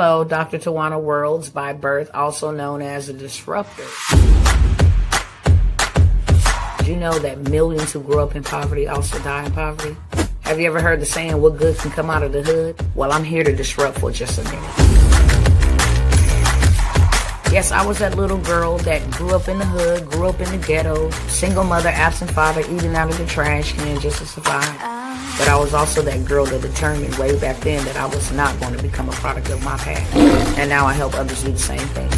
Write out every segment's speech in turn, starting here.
Hello, Dr. Tawana Worlds by birth, also known as a disruptor. Did you know that millions who grew up in poverty also die in poverty? Have you ever heard the saying, what good can come out of the hood? Well, I'm here to disrupt for just a minute. Yes, I was that little girl that grew up in the hood, grew up in the ghetto, single mother, absent father, eating out of the trash can just to survive. But I was also that girl that determined way back then that I was not going to become a product of my past. And now I help others do the same thing.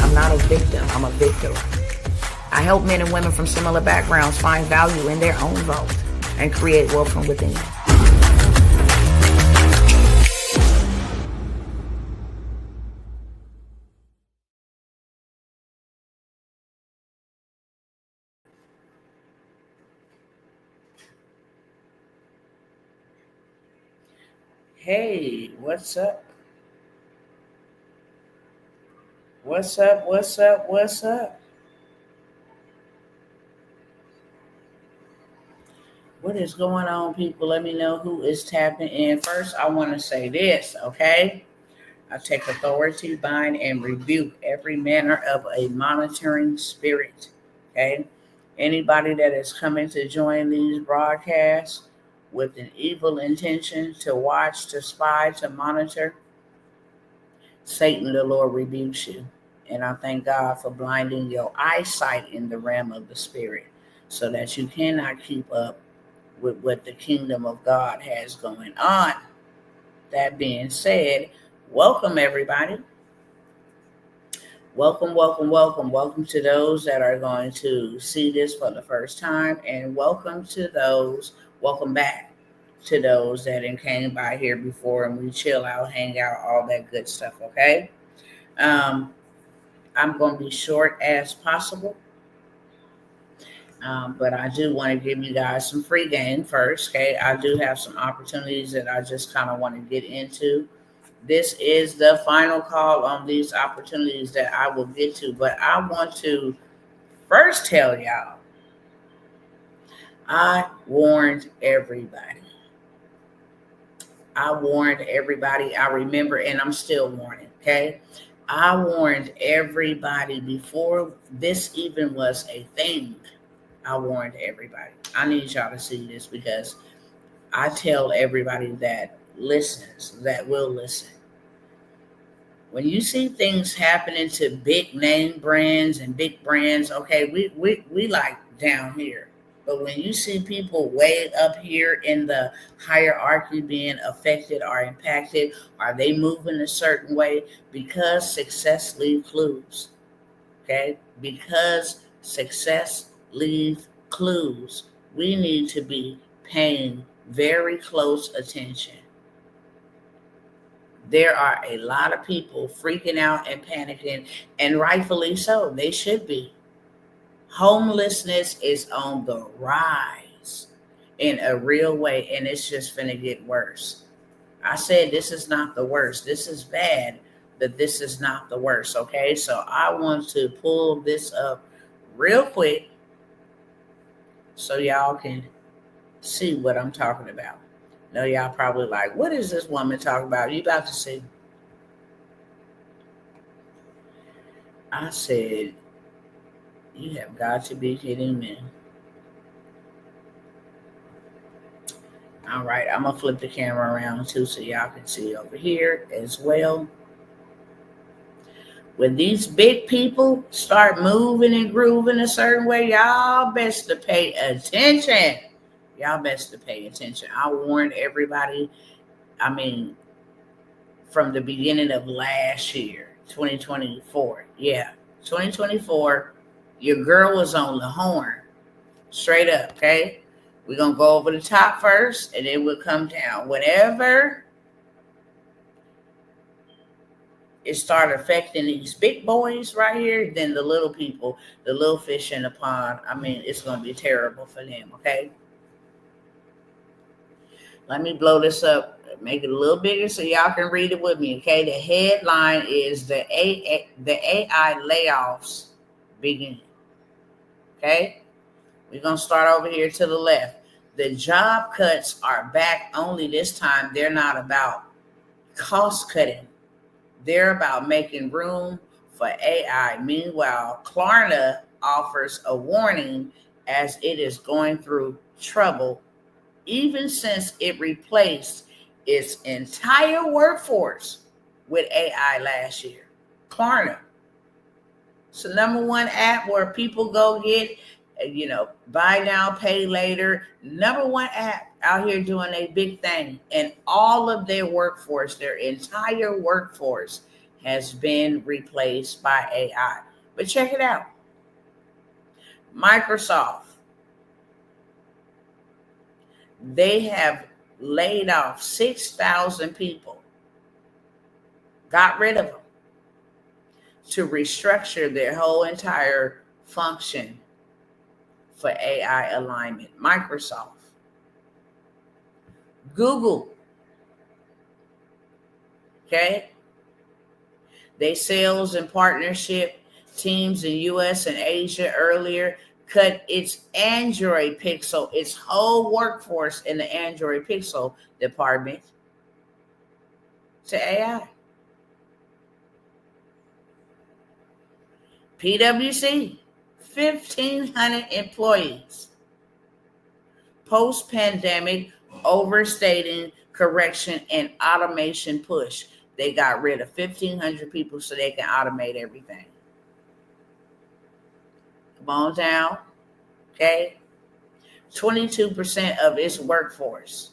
I'm not a victim, I'm a victor. I help men and women from similar backgrounds find value in their own vote and create wealth from within. Hey, what's up? What's up? What's up? What's up? What is going on, people? Let me know who is tapping in. First, I want to say this, okay? I take authority, bind, and rebuke every manner of a monitoring spirit, okay? Anybody that is coming to join these broadcasts with an evil intention to watch, to spy, to monitor, Satan, the Lord rebukes you. And I thank God for blinding your eyesight in the realm of the spirit so that you cannot keep up with what the kingdom of God has going on. That being said, welcome everybody. Welcome, welcome, welcome. Welcome to those that are going to see this for the first time, and welcome back to those that came by here before, and we chill out, hang out, all that good stuff, okay? I'm going to be short as possible, but I do want to give you guys some free game first, okay? I do have some opportunities that I just kind of want to get into. This is the final call on these opportunities that I will get to, but I want to first tell y'all, I warned everybody. I remember, and I'm still warning, okay? I warned everybody before this even was a thing. I warned everybody. I need y'all to see this because I tell everybody that listens, that will listen. When you see things happening to big name brands and big brands, okay, we like down here. But when you see people way up here in the hierarchy being affected or impacted, are they moving a certain way? Because success leaves clues, okay? Because success leaves clues. We need to be paying very close attention. There are a lot of people freaking out and panicking, and rightfully so. They should be. Homelessness is on the rise in a real way, and it's just finna get worse. I said this is not the worst. This is bad, but this is not the worst, okay? So I want to pull this up real quick so y'all can see what I'm talking about. Now y'all probably like, what is this woman talking about? You about to see. I said, you have got to be kidding me. All right, I'm going to flip the camera around too so y'all can see over here as well. When these big people start moving and grooving a certain way, y'all best to pay attention. Y'all best to pay attention. I warned everybody, from the beginning of last year, 2024. Yeah, 2024, your girl was on the horn. Straight up, okay? We're going to go over the top first, and then we'll come down. Whenever it started affecting these big boys right here, then the little people, the little fish in the pond, it's going to be terrible for them, okay? Let me blow this up, make it a little bigger so y'all can read it with me, okay? The headline is the AI layoffs begin, okay? We're going to start over here to the left. The job cuts are back, only this time they're not about cost cutting. They're about making room for AI. Meanwhile, Klarna offers a warning as it is going through trouble, even since it replaced its entire workforce with AI last year. Klarna. It's the number one app where people go get, buy now, pay later. Number one app out here doing a big thing. And all of their workforce, their entire workforce, has been replaced by AI. But check it out. Microsoft, they have laid off 6,000 people, got rid of them to restructure their whole entire function for AI alignment. Microsoft, Google, okay? They sales and partnership teams in US and Asia earlier cut its Android Pixel, its whole workforce in the Android Pixel department to AI. PwC, 1,500 employees. Post-pandemic overstating correction and automation push. They got rid of 1,500 people so they can automate everything. Come on down, okay? 22% of its workforce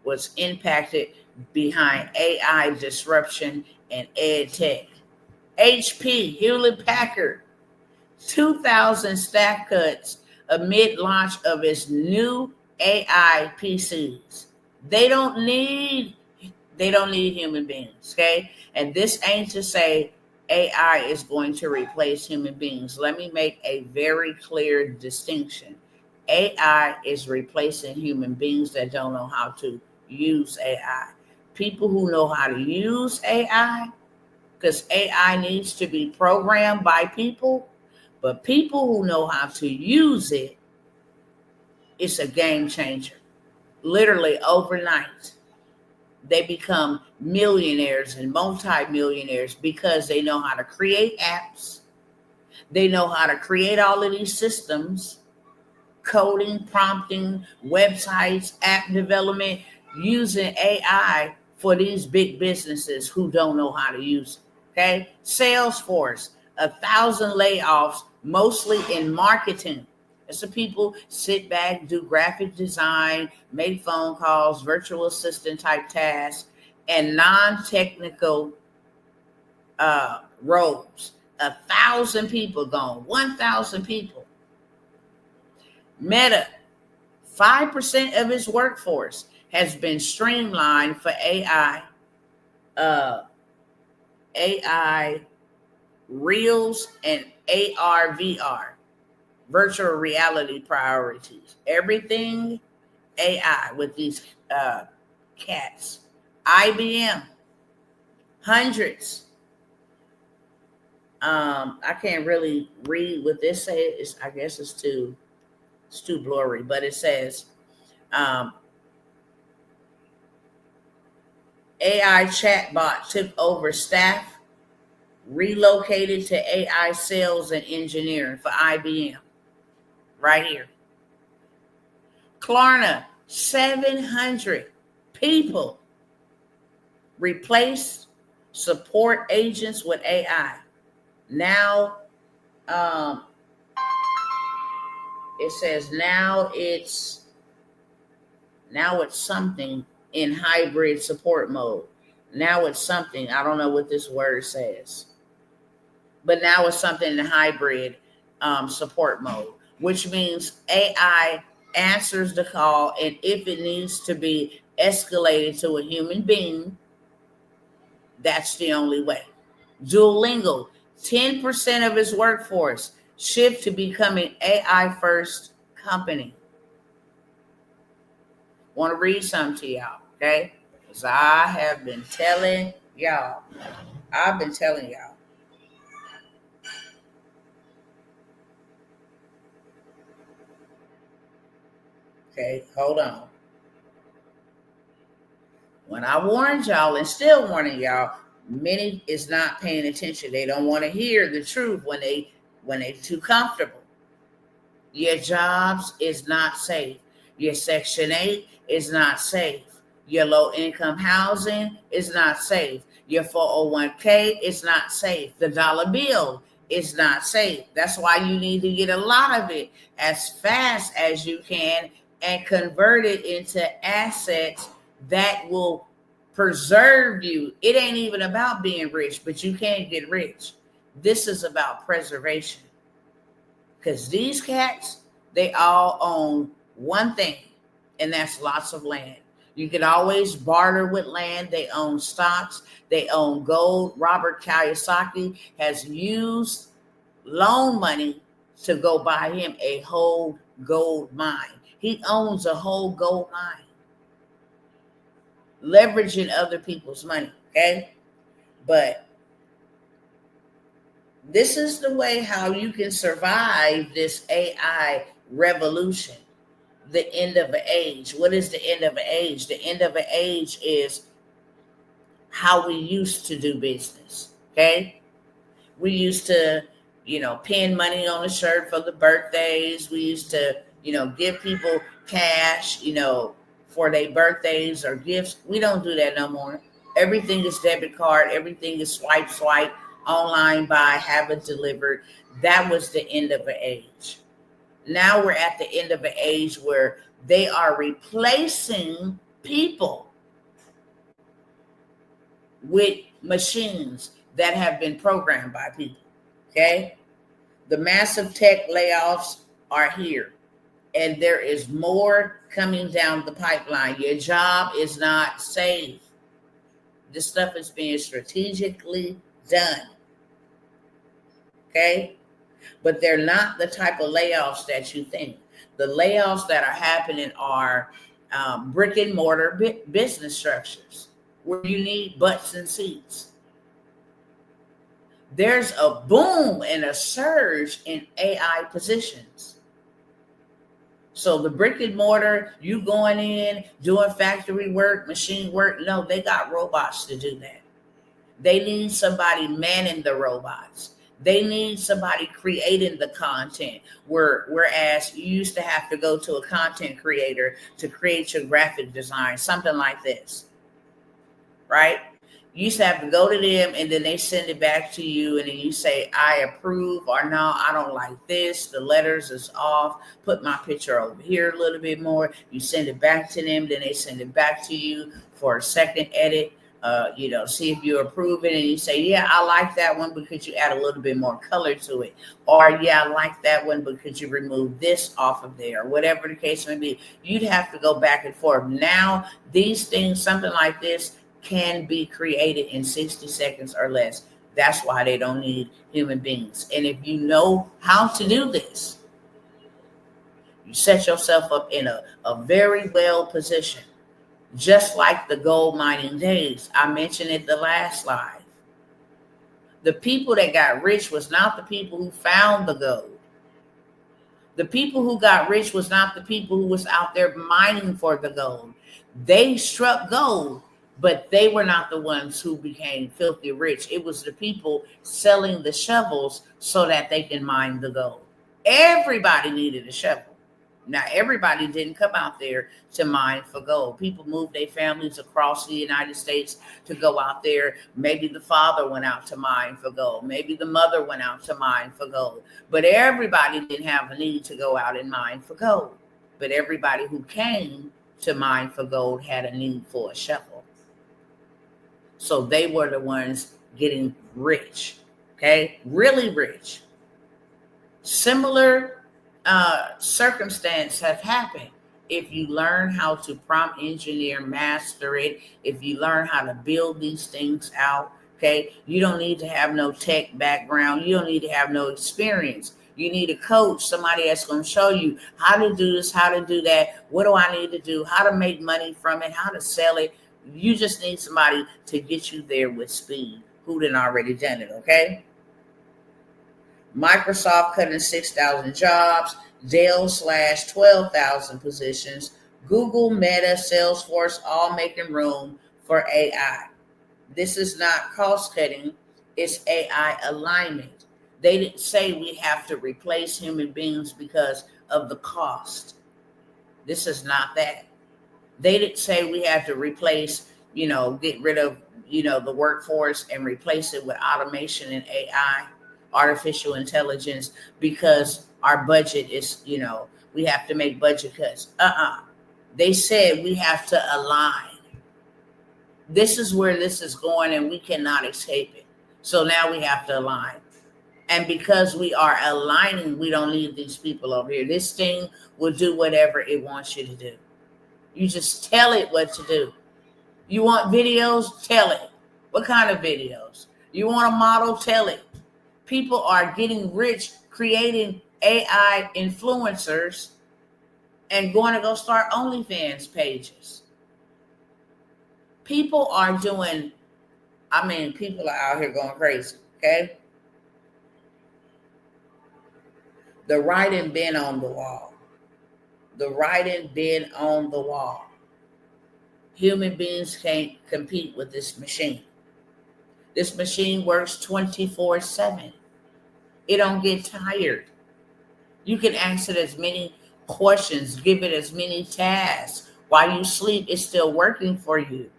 was impacted behind AI disruption and ed tech. HP, Hewlett Packard, 2,000 staff cuts amid launch of its new AI PCs. They don't need human beings, okay? And this ain't to say AI is going to replace human beings. Let me make a very clear distinction. AI is replacing human beings that don't know how to use AI. People who know how to use AI, because AI needs to be programmed by people, but people who know how to use it, it's a game changer. Literally overnight, they become millionaires and multi-millionaires because they know how to create apps. They know how to create all of these systems, coding, prompting, websites, app development, using AI for these big businesses who don't know how to use it. Okay? Salesforce, 1,000 layoffs, mostly in marketing. So people sit back, do graphic design, make phone calls, virtual assistant type tasks, and non-technical roles. 1,000 people gone, 1,000 people. Meta, 5% of its workforce has been streamlined for AI Reels and AR, VR, virtual reality priorities. Everything AI with these cats. IBM, hundreds. I can't really read what this says. I guess it's too blurry, but it says AI chatbot took over staff, relocated to AI sales and engineering for IBM. Right here. Klarna, 700 people replaced support agents with AI. Now, it says now it's something in hybrid support mode. Now it's something, I don't know what this word says, but now it's something in hybrid support mode, which means AI answers the call, and if it needs to be escalated to a human being, that's the only way. Duolingo, 10% of its workforce shift to becoming AI first company. Want to read something to y'all, okay? Because I've been telling y'all. Okay, hold on. When I warned y'all and still warning y'all, many is not paying attention. They don't want to hear the truth when they too comfortable. Your jobs is not safe. Your Section 8 is not safe. Your low income housing is not safe. Your 401k is not safe. The dollar bill is not safe. That's why you need to get a lot of it as fast as you can and convert it into assets that will preserve you. It ain't even about being rich, but you can't get rich. This is about preservation. Because these cats, they all own one thing, and that's lots of land. You can always barter with land. They own stocks. They own gold. Robert Kiyosaki has used loan money to go buy him a whole gold mine. He owns a whole gold mine, leveraging other people's money, okay? But this is the way how you can survive this AI revolution, the end of an age. What is the end of an age? The end of an age is how we used to do business, okay? We used to, pin money on a shirt for the birthdays. We used to, give people cash, for their birthdays or gifts. We don't do that no more. Everything is debit card. Everything is swipe, online buy, have it delivered. That was the end of an age. Now we're at the end of an age where they are replacing people with machines that have been programmed by people. Okay? The massive tech layoffs are here, and there is more coming down the pipeline. Your job is not safe. This stuff is being strategically done. Okay? But they're not the type of layoffs that you think. The layoffs that are happening are brick and mortar business structures where you need butts and seats. There's a boom and a surge in AI positions. So the brick and mortar, you going in, doing factory work, machine work, no, they got robots to do that. They need somebody manning the robots. They need somebody creating the content. Whereas you used to have to go to a content creator to create your graphic design, something like this, right? You used to have to go to them and then they send it back to you and then you say, I approve, or no, I don't like this. The letters is off. Put my picture over here a little bit more. You send it back to them. Then they send it back to you for a second edit. See if you approve it and you say, yeah, I like that one because you add a little bit more color to it. Or, yeah, I like that one because you remove this off of there, whatever the case may be. You'd have to go back and forth. Now, these things, something like this, can be created in 60 seconds or less. That's why they don't need human beings. And if you know how to do this, you set yourself up in a very well position. Just like the gold mining days. I mentioned it the last slide. The people that got rich was not the people who found the gold. The people who got rich was not the people who was out there mining for the gold. They struck gold, but they were not the ones who became filthy rich. It was the people selling the shovels so that they can mine the gold. Everybody needed a shovel. Now, everybody didn't come out there to mine for gold. People moved their families across the United States to go out there. Maybe the father went out to mine for gold. Maybe the mother went out to mine for gold. But everybody didn't have a need to go out and mine for gold. But everybody who came to mine for gold had a need for a shovel. So they were the ones getting rich, okay? Really rich. Similar circumstance have happened. If you learn how to prompt engineer, master it, if you learn how to build these things out, okay, you don't need to have no tech background. You don't need to have no experience. You need a coach, somebody that's going to show you how to do this, how to do that. What do I need to do? How to make money from it, how to sell it. You just need somebody to get you there with speed. Who done already done it, okay? Microsoft cutting 6,000 jobs. Dell slash 12,000 positions. Google, Meta, Salesforce, all making room for AI. This is not cost cutting, it's AI alignment. They didn't say we have to replace human beings because of the cost. This is not that. They didn't say we have to replace, get rid of, the workforce and replace it with automation and AI, artificial intelligence, because our budget is, we have to make budget cuts. They said we have to align. This is where this is going and we cannot escape it. So now we have to align. And because we are aligning, we don't need these people over here. This thing will do whatever it wants you to do. You just tell it what to do. You want videos? Tell it. What kind of videos? You want a model? Tell it. People are getting rich creating AI influencers and going to go start OnlyFans pages. People are doing, people are out here going crazy, okay? The writing been on the wall. The writing been on the wall. Human beings can't compete with this machine. This machine works 24/7. It don't get tired. You can ask it as many questions, give it as many tasks. While you sleep, it's still working for you.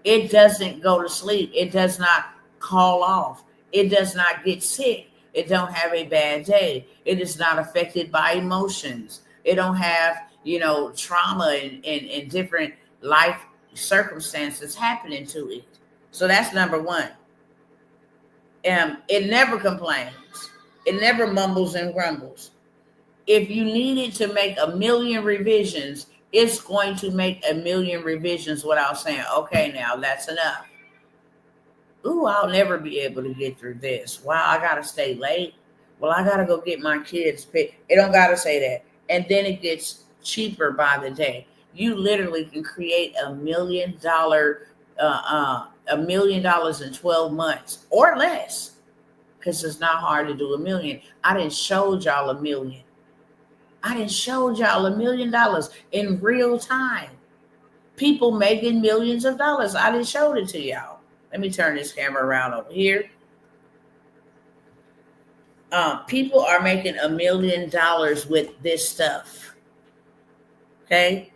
It doesn't go to sleep. It does not call off. It does not get sick. It don't have a bad day. It is not affected by emotions. It don't have, trauma and different life circumstances happening to it. So that's number one. It never complains. It never mumbles and grumbles. If you needed to make 1,000,000 revisions, it's going to make 1,000,000 revisions without saying, okay, now that's enough. Ooh, I'll never be able to get through this. Wow, I got to stay late. Well, I got to go get my kids picked. It don't got to say that. And then it gets cheaper by the day. You literally can create $1 million, $1 million in 12 months or less, because it's not hard to do 1,000,000. I didn't show y'all 1,000,000. I didn't show y'all $1 million in real time. People making millions of dollars. I didn't show it to y'all. Let me turn this camera around over here. People are making $1 million with this stuff. Okay?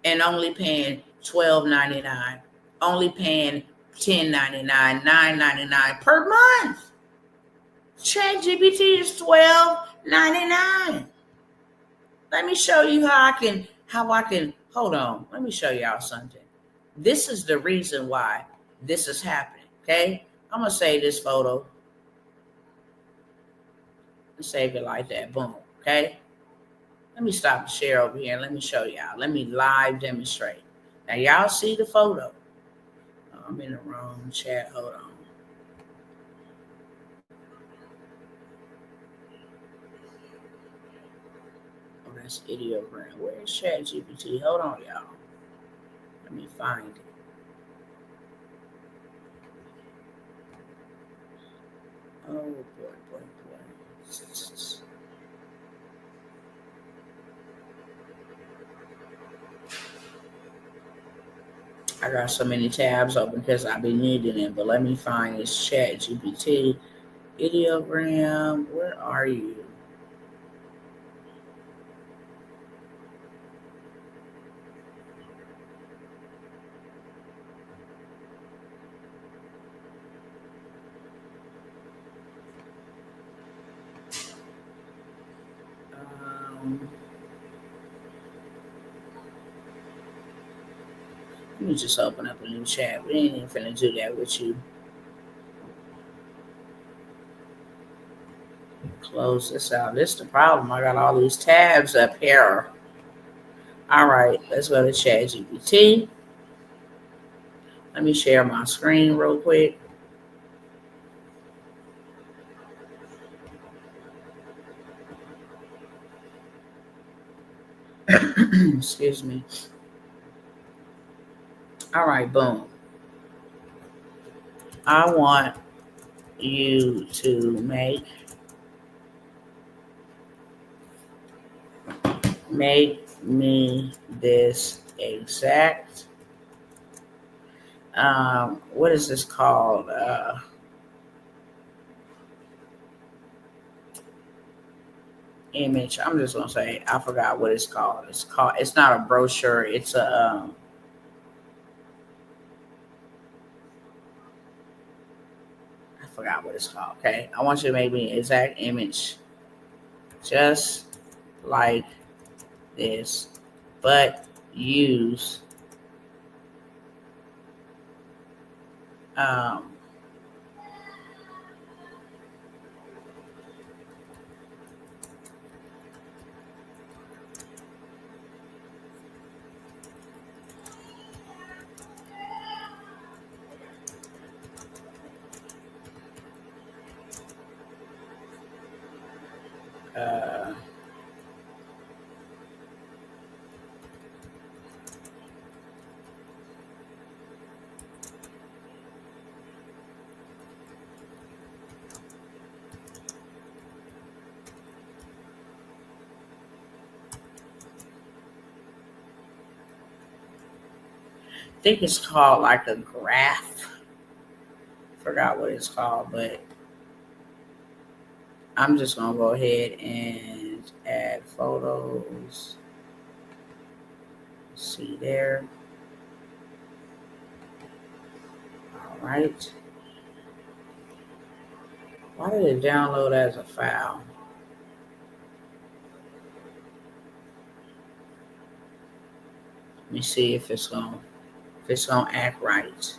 And only paying $12.99. Only paying $10.99, $9.99 per month. ChatGPT is $12.99. Let me show you how I can, hold on. Let me show y'all something. This is the reason why this is happening, okay? I'm going to save this photo. Save it like that, boom, okay? Let me stop the share over here and let me show y'all. Let me live demonstrate. Now, y'all see the photo. Oh, I'm in the wrong chat, hold on. That's ideogram. Where's ChatGPT? Hold on, y'all. Let me find it. Oh boy. I got so many tabs open because I've been needing it, but let me find this ChatGPT ideogram. Where are you? Let me just open up a new chat. We ain't even finna do that with you. Close this out. This is the problem. I got all these tabs up here. All right, let's go to ChatGPT. Let me share my screen real quick. Excuse me. All right, boom. I want you to make make me this exact, what is this called? Image. I'm just gonna say, I forgot what it's called. It's not a brochure. It's I forgot what it's called. Okay. I want you to make me an exact image just like this, but use um, uh, I think it's called like a graph. Forgot what it's called, but I'm just gonna go ahead and add photos. See there. All right. Why did it download as a file? Let me see if it's gonna act right.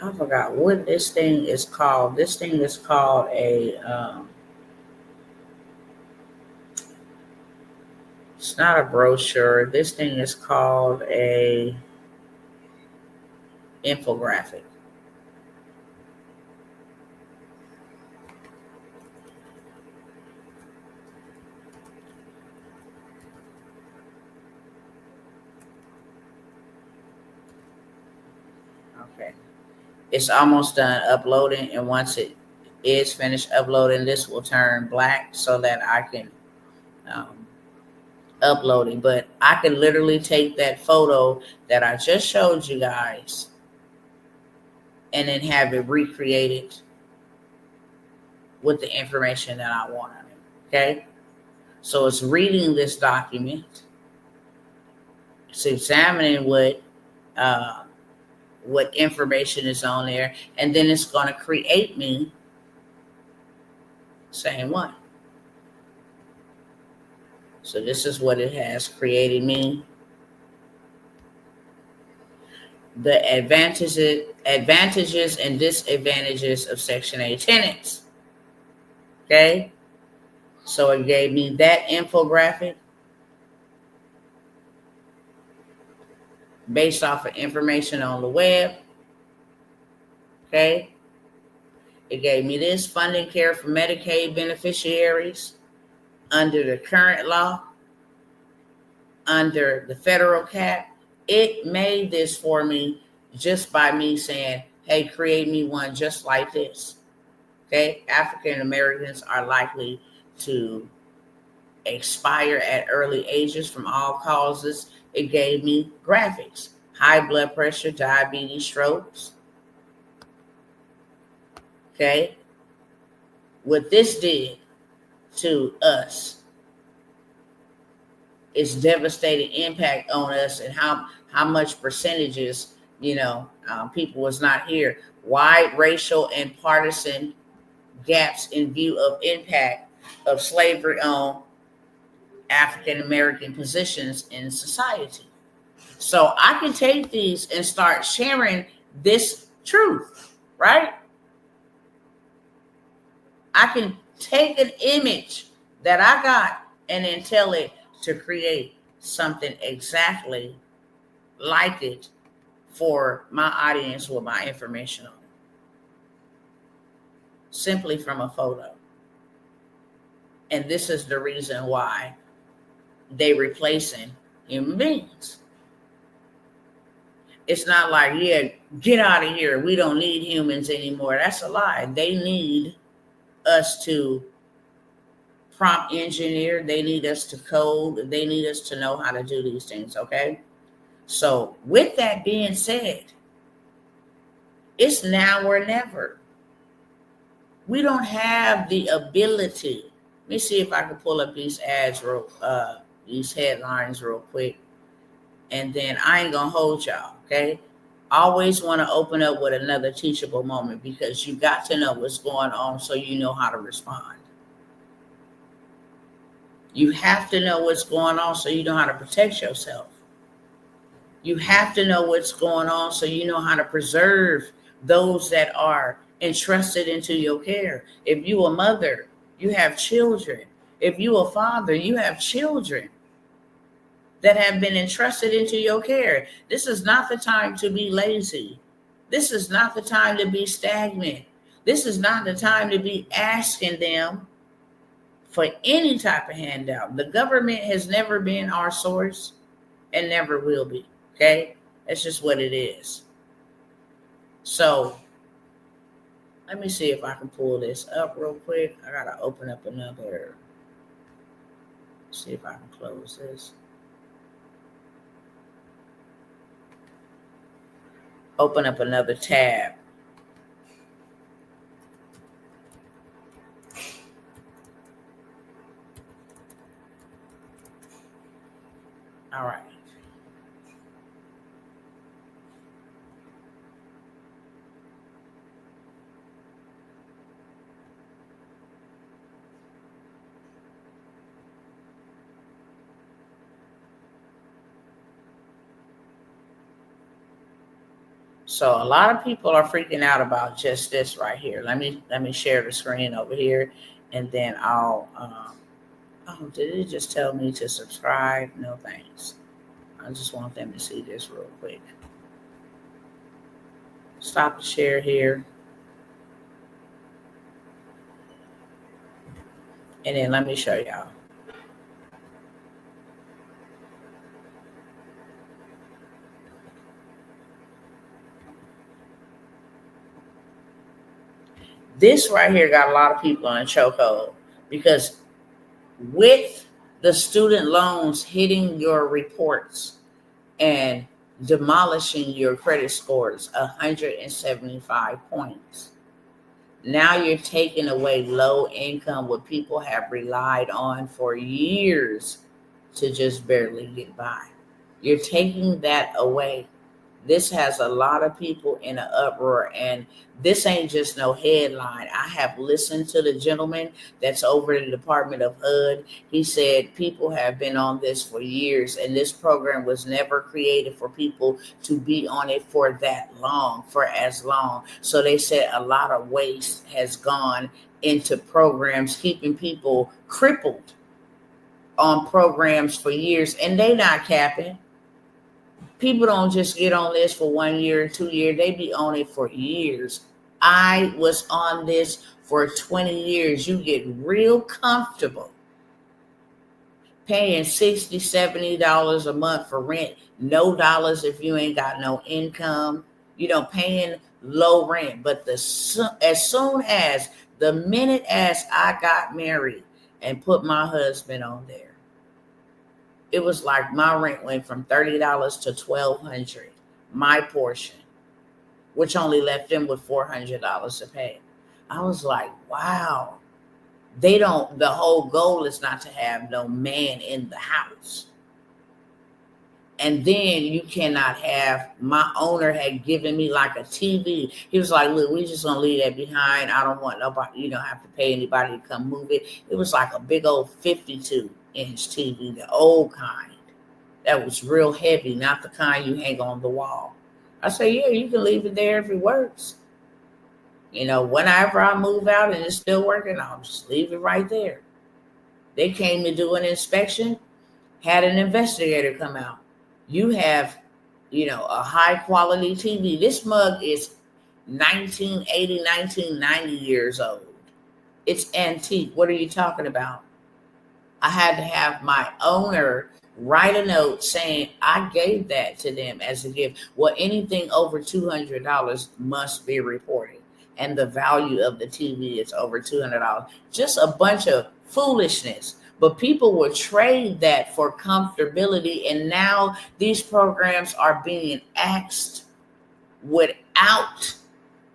I forgot what this thing is called. This thing is called a. It's not a brochure. This thing is called a infographic. Okay. It's almost done uploading, and once it is finished uploading, this will turn black so that I can um, upload it. But I can literally take that photo that I just showed you guys and then have it recreated with the information that I want on it. Okay? So it's reading this document, it's examining what information is on there, and then it's going to create me same one. So this is what it has created me. The advantages and disadvantages of Section 8 tenants. Okay, so it gave me that infographic based off of information on the web. Okay, it gave me this funding care for Medicaid beneficiaries under the current law, under the federal cap. It made this for me just by me saying, hey, create me one just like this. Okay, African Americans are likely to expire at early ages from all causes. It gave me graphics: high blood pressure, diabetes, strokes. Okay, what this did to us is devastating impact on us, and how much percentages, people was not here. Wide racial and partisan gaps in view of impact of slavery on African American positions in society. So I can take these and start sharing this truth, right? I can take an image that I got and then tell it to create something exactly like it for my audience with my information on it, simply from a photo. And this is the reason why they replacing human beings. It's not like, yeah, get out of here, we don't need humans anymore. That's a lie. They need us to prompt engineer. They need us to code. They need us to know how to do these things, okay? So with that being said, it's now or never. We don't have the ability. Let me see if I can pull up these ads these headlines real quick. And then I ain't gonna hold y'all, okay? Always want to open up with another teachable moment, because you got to know what's going on so you know how to respond. You have to know what's going on so you know how to protect yourself. You have to know what's going on so you know how to preserve those that are entrusted into your care. If you a mother, you have children. If you a father, you have children that have been entrusted into your care. This is not the time to be lazy. This is not the time to be stagnant. This is not the time to be asking them for any type of handout. The government has never been our source and never will be. Okay? That's just what it is. So let me see if I can pull this up real quick. I gotta open up another. See if I can close this. Open up another tab. All right. So a lot of people are freaking out about just this right here. Let me share the screen over here, and then I'll. Oh, did it just tell me to subscribe? No thanks. I just want them to see this real quick. Stop the share here, and then let me show y'all. This right here got a lot of people in chokehold, because with the student loans hitting your reports and demolishing your credit scores 175 points, now you're taking away low income, what people have relied on for years to just barely get by. You're taking that away. This has a lot of people in an uproar, and this ain't just no headline. I have listened to the gentleman that's over the Department of HUD. He said people have been on this for years, and this program was never created for people to be on it for that long, for as long. So they said a lot of waste has gone into programs, keeping people crippled on programs for years, and they not capping. People don't just get on this for 1 year, 2 years. They be on it for years. I was on this for 20 years. You get real comfortable paying $60, $70 a month for rent. No dollars if you ain't got no income. You know, paying low rent. But as soon as the minute as I got married and put my husband on there, it was like my rent went from $30 to $1,200, my portion, which only left them with $400 to pay. I was like, wow. The whole goal is not to have no man in the house. And then you cannot have, my owner had given me like a TV. He was like, look, we just gonna leave that behind. I don't want nobody, you don't have to pay anybody to come move it. It was like a big old 52-inch TV, the old kind. That was real heavy, not the kind you hang on the wall. I said, yeah, you can leave it there if it works. You know, whenever I move out and it's still working, I'll just leave it right there. They came to do an inspection, had an investigator come out. You have, you know, a high quality TV. This mug is 1980, 1990 years old. It's antique. What are you talking about? I had to have my owner write a note saying I gave that to them as a gift. Well, anything over $200 must be reported. and the value of the TV is over $200. Just a bunch of foolishness. But people will trade that for comfortability, and now these programs are being axed without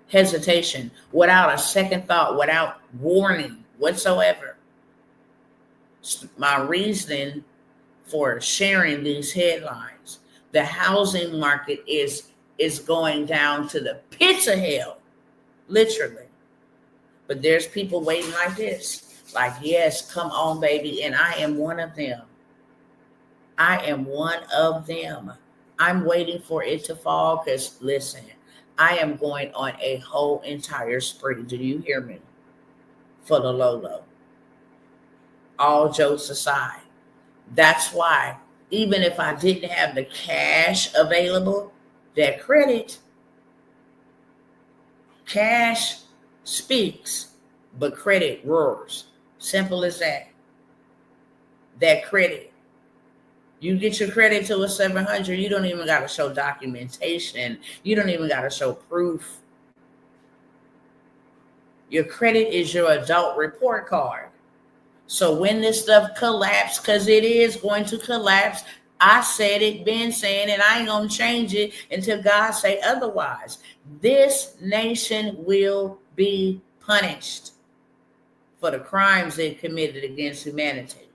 hesitation, without a second thought, without warning whatsoever. My reasoning for sharing these headlines: the housing market is going down to the pits of hell, literally. But there's people waiting like this, like, yes, come on, baby. And I am one of them. I am one of them. I'm waiting for it to fall because, listen, I am going on a whole entire spree. Do you hear me? For the low. All jokes aside, that's why, even if I didn't have the cash available, that cash speaks, but credit roars. Simple as that. That credit. You get your credit to a 700, you don't even got to show documentation. You don't even got to show proof. Your credit is your adult report card. So when this stuff collapses, because it is going to collapse, I said it, been saying it, I ain't going to change it until God say otherwise. This nation will be punished for the crimes they committed against humanity.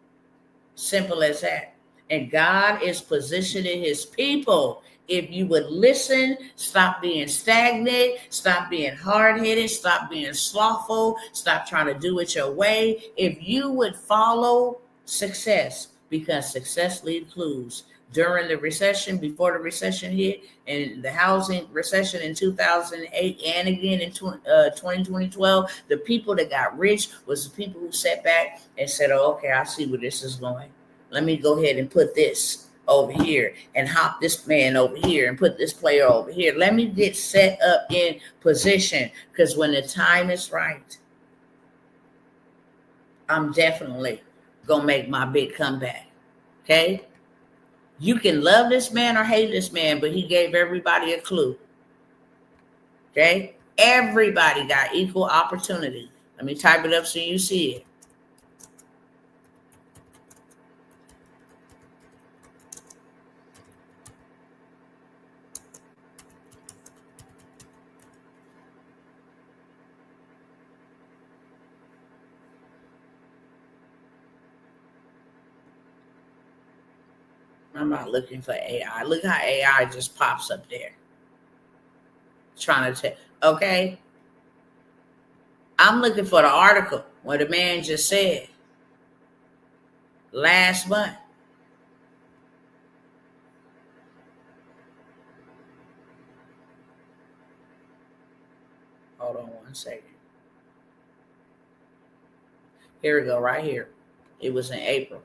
Simple as that. And God is positioning his people. If you would listen, stop being stagnant, stop being hard-headed, stop being slothful, stop trying to do it your way. If you would follow success, because success leaves clues. During the recession, before the recession hit, and the housing recession in 2008 and again in 2012, the people that got rich was the people who sat back and said, oh, okay, I see where this is going. Let me go ahead and put this over here and hop this man over here and put this player over here. Let me get set up in position, because when the time is right, I'm definitely gonna make my big comeback. Okay? You can love this man or hate this man, but he gave everybody a clue. Okay? Everybody got equal opportunity. Let me type it up so you see it. I'm not looking for AI. Look how AI just pops up there. Trying to tell. Okay. I'm looking for the article where the man just said last month. Hold on one second. Here we go, right here. It was in April.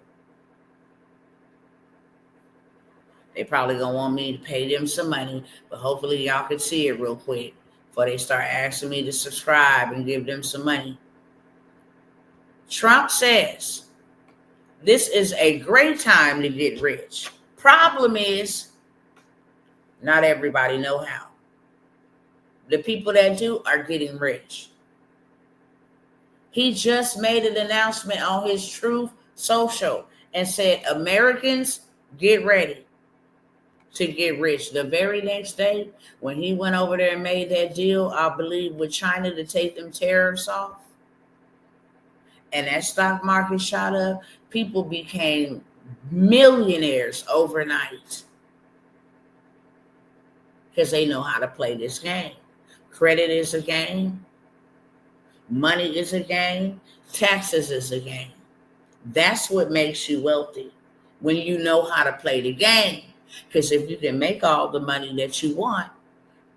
They probably gonna want me to pay them some money, but hopefully y'all can see it real quick before they start asking me to subscribe and give them some money. Trump says this is a great time to get rich. Problem is, not everybody know how. The people that do are getting rich. He just made an announcement on his Truth Social and said, Americans, get ready to get rich. The very next day, when he went over there and made that deal, I believe, with China to take them tariffs off, and that stock market shot up, people became millionaires overnight because they know how to play this game. Credit is a game. Money is a game. Taxes is a game. That's what makes you wealthy, when you know how to play the game. Because if you can make all the money that you want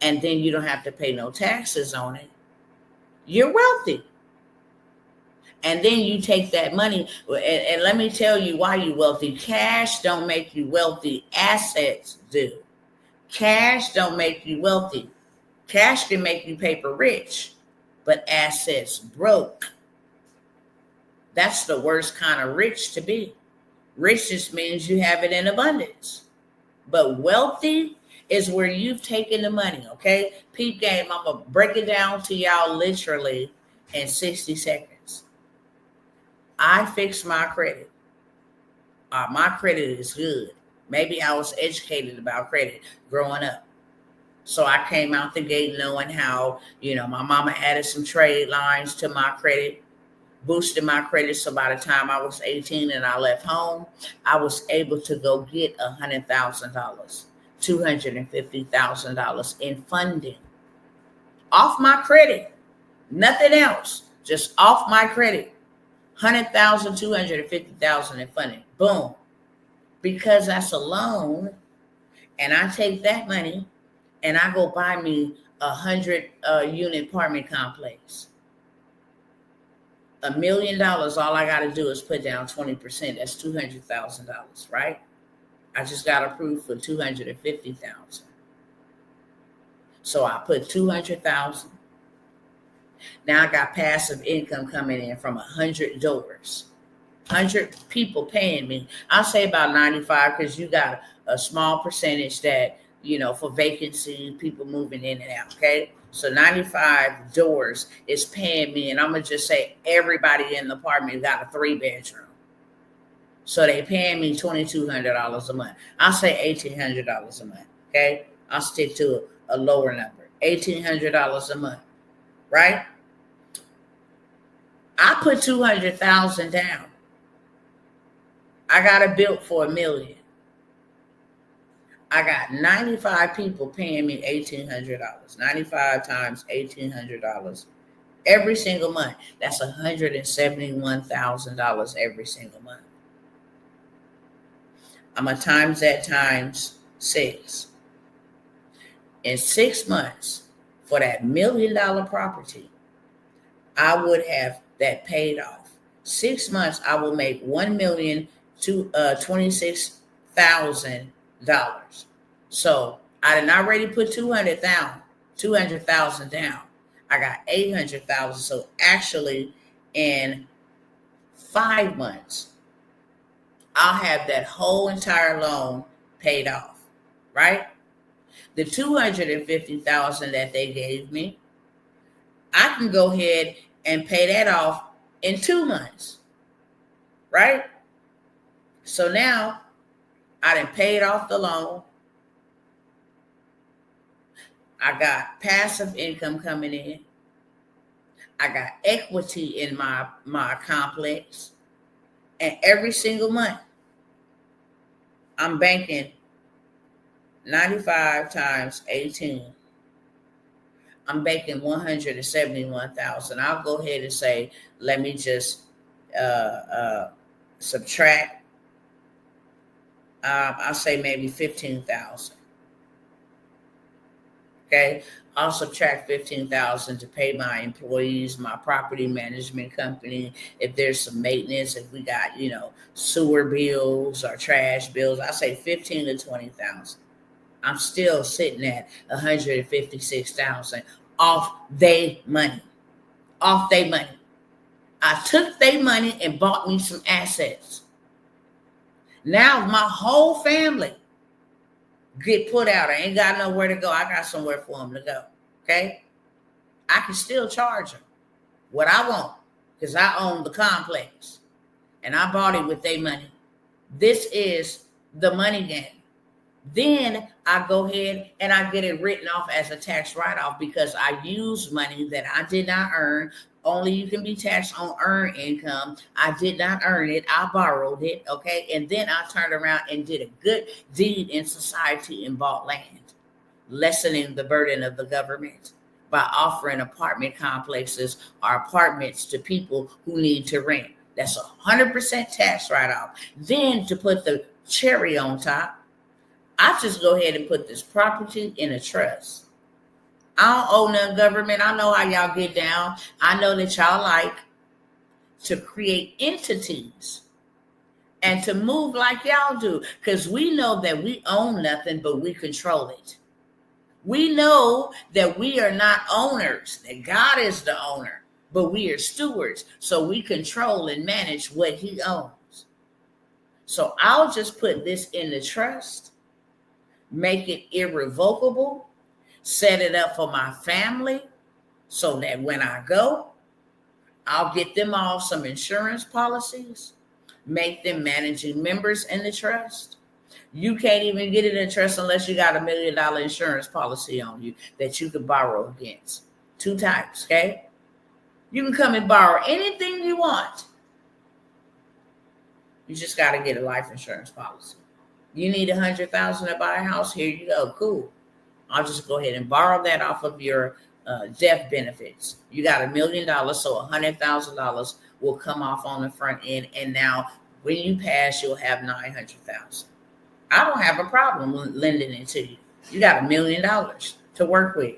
and then you don't have to pay no taxes on it, you're wealthy. And then you take that money, and let me tell you why you're wealthy. Cash don't make you wealthy. Assets do. Cash don't make you wealthy. Cash can make you paper rich, but assets broke. That's the worst kind of rich to be. Rich just means you have it in abundance. But wealthy is where you've taken the money, okay? Peep game, I'm going to break it down to y'all literally in 60 seconds. I fixed my credit. My credit is good. Maybe I was educated about credit growing up. So I came out the gate knowing how, my mama added some trade lines to my credit, boosted my credit. So by the time I was 18 and I left home, I was able to go get $100,000, $250,000 in funding off my credit. Nothing else, just off my credit. 100,000, 250,000 in funding. Boom. Because that's a loan, and I take that money and I go buy me 100 unit apartment complex. $1 million, all I got to do is put down 20%. That's $200,000, right? I just got approved for 250,000. So I put 200,000. Now I got passive income coming in from 100 doors, 100 people paying me. I'll say about 95 because you got a small percentage that, for vacancy, people moving in and out, okay? So 95 doors is paying me, and I'm going to just say everybody in the apartment got a 3-bedroom. So they paying me $2,200 a month. I'll say $1,800 a month, okay? I'll stick to a lower number, $1,800 a month, right? I put 200,000 down. I got it built for $1 million. I got 95 people paying me $1,800. 95 times $1,800 every single month. That's $171,000 every single month. I'm going to times that times 6. In 6 months, for that $1 million property, I would have that paid off. 6 months, I will make $1,026,000. So I did not already put 200,000 down. I got 800,000. So actually, in 5 months, I'll have that whole entire loan paid off, right? The 250,000 that they gave me, I can go ahead and pay that off in 2 months, right? So now I done paid off the loan. I got passive income coming in. I got equity in my complex. And every single month, I'm banking 95 times 18. I'm banking 171,000. I'll go ahead and say, let me just subtract. I'll say maybe 15,000. Okay, I'll subtract 15,000 to pay my employees, my property management company. If there's some maintenance, if we got sewer bills or trash bills, I say 15 to 20,000. I'm still sitting at 156,000 off their money. Off their money. I took their money and bought me some assets. Now my whole family get put out. I ain't got nowhere to go. I got somewhere for them to go. Okay? I can still charge them what I want because I own the complex and I bought it with their money. This is the money game. Then I go ahead and I get it written off as a tax write-off because I use money that I did not earn. Only you can be taxed on earned income. I did not earn it. I borrowed it, okay? And then I turned around and did a good deed in society and bought land, lessening the burden of the government by offering apartment complexes or apartments to people who need to rent. That's 100% tax write-off. Then to put the cherry on top, I just go ahead and put this property in a trust. I don't owe no government. I know how y'all get down. I know that y'all like to create entities and to move like y'all do because we know that we own nothing, but we control it. We know that we are not owners, that God is the owner, but we are stewards. So we control and manage what he owns. So I'll just put this in the trust. make it irrevocable, set it up for my family so that when I go, I'll get them all some insurance policies, make them managing members in the trust. You can't even get it in trust unless you got $1 million insurance policy on you that you can borrow against. 2 types, okay? You can come and borrow anything you want. You just got to get a life insurance policy. You need $100,000 to buy a house? Here you go. Cool. I'll just go ahead and borrow that off of your death benefits. You got $1 million, so $100,000 will come off on the front end. And now when you pass, you'll have $900,000. I don't have a problem lending it to you. You got $1 million to work with.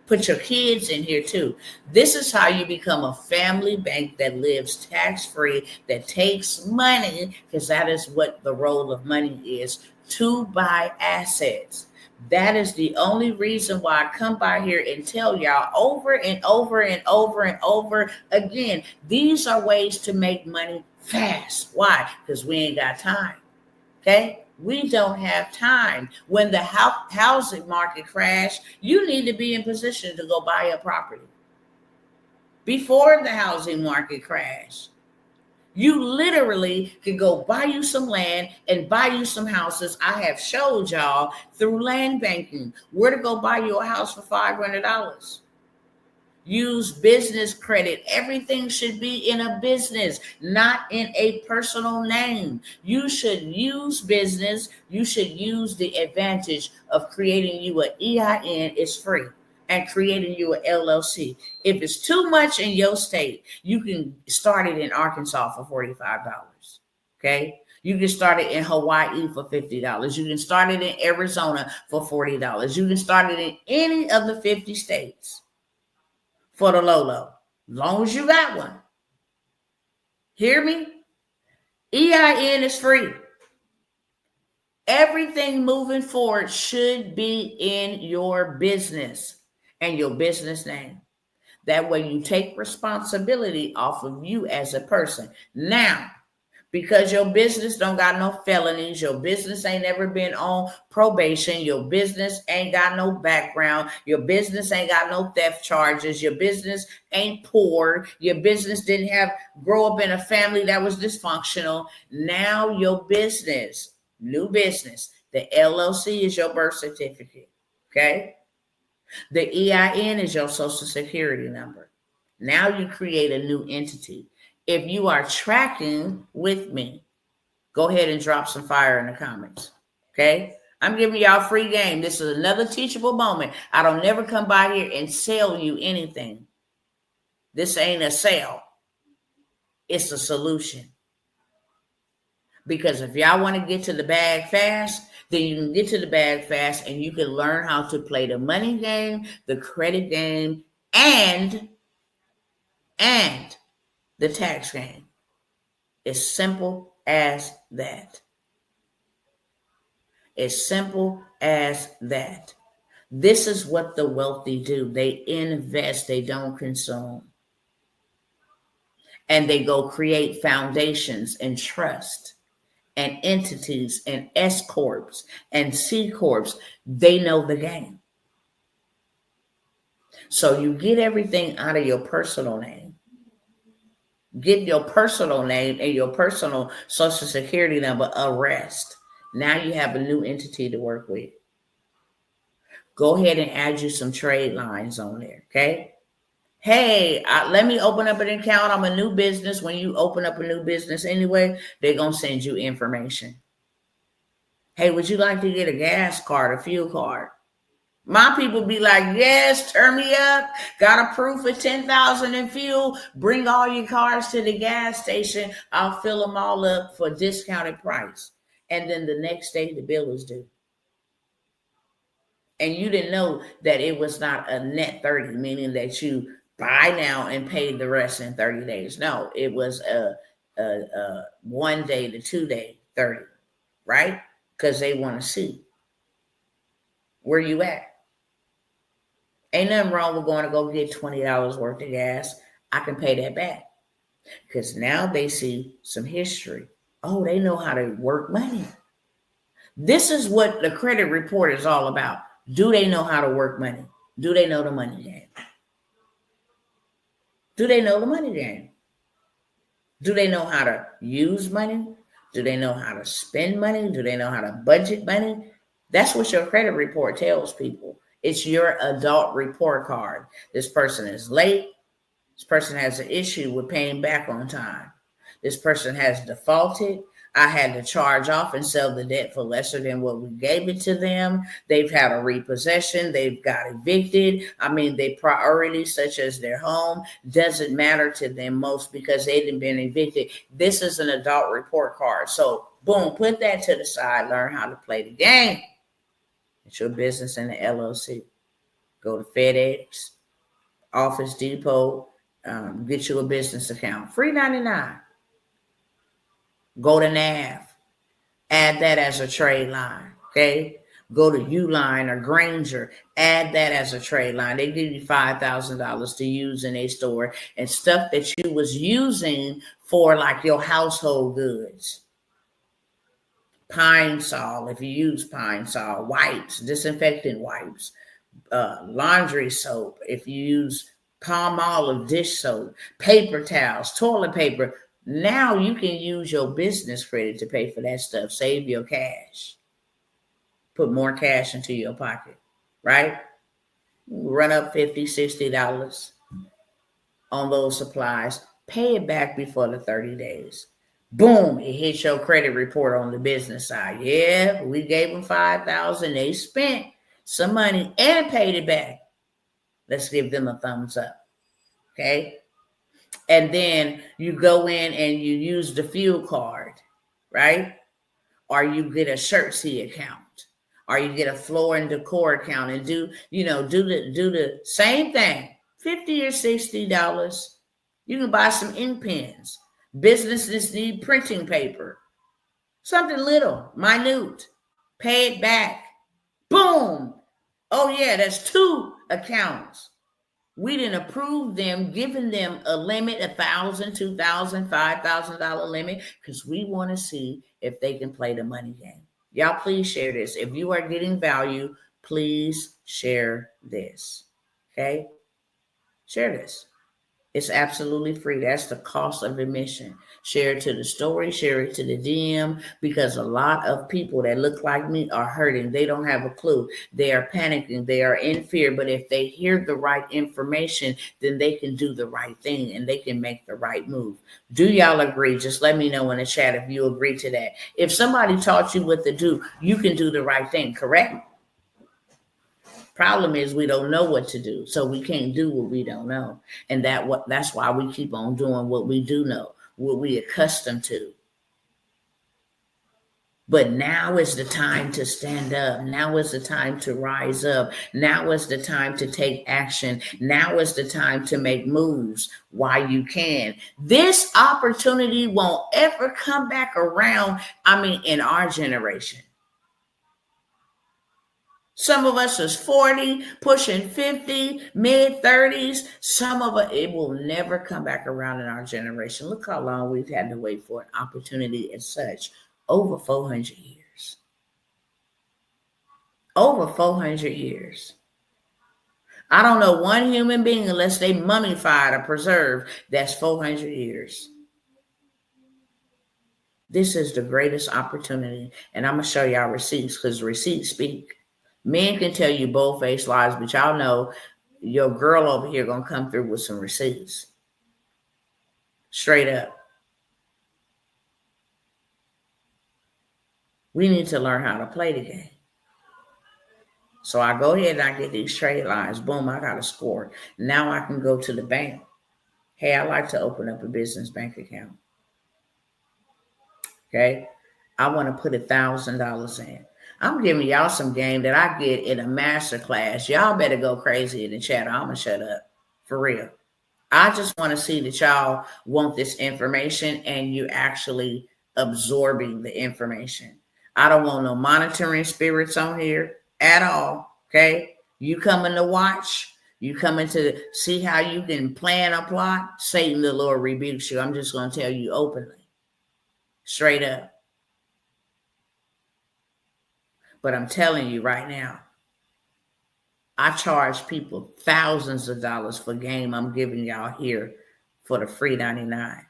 Put your kids in here too. This is how you become a family bank that lives tax-free, that takes money, because that is what the role of money is, to buy assets. That is the only reason why I come by here and tell y'all over and over and over and over again, these are ways to make money fast. Why? Because we ain't got time. Okay? We don't have time. When the housing market crashed, you need to be in position to go buy a property. Before the housing market crashed, you literally can go buy you some land and buy you some houses. I have showed y'all through land banking where to go buy you a house for $500. Use business credit. Everything should be in a business, not in a personal name. You should use business. You should use the advantage of creating you an EIN. It's free. And creating you an LLC. If it's too much in your state, you can start it in Arkansas for $45. Okay? You can start it in Hawaii for $50. You can start it in Arizona for $40. You can start it in any of the 50 states for the low. As long as you got one. Hear me? EIN is free. Everything moving forward should be in your business and your business name. That way you take responsibility off of you as a person. Now, because your business don't got no felonies, your business ain't ever been on probation, your business ain't got no background, your business ain't got no theft charges, your business ain't poor, your business didn't grow up in a family that was dysfunctional. Now your business, new business, the LLC is your birth certificate, okay? The EIN is your social security number. Now you create a new entity. If you are tracking with me, go ahead and drop some fire in the comments. Okay? I'm giving y'all free game. This is another teachable moment. I don't never come by here and sell you anything. This ain't a sale. It's a solution. Because if y'all want to get to the bag fast, then you can get to the bag fast and you can learn how to play the money game, the credit game, and the tax game. It's simple as that. As simple as that. This is what the wealthy do. They invest, they don't consume. And they go create foundations and trust and entities and S Corps and C Corps. They know the game. So you get everything out of your personal name. Get your personal name and your personal social security number a rest. Now you have a new entity to work with. Go ahead and add you some trade lines on there, okay? Hey, let me open up an account. I'm a new business. When you open up a new business anyway, they're going to send you information. Hey, would you like to get a gas card, a fuel card? My people be like, yes, turn me up. Got approved for $10,000 in fuel. Bring all your cars to the gas station. I'll fill them all up for a discounted price. And then the next day, the bill is due. And you didn't know that it was not a net 30, meaning that you buy now and pay the rest in 30 days. No, it was a 1 day to 2 day 30, right? Because they want to see where you at. Ain't nothing wrong with going to go get $20 worth of gas. I can pay that back. Because now they see some history. Oh, they know how to work money. This is what the credit report is all about. Do they know how to work money? Do they know the money game? Do they know the money game? Do they know how to use money? Do they know how to spend money? Do they know how to budget money? That's what your credit report tells people. It's your adult report card. This person is late. This person has an issue with paying back on time. This person has defaulted. I had to charge off and sell the debt for lesser than what we gave it to them. They've had a repossession. They've got evicted. I mean, their priorities, such as their home, doesn't matter to them most because they've been evicted. This is an adult report card. So, boom, put that to the side. Learn how to play the game. It's your business in the LLC. Go to FedEx, Office Depot, get you a business account. Free 99. Go to NAV. Add that as a trade line. Okay. Go to Uline or Granger. Add that as a trade line. They give you $5,000 to use in a store and stuff that you was using for like your household goods. Pine Sol, if you use Pine Sol, wipes, disinfectant wipes, laundry soap, if you use Palmolive dish soap, paper towels, toilet paper. Now you can use your business credit to pay for that stuff. Save your cash. Put more cash into your pocket, right? Run up $50, $60 on those supplies. Pay it back before the 30 days. Boom, it hits your credit report on the business side. Yeah, we gave them $5,000. They spent some money and paid it back. Let's give them a thumbs up. Okay. And then you go in and you use the fuel card, right? Or you get a Shirtsy account, or you get a floor and decor account and do the same thing. $50 or $60. You can buy some ink pens. Businesses need printing paper. Something little, minute. Pay it back. Boom. Oh yeah, that's 2 accounts. We didn't approve them, giving them a limit, $1,000, $2,000, $5,000 limit, because we want to see if they can play the money game. Y'all, please share this. If you are getting value, please share this. Okay? Share this. It's absolutely free. That's the cost of admission. Share it to the story, share it to the DM, because a lot of people that look like me are hurting. They don't have a clue. They are panicking. They are in fear. But if they hear the right information, then they can do the right thing and they can make the right move. Do y'all agree? Just let me know in the chat if you agree to that. If somebody taught you what to do, you can do the right thing, correct? Problem is we don't know what to do, so we can't do what we don't know. And that's why we keep on doing what we do know, what we accustomed to. But now is the time to stand up. Now is the time to rise up. Now is the time to take action. Now is the time to make moves while you can. This opportunity won't ever come back around, in our generation. Some of us is 40, pushing 50, mid-30s. Some of it will never come back around in our generation. Look how long we've had to wait for an opportunity as such. Over 400 years. Over 400 years. I don't know one human being, unless they mummified or preserved, that's 400 years. This is the greatest opportunity. And I'm going to show y'all receipts, because receipts speak. Men can tell you bold-faced lies, but y'all know your girl over here going to come through with some receipts. Straight up. We need to learn how to play the game. So I go ahead and I get these trade lines. Boom, I got a score. Now I can go to the bank. Hey, I'd like to open up a business bank account. Okay. I want to put $1,000 in. I'm giving y'all some game that I get in a master class. Y'all better go crazy in the chat, or I'm going to shut up. For real. I just want to see that y'all want this information and you actually absorbing the information. I don't want no monitoring spirits on here at all. Okay. You coming to watch. You coming to see how you can plan a plot. Satan, the Lord, rebukes you. I'm just going to tell you openly. Straight up. But I'm telling you right now, I charge people thousands of dollars for game I'm giving y'all here for the free 99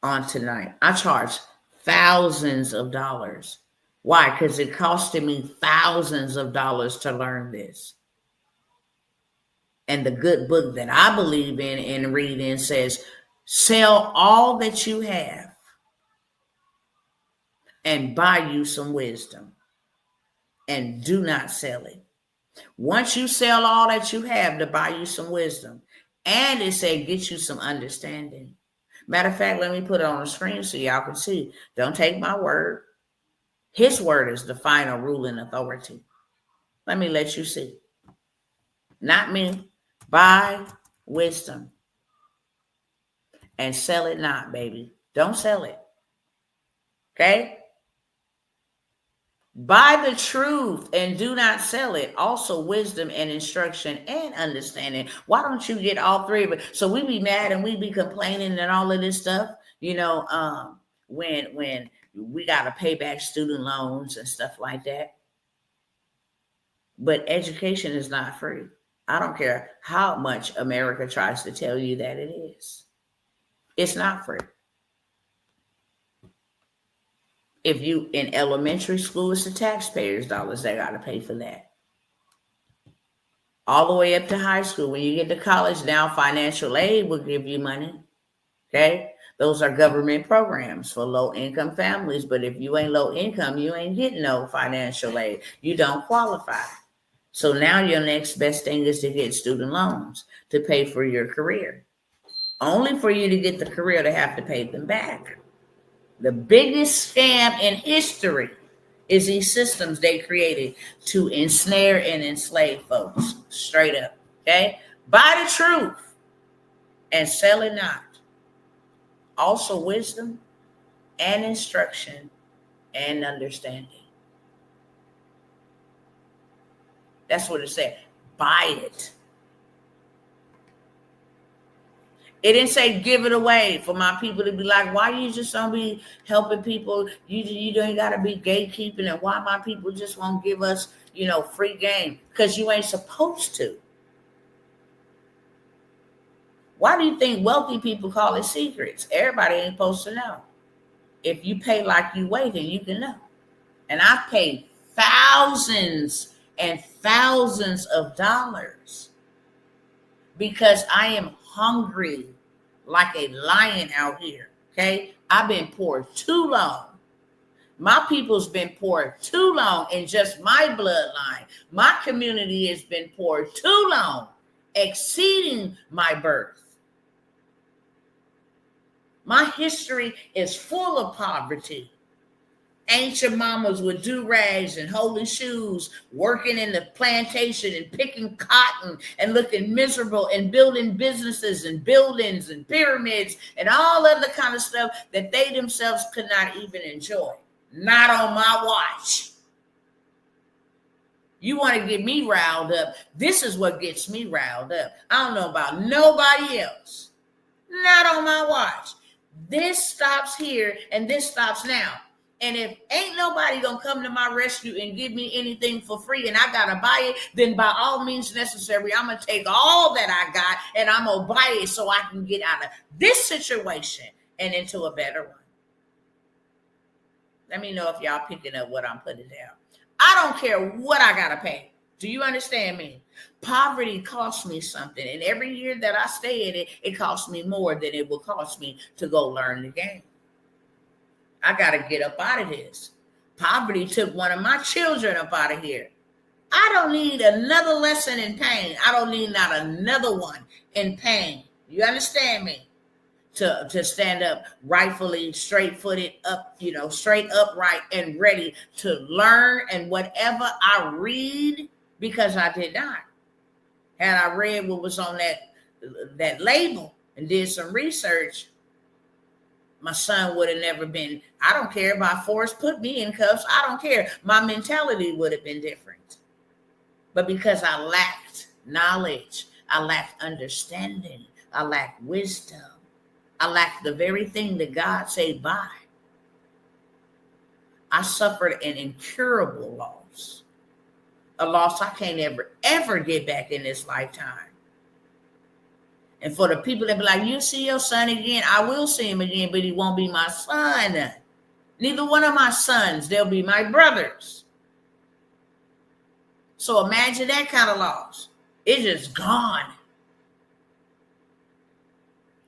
on tonight. I charge thousands of dollars. Why? Because it costed me thousands of dollars to learn this. And the good book that I believe in and read in says, sell all that you have and buy you some wisdom, and do not sell it. Once you sell all that you have to buy you some wisdom, and it said get you some understanding. Matter of fact, let me put it on the screen so y'all can see. Don't take my word. His word is the final rule and authority. Let me let you see. Not me. Buy wisdom and sell it not, baby. Don't sell it. Okay? Buy the truth and do not sell it. Also wisdom and instruction and understanding. Why don't you get all three of it? So we be mad and we be complaining and all of this stuff, when we got to pay back student loans and stuff like that. But education is not free. I don't care how much America tries to tell you that it is. It's not free. If you in elementary school, it's the taxpayers' dollars that got to pay for that. All the way up to high school. When you get to college, now financial aid will give you money. Okay? Those are government programs for low-income families. But if you ain't low income, you ain't getting no financial aid. You don't qualify. So now your next best thing is to get student loans to pay for your career. Only for you to get the career to have to pay them back. The biggest scam in history is these systems they created to ensnare and enslave folks. Straight up. Okay? Buy the truth and sell it not. Also wisdom and instruction and understanding. That's what it said. Buy it. It didn't say give it away for my people to be like, why you just don't be helping people? You don't got to be gatekeeping, and why my people just won't give us, free game? Because you ain't supposed to. Why do you think wealthy people call it secrets? Everybody ain't supposed to know. If you pay like you weigh, then you can know. And I've paid thousands and thousands of dollars because I am hungry like a lion out here. Okay? I've been poor too long. My people's been poor too long in just my bloodline. My community has been poor too long, exceeding my birth. My history is full of poverty. Ancient mamas with do-rags and holding shoes, working in the plantation and picking cotton and looking miserable and building businesses and buildings and pyramids and all other kind of stuff that they themselves could not even enjoy. Not on my watch. You want to get me riled up? This is what gets me riled up. I don't know about nobody else. Not on my watch. This stops here and this stops now. And if ain't nobody gonna come to my rescue and give me anything for free and I gotta buy it, then by all means necessary, I'm gonna take all that I got and I'm gonna buy it so I can get out of this situation and into a better one. Let me know if y'all picking up what I'm putting down. I don't care what I gotta pay. Do you understand me? Poverty costs me something. And every year that I stay in it, it costs me more than it will cost me to go learn the game. I got to get up out of this. Poverty took one of my children up out of here. I don't need another lesson in pain. I don't need not another one in pain. You understand me? To stand up rightfully, straight-footed, up, straight upright and ready to learn and whatever I read, because I did not. Had I read what was on that label and did some research, my son would have never been, I don't care, by force, put me in cuffs. I don't care. My mentality would have been different. But because I lacked knowledge, I lacked understanding, I lacked wisdom, I lacked the very thing that God said buy. I suffered an incurable loss, a loss I can't ever get back in this lifetime. And for the people that be like, you see your son again, I will see him again, but he won't be my son. Neither one of my sons, they'll be my brothers. So imagine that kind of loss. It's just gone.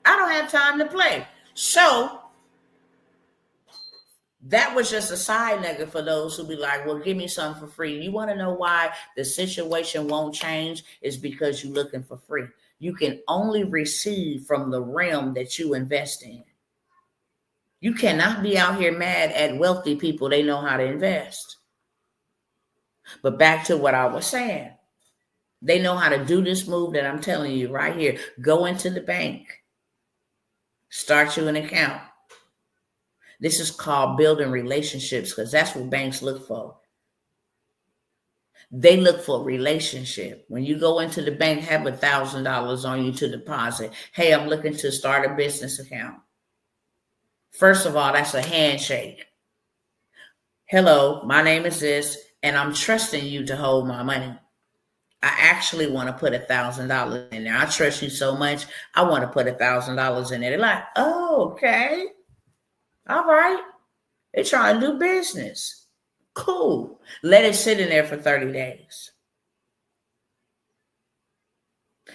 I don't have time to play. So that was just a side nugget for those who be like, well, give me something for free. You want to know why the situation won't change? Is because you're looking for free. You can only receive from the realm that you invest in. You cannot be out here mad at wealthy people. They know how to invest. But back to what I was saying. They know how to do this move that I'm telling you right here. Go into the bank. Start you an account. This is called building relationships because that's what banks look for. They look for relationship. When you go into the bank, have $1,000 on you to deposit. Hey, I'm looking to start a business account. First of all, that's a handshake. Hello, my name is this, and I'm trusting you to hold my money. I actually want to put $1,000 in there. I trust you so much. I want to put $1,000 in there. They're like, oh, okay. All right. They're trying to do business. Cool. Let it sit in there for 30 days.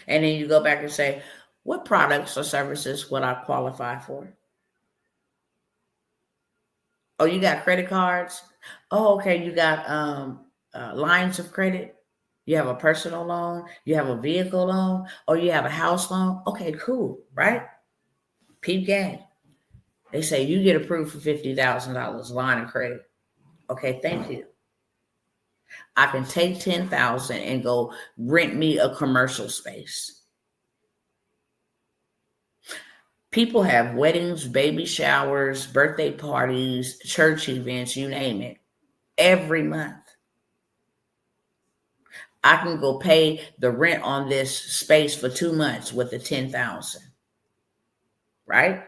And then you go back and say, what products or services would I qualify for? Oh, you got credit cards? Oh, okay. You got lines of credit? You have a personal loan? You have a vehicle loan? Or you have a house loan? Okay, cool, right? Peep game. They say you get approved for $50,000 line of credit. Okay, thank you. I can take $10,000 and go rent me a commercial space. People have weddings, baby showers, birthday parties, church events, you name it, every month. I can go pay the rent on this space for 2 months with the $10,000, right?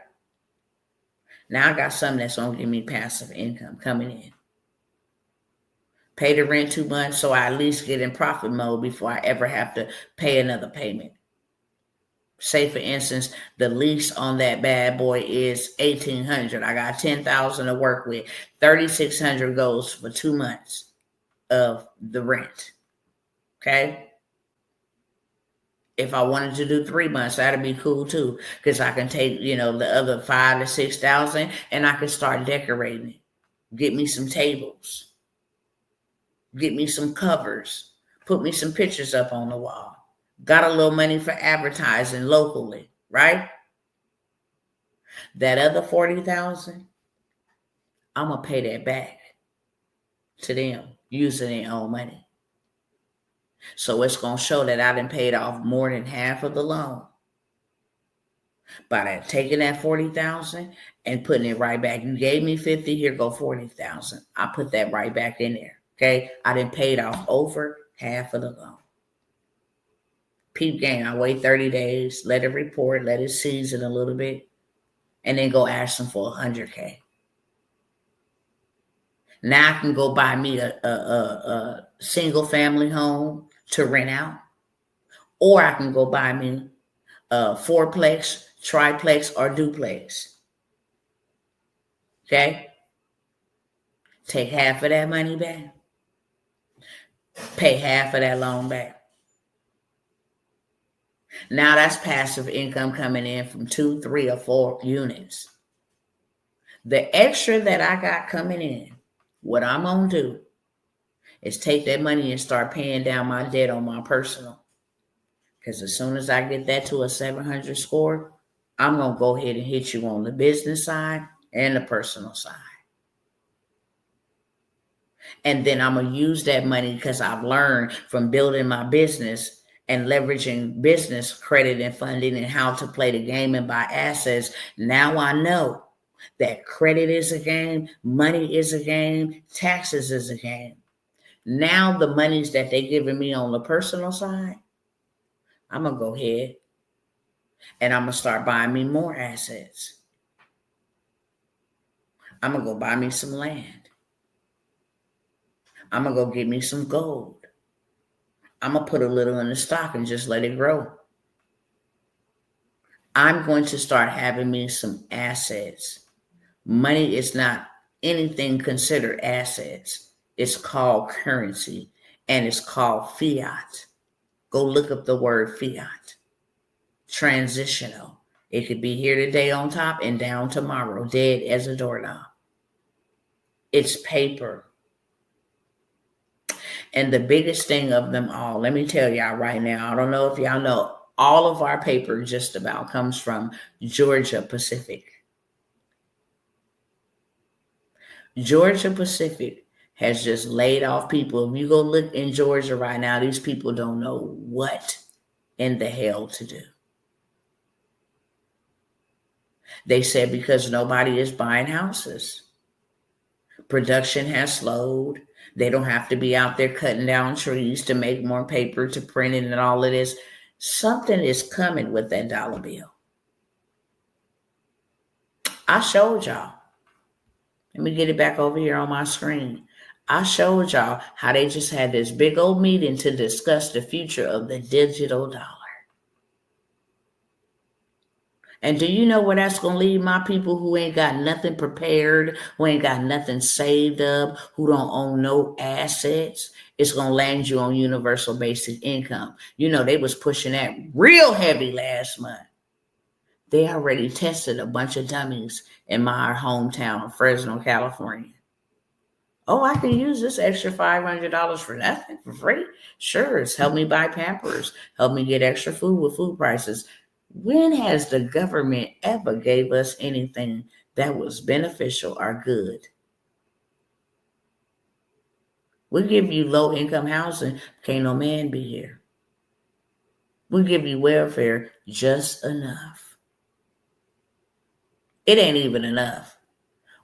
Now I got something that's going to give me passive income coming in. Pay the rent 2 months so I at least get in profit mode before I ever have to pay another payment. Say, for instance, the lease on that bad boy is $1,800. I got $10,000 to work with. $3,600 goes for 2 months of the rent. Okay? If I wanted to do 3 months, that'd be cool too, because I can take, the other $5,000 to $6,000 and I can start decorating it. Get me some tables. Get me some covers. Put me some pictures up on the wall. Got a little money for advertising locally, right? That other $40,000, I'm gonna pay that back to them using their own money. So it's gonna show that I done paid off more than half of the loan by that taking that $40,000 and putting it right back. You gave me $50,000, here go $40,000. I put that right back in there. Okay, I done paid off over half of the loan. Peep game. I wait 30 days, let it report, let it season a little bit, and then go ask them for $100K. Now I can go buy me a single family home to rent out, or I can go buy me a fourplex, triplex, or duplex. Okay? Take half of that money back. Pay half of that loan back. Now that's passive income coming in from 2, 3, or 4 units. The extra that I got coming in, what I'm going to do is take that money and start paying down my debt on my personal. Because as soon as I get that to a 700 score, I'm going to go ahead and hit you on the business side and the personal side. And then I'm going to use that money because I've learned from building my business and leveraging business credit and funding and how to play the game and buy assets. Now I know that credit is a game, money is a game, taxes is a game. Now the monies that they're giving me on the personal side, I'm going to go ahead and I'm going to start buying me more assets. I'm going to go buy me some land. I'm going to go get me some gold. I'm going to put a little in the stock and just let it grow. I'm going to start having me some assets. Money is not anything considered assets. It's called currency, and it's called fiat. Go look up the word fiat. Transitional. It could be here today on top and down tomorrow, dead as a doorknob. It's paper. And the biggest thing of them all, let me tell y'all right now, I don't know if y'all know, all of our paper just about comes from Georgia Pacific. Georgia Pacific has just laid off people. If you go look in Georgia right now, these people don't know what in the hell to do. They said because nobody is buying houses. Production has slowed. They don't have to be out there cutting down trees to make more paper, to print it and all of this. Something is coming with that dollar bill. I showed y'all. Let me get it back over here on my screen. I showed y'all how they just had this big old meeting to discuss the future of the digital dollar. And do you know where that's going to leave my people who ain't got nothing prepared, who ain't got nothing saved up, who don't own no assets? It's going to land you on universal basic income. You know, they was pushing that real heavy last month. They already tested a bunch of dummies in my hometown, Fresno, California. Oh, I can use this extra $500 for nothing, for free? Sure, it's helped me buy Pampers, helped me get extra food with food prices. When has the government ever gave us anything that was beneficial or good? We'll give you low-income housing, can't no man be here. We'll give you welfare just enough. It ain't even enough.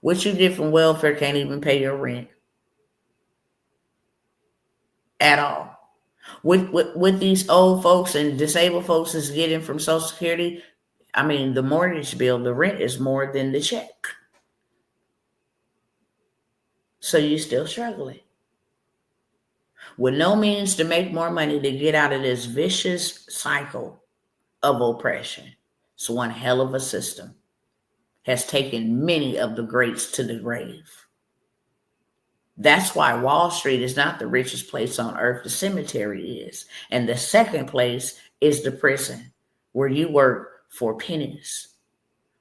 What you get from welfare can't even pay your rent. At all. With these old folks and disabled folks is getting from Social Security, I mean, the mortgage bill, the rent is more than the check. So you're still struggling. With no means to make more money to get out of this vicious cycle of oppression. It's one hell of a system. Has taken many of the greats to the grave. That's why Wall Street is not the richest place on earth. The cemetery is. And the second place is the prison, where you work for pennies,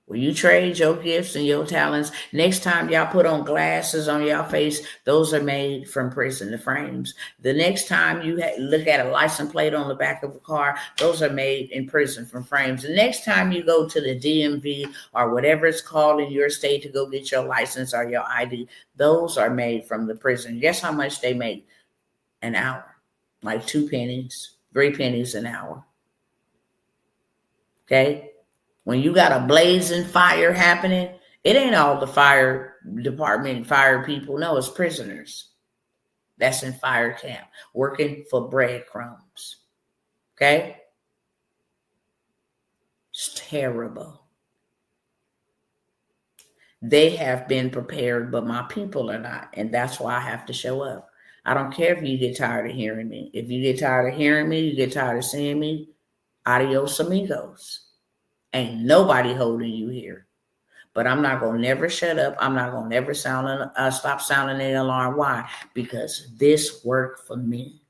where you trade your gifts and your talents. Next time y'all put on glasses on your face, those are made from prison, the frames. The next time you look at a license plate on the back of a car, those are made in prison from frames. The next time you go to the DMV or whatever it's called in your state to go get your license or your ID, those are made from the prison. Guess how much they make an hour? Like 2 pennies, 3 pennies an hour. Okay? When you got a blazing fire happening, it ain't all the fire department, fire people. No, it's prisoners. That's in fire camp, working for breadcrumbs. Okay? It's terrible. They have been prepared, but my people are not. And that's why I have to show up. I don't care if you get tired of hearing me. If you get tired of hearing me, you get tired of seeing me, adios amigos. Ain't nobody holding you here. But I'm not going to never shut up. I'm not going to never stop sounding the alarm. Why? Because this worked for me.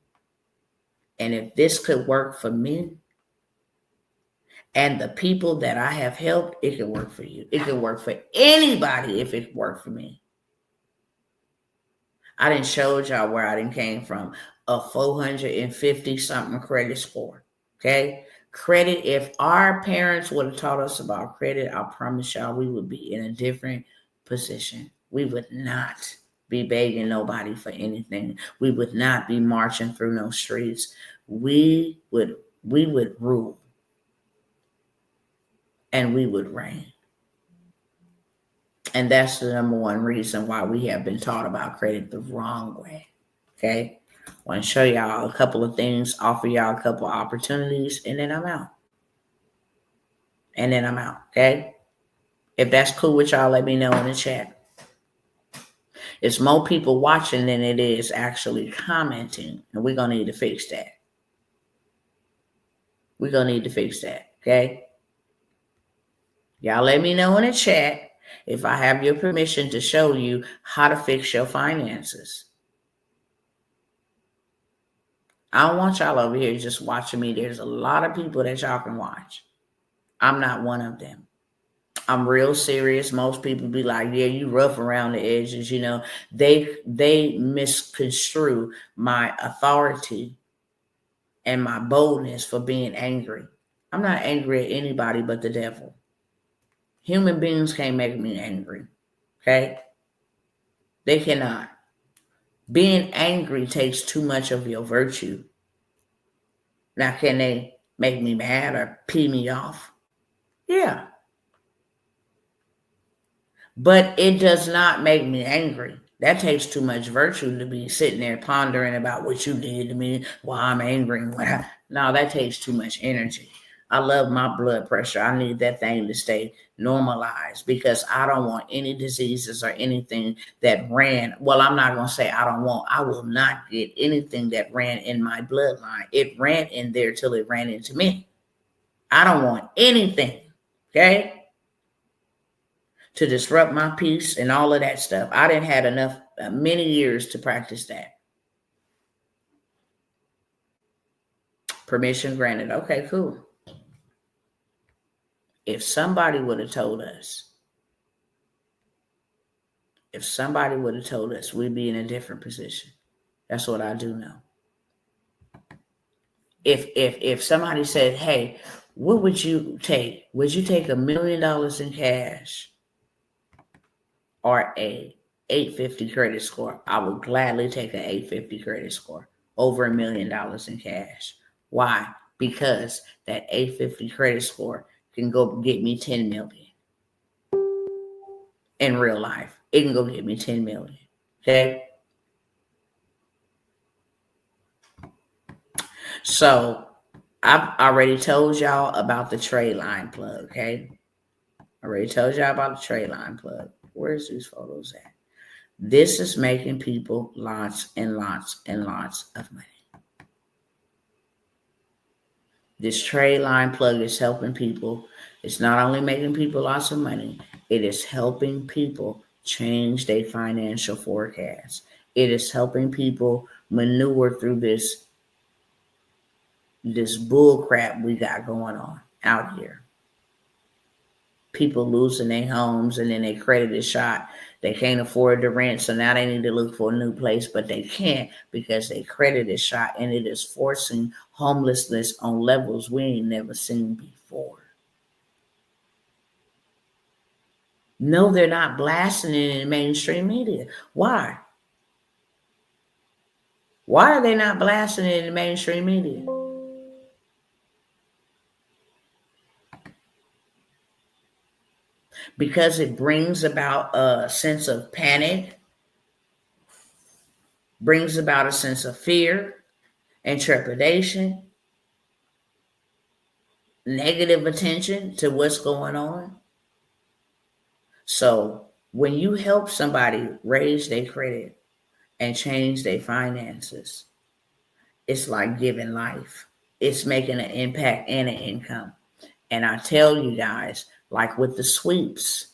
And if this could work for me and the people that I have helped, it can work for you. It can work for anybody if it worked for me. I didn't show y'all where I didn't came from. A 450 something credit score. Okay? Credit, if our parents would have taught us about credit, I promise y'all we would be in a different position. We would not be begging nobody for anything. We would not be marching through no streets. We would rule. And we would reign. And that's the number one reason why we have been taught about credit the wrong way. Okay? I want to show y'all a couple of things, offer y'all a couple of opportunities, and then I'm out. Okay? If that's cool with y'all, let me know in the chat. It's more people watching than it is actually commenting. And we're going to need to fix that. We're going to need to fix that. Okay. Y'all let me know in the chat if I have your permission to show you how to fix your finances. I don't want y'all over here just watching me. There's a lot of people that y'all can watch. I'm not one of them. I'm real serious. Most people be like, yeah, you rough around the edges. You know, they misconstrue my authority and my boldness for being angry. I'm not angry at anybody but the devil. Human beings can't make me angry. Okay? They cannot. Being angry takes too much of your virtue. Now, can they make me mad or pee me off? Yeah. But it does not make me angry. That takes too much virtue to be sitting there pondering about what you did to me, why I'm angry. No, that takes too much energy. I love my blood pressure. I need that thing to stay normalized because I don't want any diseases or anything that ran. Well, I'm not going to say I will not get anything that ran in my bloodline. It ran in there till it ran into me. I don't want anything, okay, to disrupt my peace and all of that stuff. I didn't have enough, many years to practice that. Permission granted. Okay, cool. If somebody would have told us, we'd be in a different position. That's what I do know. If somebody said, hey, what would you take? Would you take $1 million in cash or a 850 credit score? I would gladly take an 850 credit score over $1 million in cash. Why? Because that 850 credit score can go get me 10 million. In real life, it can go get me 10 million. Okay. So I've already told y'all about the trade line plug. Okay. Already told y'all about the trade line plug. Where's these photos at? This is making people lots and lots and lots of money. This trade line plug is helping people. It's not only making people lots of money, it is helping people change their financial forecast. It is helping people maneuver through this bull crap we got going on out here. People losing their homes and then their credit is shot. They can't afford the rent, so now they need to look for a new place, but they can't because their credit is shot, and it is forcing homelessness on levels we ain't never seen before. No, they're not blasting it in mainstream media. Why? Why are they not blasting it in mainstream media? Because it brings about a sense of panic, brings about a sense of fear and trepidation, negative attention to what's going on. So when you help somebody raise their credit and change their finances, it's like giving life. It's making an impact and an income. And I tell you guys, like with the sweeps,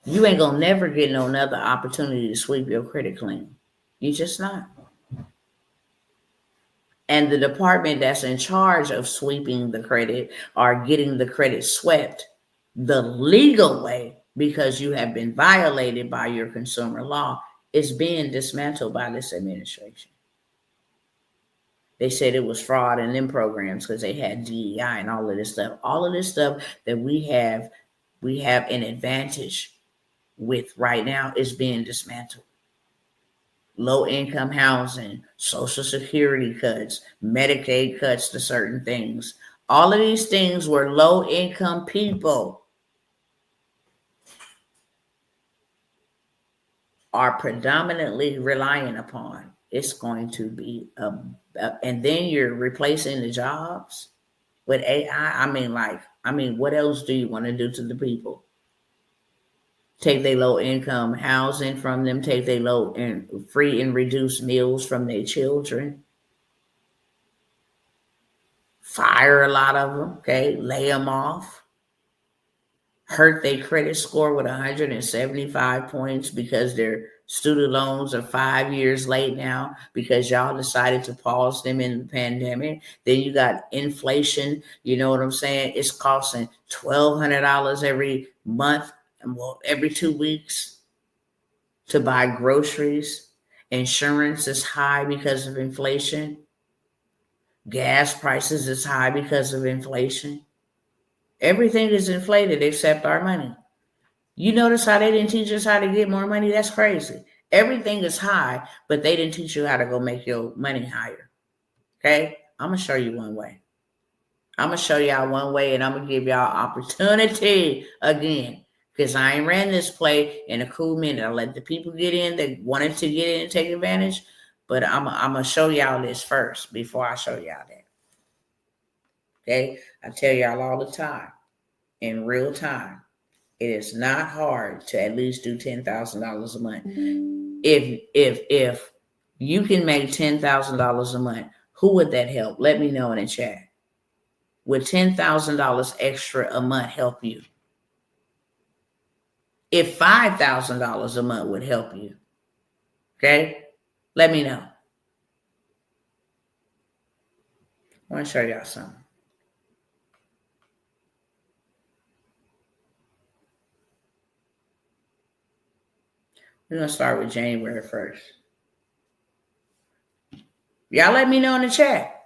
you ain't gonna never get no another opportunity to sweep your credit clean. You just not. And the department that's in charge of sweeping the credit or getting the credit swept the legal way, because you have been violated by your consumer law, is being dismantled by this administration. They said it was fraud in them programs because they had DEI and all of this stuff. All of this stuff that we have an advantage with right now is being dismantled. Low income housing, Social Security cuts, Medicaid cuts to certain things. All of these things were low income people are predominantly relying upon. It's going to be and then you're replacing the jobs with AI. I mean, what else do you want to do to the people? take their low income housing from them, take their low and free and reduced meals from their children, fire a lot of them, okay, lay them off, hurt their credit score with 175 points because their student loans are 5 years late now because y'all decided to pause them in the pandemic. Then you got inflation, you know what I'm saying? It's costing $1,200 every month, well, every 2 weeks to buy groceries. Insurance is high because of inflation. Gas prices is high because of inflation. Everything is inflated except our money. You notice how they didn't teach us how to get more money? That's crazy. Everything is high, but they didn't teach you how to go make your money higher. Okay? I'm going to show you one way. I'm going to show y'all one way, and I'm going to give y'all opportunity again. Because I ain't ran this play in a cool minute. I let the people get in that wanted to get in and take advantage. But I'm going to show y'all this first before I show y'all that. Okay? I tell y'all all the time, in real time, it is not hard to at least do $10,000 a month. If you can make $10,000 a month, who would that help? Let me know in the chat. Would $10,000 extra a month help you? If $5,000 a month would help you, okay? Let me know. I want to show y'all something. We're going to start with January 1st. Y'all let me know in the chat.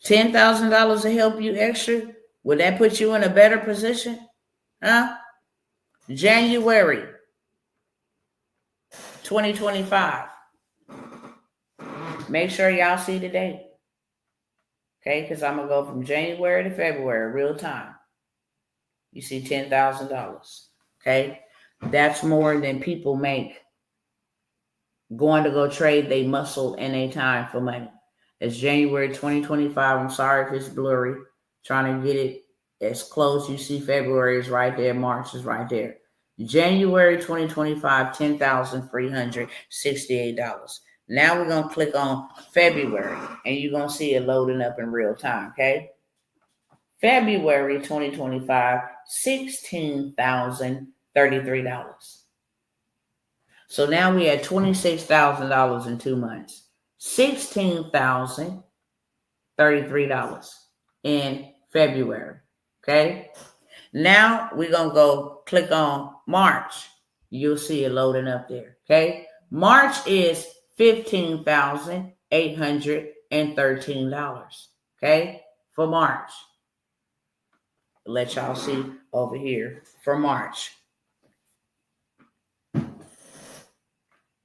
$10,000 to help you extra? Would that put you in a better position? Huh? January 2025. Make sure y'all see the date. Okay, because I'm going to go from January to February, real time. You see $10,000. Okay? That's more than people make going to go trade they muscle and they time for money. It's January 2025. I'm sorry if it's blurry. Trying to get it as close. You see February is right there. March is right there. January 2025, $10,368. Now we're going to click on February, and you're going to see it loading up in real time, okay? February 2025, $16,033. So now we had $26,000 in 2 months. $16,033 in February, okay? Now we're going to go click on March. You'll see it loading up there, okay? March is $15,813, okay? For March. Let y'all see over here for March.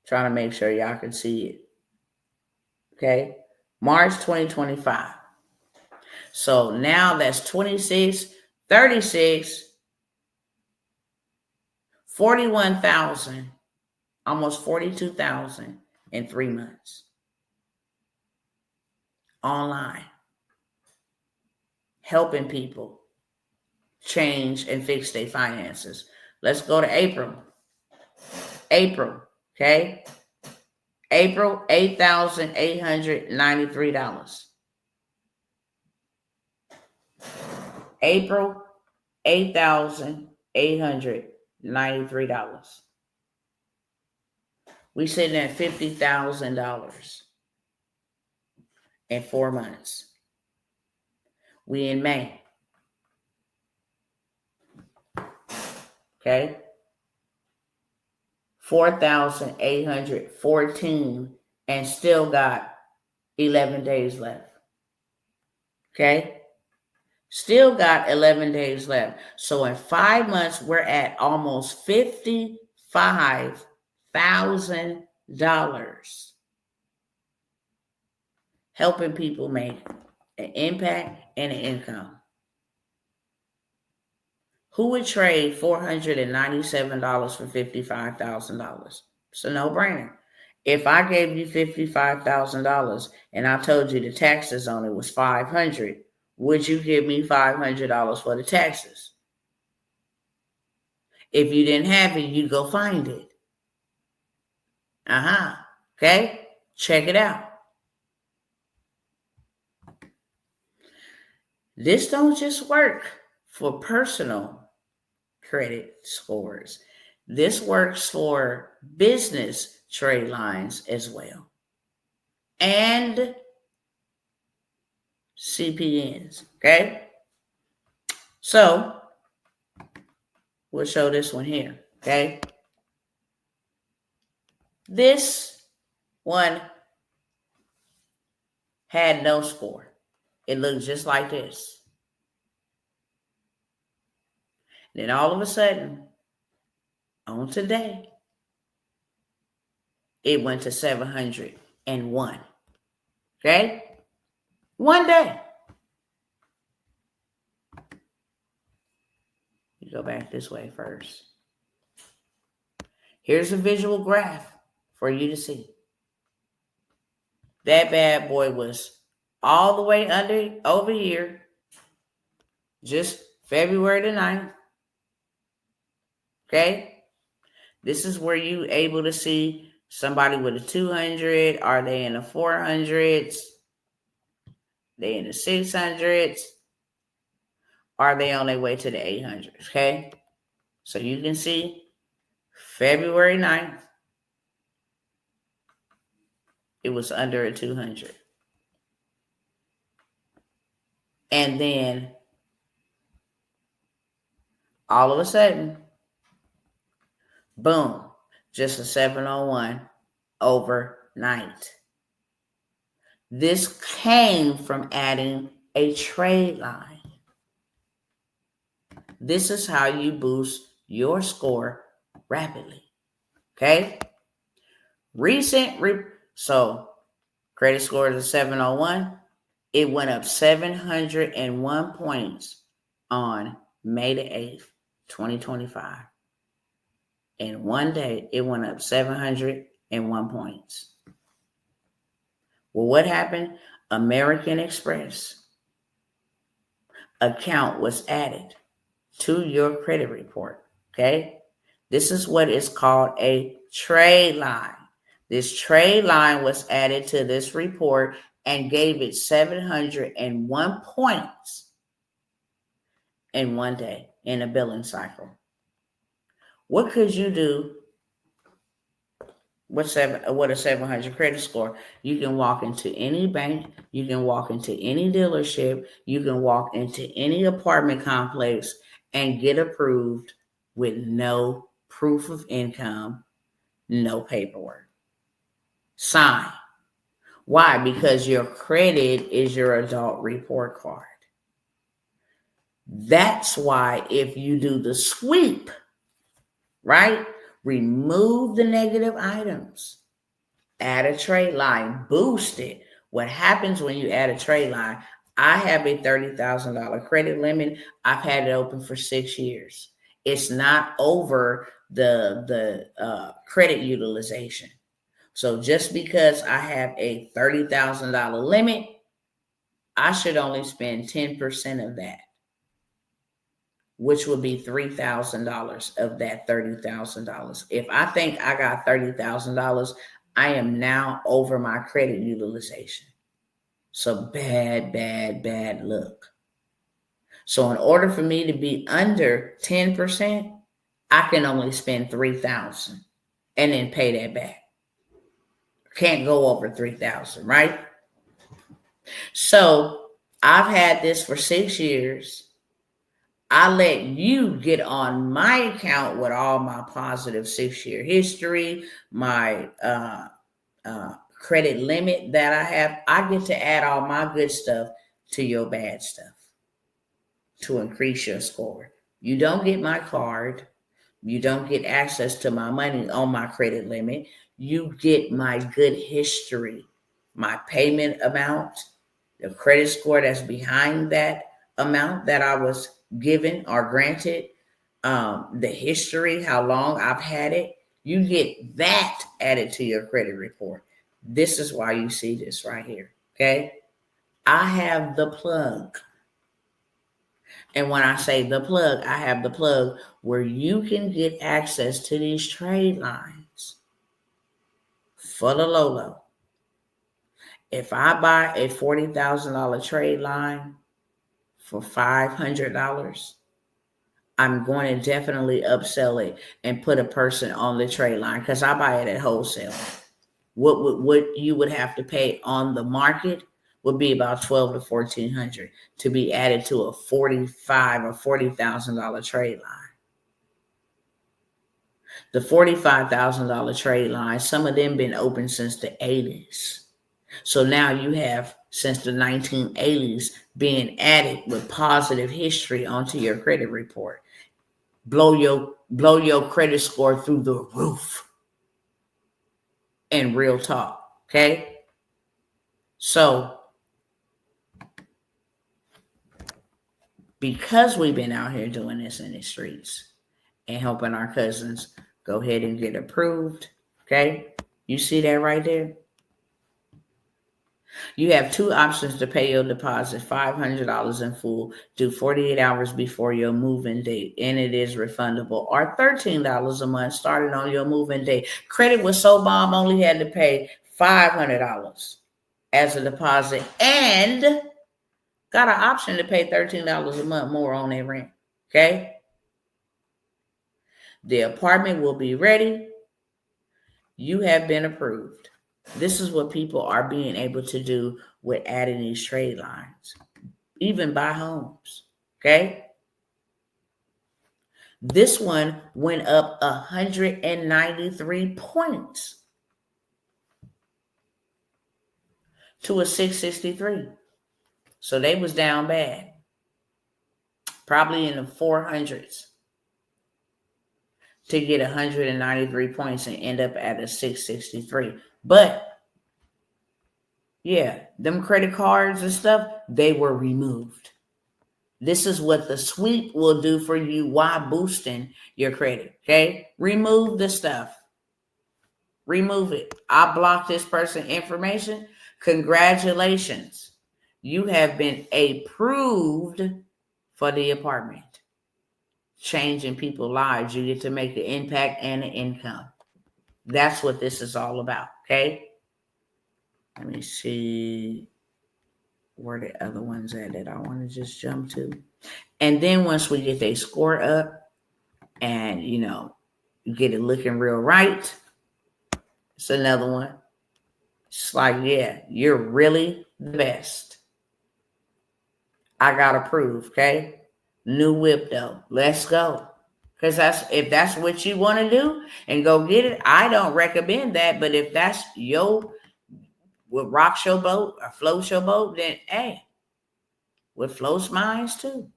Trying to make sure y'all can see it. Okay? March 2025. So now that's 26, 36, 41,000, almost 42,000 in 3 months. Online. Helping people change and fix their finances. Let's go to April. April, okay? April, $8,893. April, $8,893. We sitting at $50,000 in 4 months. We in May. Okay? 4,814 and still got 11 days left. Okay? Still got 11 days left. So in 5 months, we're at almost $55,000 helping people make an impact and an income. Who would trade $497 for $55,000? It's a no-brainer. If I gave you $55,000 and I told you the taxes on it was $500, would you give me $500 for the taxes? If you didn't have it, you go find it. Okay? Check it out. This don't just work for personal credit scores. This works for business trade lines as well. And CPNs. Okay? So, we'll show this one here. Okay? This one had no score. It looked just like this. Then all of a sudden, on today, it went to 701. Okay? One day. You go back this way first. Here's a visual graph for you to see. That bad boy was all the way over here, just February the 9th. Okay? This is where you able to see somebody with a 200. Are they in the 400s? They in the 600s? Are they on their way to the 800s? Okay? So you can see February 9th, it was under a 200. And then all of a sudden, boom, just a 701 overnight. This came from adding a trade line. This is how you boost your score rapidly. Okay? So credit score is a 701. It went up 701 points on May the 8th, 2025. In one day, it went up 701 points. Well, what happened? American Express account was added to your credit report. Okay? This is what is called a trade line. This trade line was added to this report and gave it 701 points in one day in a billing cycle. What could you do with a 700 credit score? You can walk into any bank. You can walk into any dealership. You can walk into any apartment complex and get approved with no proof of income, no paperwork. Sign. Why? Because your credit is your adult report card. That's why if you do the sweep, right? Remove the negative items. Add a trade line. Boost it. What happens when you add a trade line? I have a $30,000 credit limit. I've had it open for 6 years. It's not over the credit utilization. So just because I have a $30,000 limit, I should only spend 10% of that, which would be $3,000 of that $30,000. If I think I got $30,000, I am now over my credit utilization. So bad look. So in order for me to be under 10%, I can only spend $3,000 and then pay that back. Can't go over 3,000, right? So I've had this for 6 years. I let you get on my account with all my positive 6-year history, my credit limit that I have. I get to add all my good stuff to your bad stuff to increase your score. You don't get my card. You don't get access to my money on my credit limit. You get my good history, my payment amount, the credit score that's behind that amount that I was given or granted, the history, how long I've had it. You get that added to your credit report. This is why you see this right here, okay? I have the plug. And when I say the plug, I have the plug where you can get access to these trade lines for the low low. If I buy a $40,000 trade line for $500, I'm going to definitely upsell it and put a person on the trade line because I buy it at wholesale. What you would have to pay on the market would be about $1,200 to $1,400 to be added to a $45,000 or $40,000 trade line. The $45,000 trade line, some of them been open since the 80s. So now you have since the 1980s being added with positive history onto your credit report. Blow your credit score through the roof. And real talk, okay? So because we've been out here doing this in the streets and helping our cousins go ahead and get approved, okay? You see that right there? You have two options to pay your deposit, $500 in full, due 48 hours before your move-in date, and it is refundable, or $13 a month starting on your move-in date. Credit was so bomb, only had to pay $500 as a deposit and got an option to pay $13 a month more on their rent, okay? The apartment will be ready. You have been approved. This is what people are being able to do with adding these trade lines, even buy homes, okay? This one went up 193 points to a 663. So they was down bad, probably in the 400s to get 193 points and end up at a 663. But yeah, them credit cards and stuff, they were removed. This is what the sweep will do for you while boosting your credit, okay? Remove the stuff. Remove it. I blocked this person information. Congratulations. You have been approved for the apartment. Changing people's lives. You get to make the impact and the income. That's what this is all about, okay? Let me see where the other ones at that I want to just jump to. And then once we get their score up and, you get it looking real right, it's another one. It's like, yeah, you're really the best. I got approved, okay? New whip though. Let's go. Because if that's what you want to do and go get it, I don't recommend that. But if that's what rocks your boat or floats your boat, then hey, what floats mine too.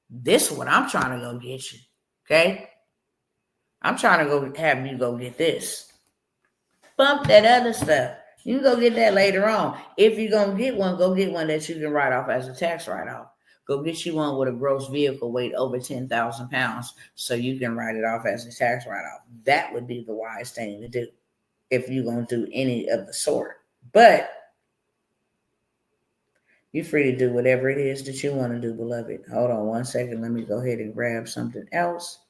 This is what I'm trying to go get you. Okay? I'm trying to go have you go get this. Bump that other stuff. You can go get that later on. If you're going to get one, go get one that you can write off as a tax write-off. Go get you one with a gross vehicle weight over 10,000 pounds so you can write it off as a tax write-off. That would be the wise thing to do if you're going to do any of the sort. But you're free to do whatever it is that you want to do, beloved. Hold on one second. Let me go ahead and grab something else.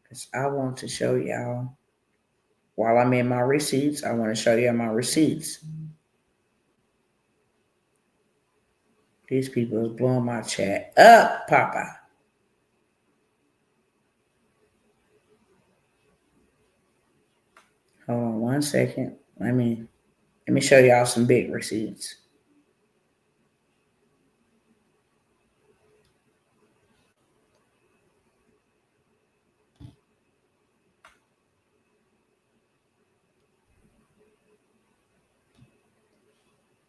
Because I want to show y'all, while I'm in my receipts, I want to show y'all my receipts. These people is blowing my chat up, Papa. Hold on one second. Let me show y'all some big receipts.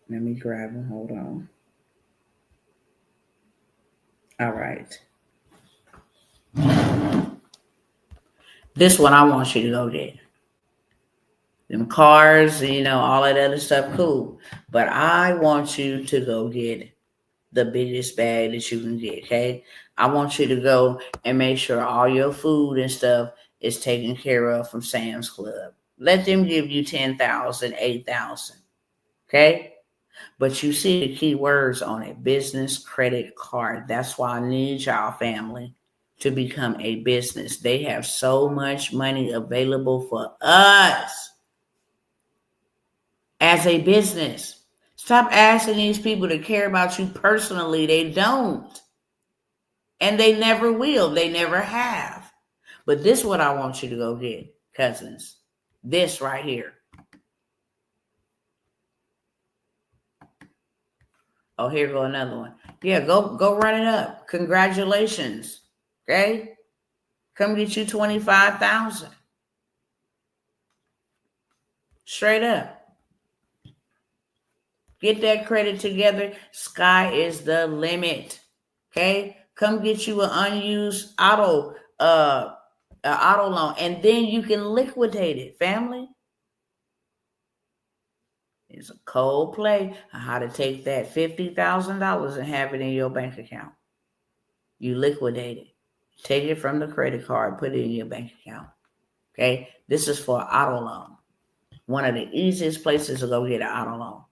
Let me grab them. Hold on. All right. This one I want you to go get. Them cars, all that other stuff, cool. But I want you to go get the biggest bag that you can get, okay? I want you to go and make sure all your food and stuff is taken care of from Sam's Club. Let them give you $10,000, $8,000, okay? But you see the key words on it: business credit card. That's why I need y'all family to become a business. They have so much money available for us as a business. Stop asking these people to care about you personally. They don't. And they never will. They never have. But this is what I want you to go get, cousins. This right here. Oh, here go another one. Yeah, go run it up. Congratulations. Okay? Come get you 25,000. Straight up. Get that credit together. Sky is the limit. Okay? Come get you an unused auto loan, and then you can liquidate it, family. It's a cold play on how to take that $50,000 and have it in your bank account. You liquidate it. Take it from the credit card, put it in your bank account. Okay? This is for an auto loan. One of the easiest places to go get an auto loan.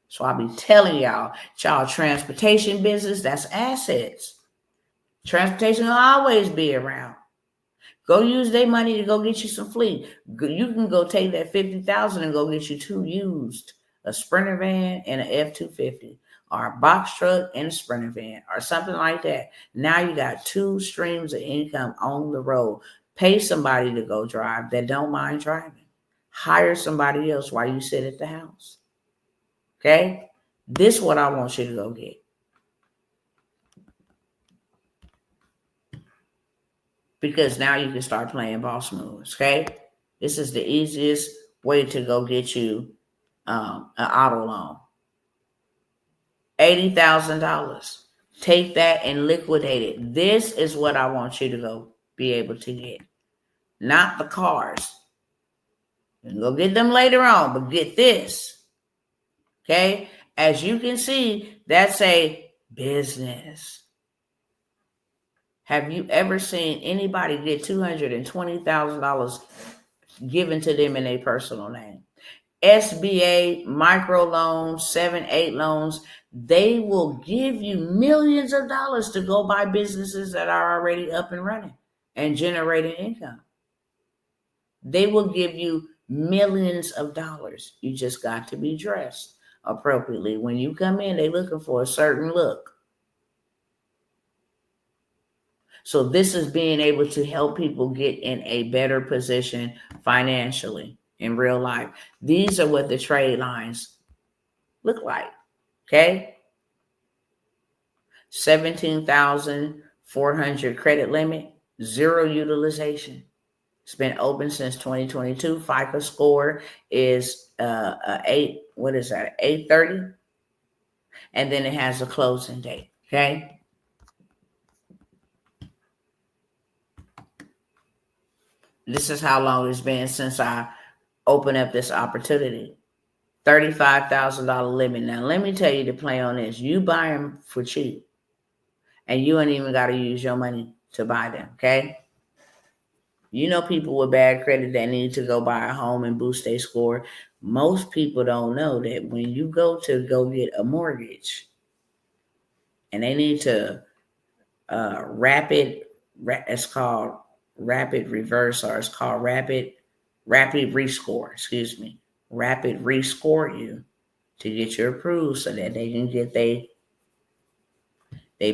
So I'll be telling y'all transportation business, that's assets. Transportation will always be around. Go use their money to go get you some fleet. You can go take that $50,000 and go get you 2 used, a Sprinter van and an F-250, or a box truck and a Sprinter van, or something like that. Now you got 2 streams of income on the road. Pay somebody to go drive that don't mind driving. Hire somebody else while you sit at the house. Okay? This is what I want you to go get. Because now you can start playing boss moves, okay? This is the easiest way to go get you an auto loan. $80,000. Take that and liquidate it. This is what I want you to go be able to get. Not the cars. You can go get them later on, but get this. Okay? As you can see, that's a business. Have you ever seen anybody get $220,000 given to them in a personal name? SBA, micro loans, 7(a) loans, they will give you millions of dollars to go buy businesses that are already up and running and generating income. They will give you millions of dollars. You just got to be dressed appropriately. When you come in, they're looking for a certain look. So this is being able to help people get in a better position financially in real life. These are what the trade lines look like. Okay? 17,400 credit limit, 0 utilization. It's been open since 2022. FICO score is 830. And then it has a closing date. Okay? This is how long it's been since I opened up this opportunity. $35,000 limit. Now, let me tell you to play on this. You buy them for cheap. And you ain't even got to use your money to buy them, okay? You know people with bad credit that need to go buy a home and boost their score. Most people don't know that when you go get a mortgage and they need to it's called rapid reverse, or it's called rapid rescore, rapid rescore you to get you approved so that they can get they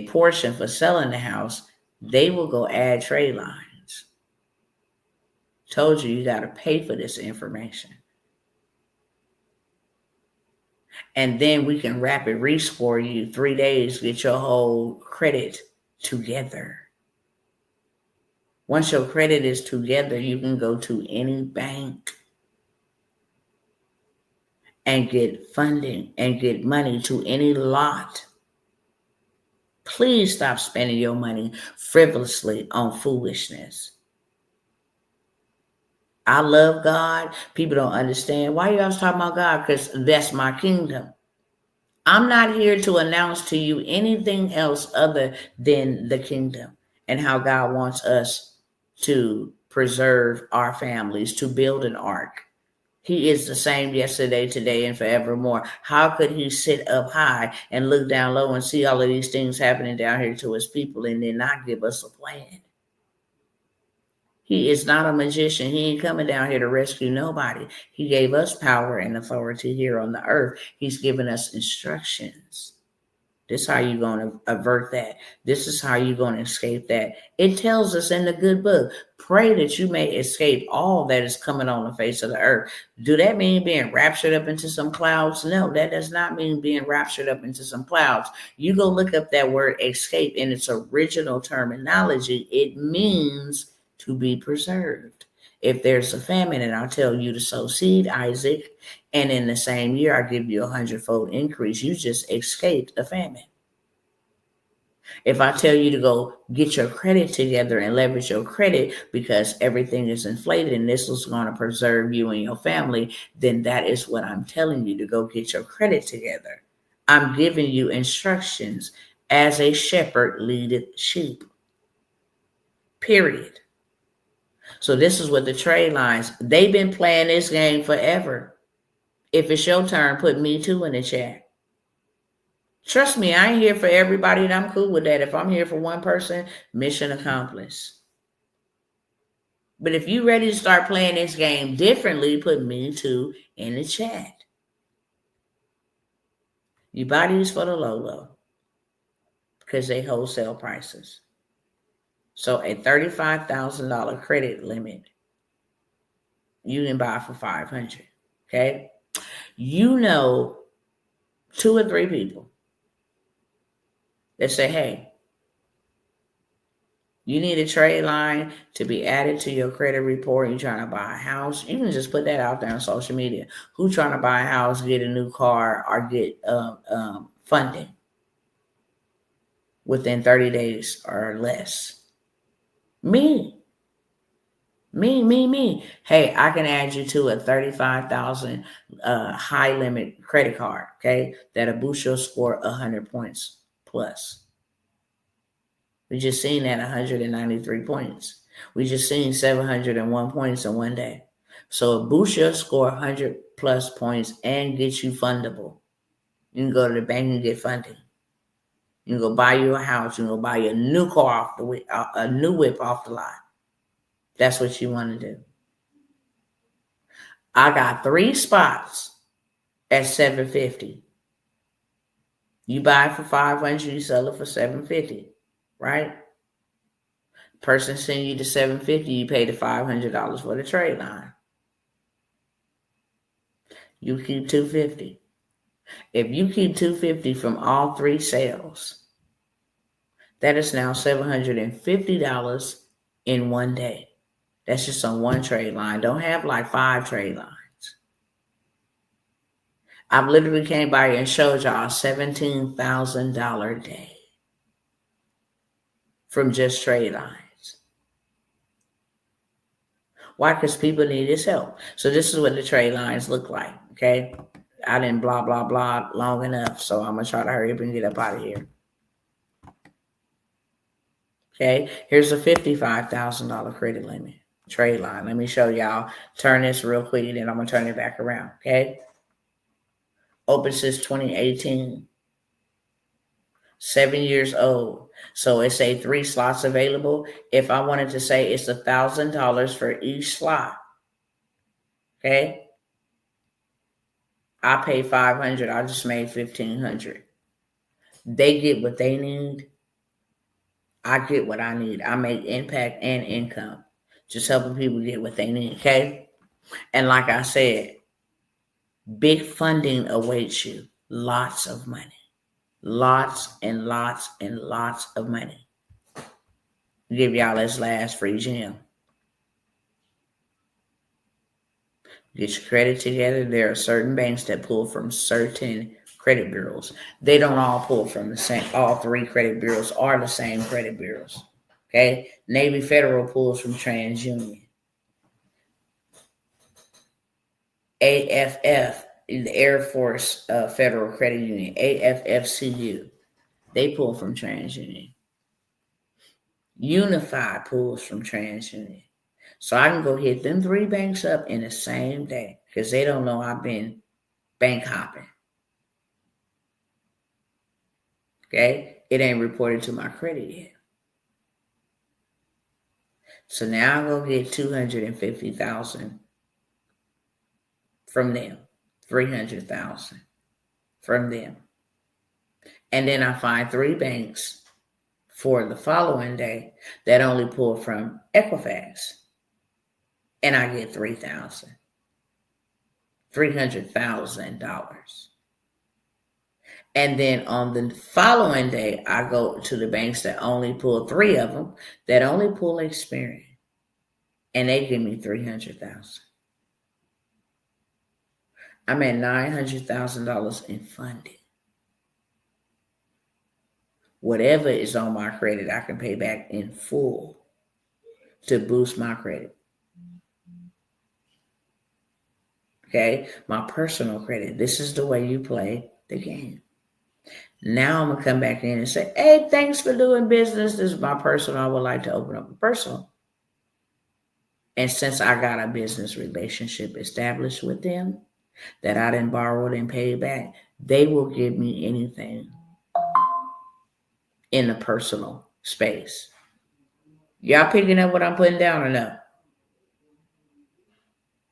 portion for selling the house. They will go add trade lines. Told you got to pay for this information. And then we can rapid rescore you 3 days, get your whole credit together. Once your credit is together, you can go to any bank and get funding and get money to any lot. Please stop spending your money frivolously on foolishness. I love God. People don't understand. Why you always talking about God? Because that's my kingdom. I'm not here to announce to you anything else other than the kingdom and how God wants us to preserve our families, to build an ark, He is the same yesterday, today, and forevermore. How could he sit up high and look down low and see all of these things happening down here to his people and then not give us a plan? He is not a magician. He ain't coming down here to rescue nobody. He gave us power and authority here on the earth. He's given us instructions. This is how you're going to avert that. This is how you're going to escape that. It tells us in the good book, pray that you may escape all that is coming on the face of the earth. Do that mean being raptured up into some clouds? No, that does not mean being raptured up into some clouds. You go look up that word escape in its original terminology. It means to be preserved. If there's a famine and I'll tell you to sow seed, Isaac, and in the same year I give you 100-fold increase, you just escaped a famine. If I tell you to go get your credit together and leverage your credit because everything is inflated and this is going to preserve you and your family, then that is what I'm telling you, to go get your credit together. I'm giving you instructions as a shepherd leadeth sheep. Period. So this is what the trade lines, they've been playing this game forever. If it's your turn, put me too in the chat. Trust me, I ain't here for everybody, and I'm cool with that. If I'm here for one person, mission accomplished. But if you're ready to start playing this game differently, put me too in the chat. You buy these for the low because they wholesale prices. So a $35,000 credit limit, you can buy for $500. Okay, you know 2 or 3 people that say, hey, you need a trade line to be added to your credit report. You're trying to buy a house. You can just put that out there on social media. Who's trying to buy a house, get a new car, or get funding within 30 days or less? Me. Hey, I can add you to a 35,000 high limit credit card, okay? That'll boost your score 100 points plus. We just seen that 193 points. We just seen 701 points in one day. So it boosts your score 100 plus points and gets you fundable. You can go to the bank and get funding. You can go buy you a house. You can go buy you a new car off the whip, a new whip off the lot. That's what you want to do. I got 3 spots at $750. You buy it for $500, you sell it for $750, right? Person send you the $750, you pay the $500 for the trade line. You keep $250. If you keep $250 from all 3 sales, that is now $750 in one day. That's just on one trade line. Don't have like 5 trade lines. I've literally came by and showed y'all a $17,000 day from just trade lines. Why? Because people need this help. So this is what the trade lines look like, okay? I didn't blah, blah, blah long enough, so I'm going to try to hurry up and get up out of here. Okay, here's a $55,000 credit limit trade line. Let me show y'all. Turn this real quick, and then I'm going to turn it back around, okay? Open since 2018. 7 years old. So it's a 3 slots available. If I wanted to say it's $1,000 for each slot, okay? I pay $500. I just made $1,500. They get what they need. I get what I need. I make impact and income. Just helping people get what they need, okay? And like I said, big funding awaits you. Lots of money. Lots and lots and lots of money. Give y'all this last free gem. Get your credit together. There are certain banks that pull from certain credit bureaus. They don't all pull from the same. All 3 credit bureaus are the same credit bureaus. Okay? Navy Federal pulls from TransUnion. AFF, the Air Force Federal Credit Union, AFFCU, they pull from TransUnion. Unified pulls from TransUnion. So I can go hit them 3 banks up in the same day. because they don't know I've been bank hopping. Okay? It ain't reported to my credit yet. So now I'm going to get $250,000 from them, $300,000 from them. And then I find 3 banks for the following day that only pull from Equifax. And I get $300,000. And then on the following day, I go to the banks that only pull 3 of them, that only pull Experian. And they give me $300,000. I'm at $900,000 in funding. Whatever is on my credit, I can pay back in full to boost my credit. Okay? My personal credit. This is the way you play the game. Now I'm going to come back in and say, hey, thanks for doing business. This is my personal. I would like to open up a personal. And since I got a business relationship established with them that I didn't borrow and pay back, they will give me anything in the personal space. Y'all picking up what I'm putting down or no?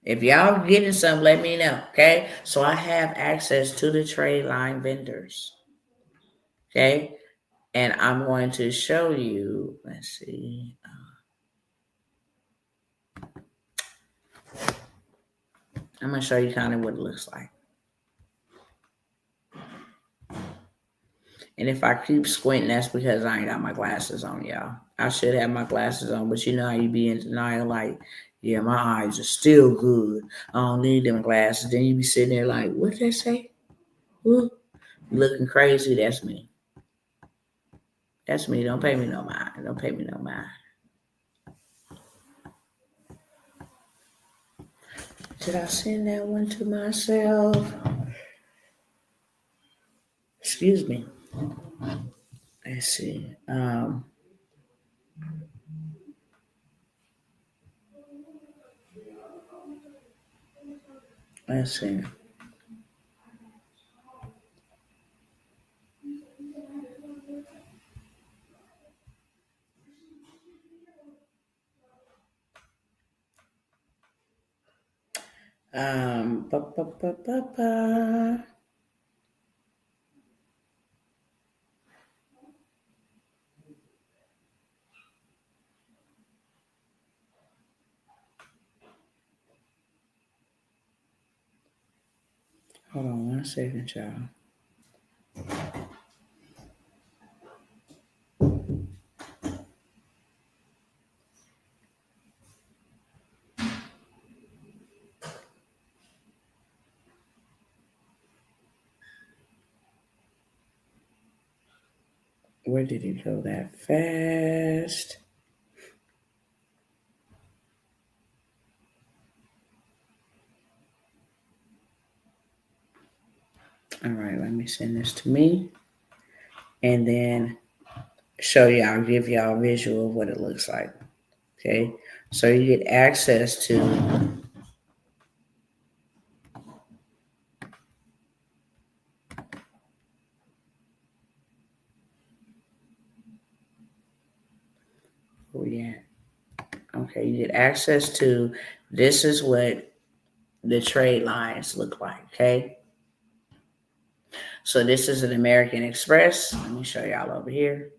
If y'all getting some, let me know, okay? So I have access to the trade line vendors, okay? And I'm going to show you, let's see. I'm going to show you kind of what it looks like. And if I keep squinting, that's because I ain't got my glasses on, y'all. I should have my glasses on, but you know how you be in denial, like, yeah, my eyes are still good. I don't need them glasses. Then you be sitting there like, what they say? Ooh, looking crazy. That's me. That's me. Don't pay me no mind. Don't pay me no mind. Did I send that one to myself? Excuse me. Let's see. Let's see. Ba, ba, ba, ba, ba. Hold on 1 second, y'all. Where did he go that fast? All right, let me send this to me and then show y'all, give y'all a visual of what it looks like. Okay, so you get access to Okay, you get access to, this is what the trade lines look like, okay? So this is an American Express. Let me show y'all over here.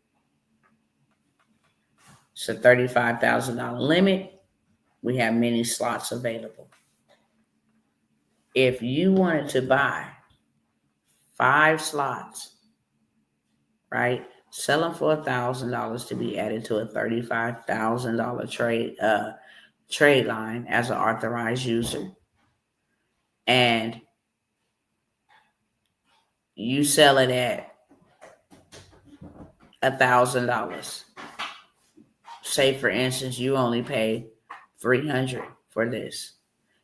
It's a $35,000 limit. We have many slots available. If you wanted to buy 5 slots, right? Sell them for $1,000 to be added to a $35,000 trade line as an authorized user. And you sell it at $1,000. Say, for instance, you only pay $300 for this.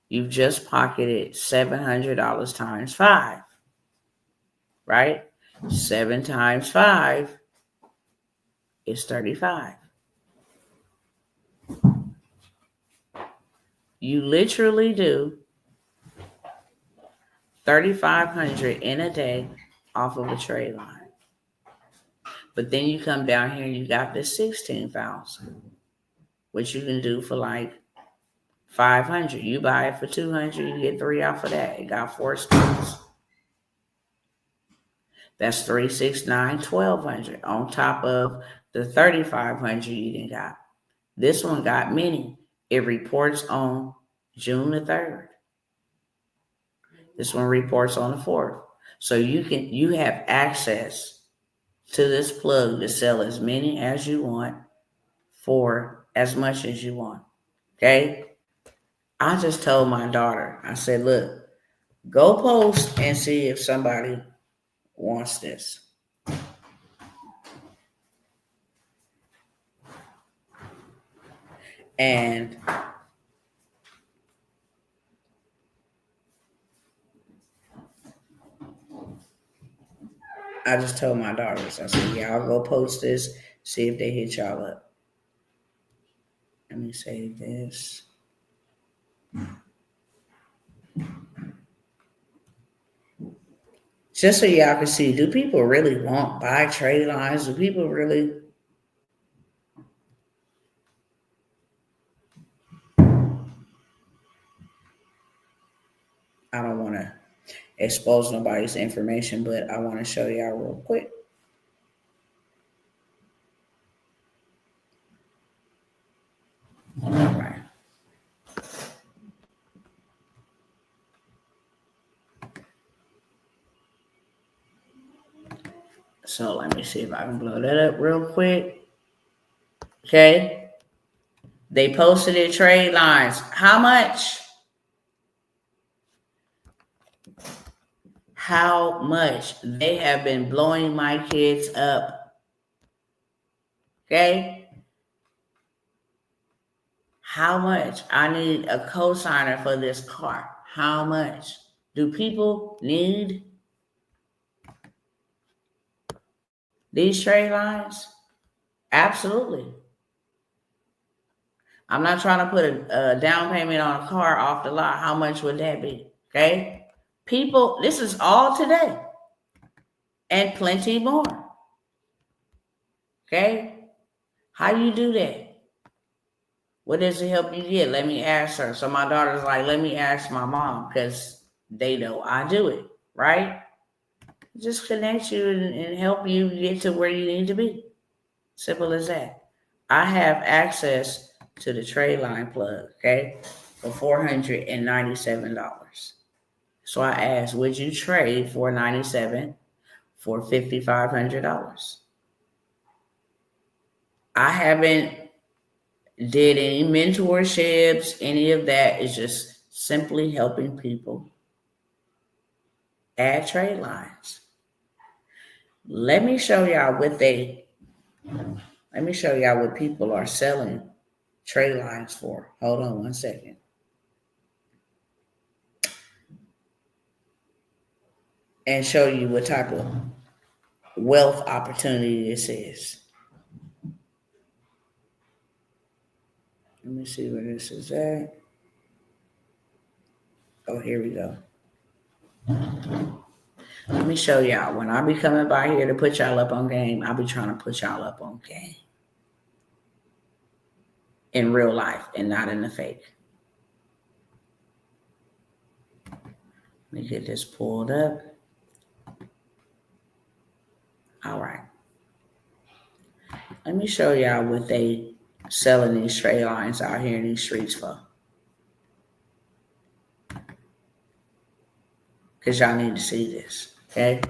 You've just pocketed $700 times 5, right? 7 times 5 is 35. You literally do $3,500 in a day off of a trade line. But then you come down here and you got this 16,000, which you can do for like 500. You buy it for 200, you get 3 off of that. It got 4 spots. That's 3, 6, 9, 1,200 on top of the 3,500 you didn't got. This one got many. It reports on June the 3rd. This one reports on the 4th. So you have access to this plug to sell as many as you want for as much as you want. Okay? I just told my daughter, I said, look, go post and see if somebody wants this. And I just told my daughters, I said, y'all go post this, see if they hit y'all up. Let me save this. Just so y'all can see, do people really buy trade lines? Do people really? I don't want to expose nobody's information, but I want to show y'all real quick. All right. So let me see if I can blow that up real quick. Okay. They posted their trade lines. How much? How much? They have been blowing my kids up. Okay. How much? I need a cosigner for this car. How much? Do people need these trade lines? Absolutely. I'm not trying to put a down payment on a car off the lot. How much would that be? Okay. People, this is all today. And plenty more. Okay. How you do that? What does it help you get? Let me ask her. So my daughter's like, let me ask my mom because they know I do it. Right? Just connect you and help you get to where you need to be. Simple as that. I have access to the trade line plug, okay, for $497. So I asked, would you trade $497 for $5,500? I haven't did any mentorships, any of that. Is just simply helping people add trade lines. Let me show y'all what people are selling trade lines for. Hold on one second. And show you what type of wealth opportunity this is. Let me see where this is at. Oh, here we go. Let me show y'all. When I be coming by here to put y'all up on game, I'll be trying to put y'all up on game. In real life and not in the fake. Let me get this pulled up. All right. Let me show y'all what they selling these trade lines out here in these streets for. Because y'all need to see this, okay?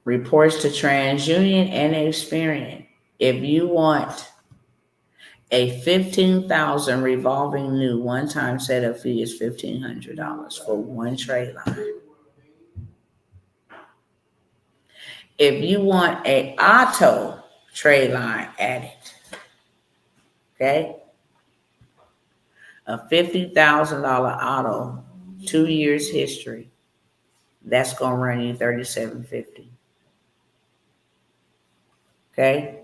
Reports to TransUnion and Experian. If you want a $15,000 revolving new one-time setup fee is $1,500 for one trade line. If you want a auto trade line added, okay, a $50,000 auto, 2 years history, that's gonna run you $3,750. Okay,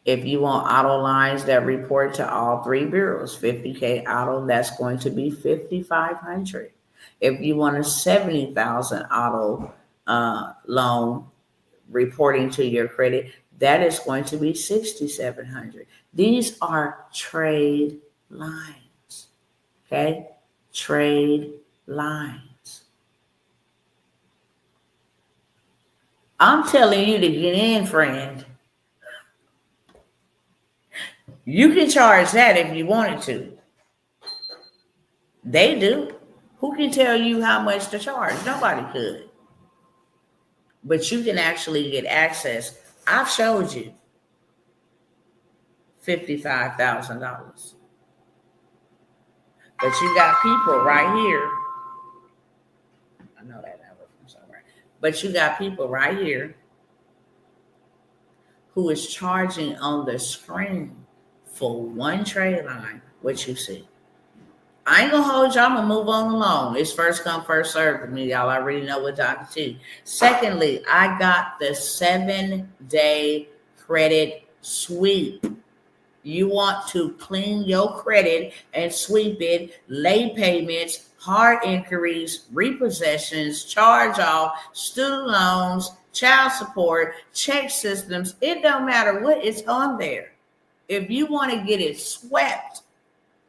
If you want auto lines that report to all three bureaus, 50K auto, that's going to be 5,500. If you want a 70,000 auto loan reporting to your credit, that is going to be 6,700. These are trade lines. Okay? Trade lines. I'm telling you to get in, friend. You can charge that if you wanted to. They do. Who can tell you how much to charge? Nobody could. But you can actually get access. I've showed you $55,000. But you got people right here. I know that number from somewhere. But you got people right here who is charging on the screen for one trade line what you see. I ain't gonna hold you. I'm gonna move on along. It's first come, first serve for me, y'all. I already know what Dr. T. Secondly, I got the 7-day credit sweep. You want to clean your credit and sweep it, late payments, hard inquiries, repossessions, charge off, student loans, child support, check systems. It don't matter what is on there. If you want to get it swept,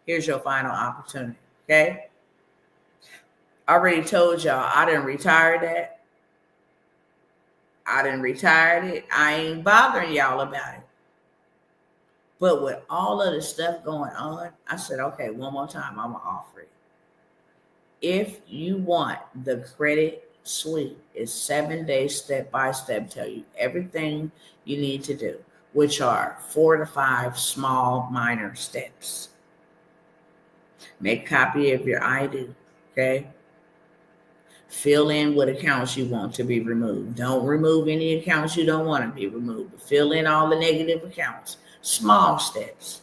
here's your final opportunity, okay? I already told y'all I didn't retire that. I didn't retire it. I ain't bothering y'all about it. But with all of the stuff going on, I said, okay, one more time, I'm going to offer it. If you want the credit sweep, it's 7 days step-by-step, tell you everything you need to do, which are 4 to 5 small, minor steps. Make a copy of your ID, okay? Fill in what accounts you want to be removed. Don't remove any accounts you don't want to be removed. But fill in all the negative accounts. Small steps.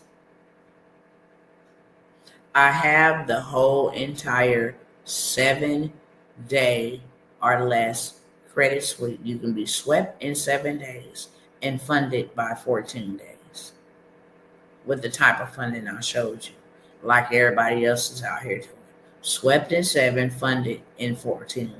I have the whole entire 7-day or less credit sweep. You can be swept in 7 days and funded by 14 days with the type of funding I showed you, like everybody else is out here doing. Swept in 7, funded in 14.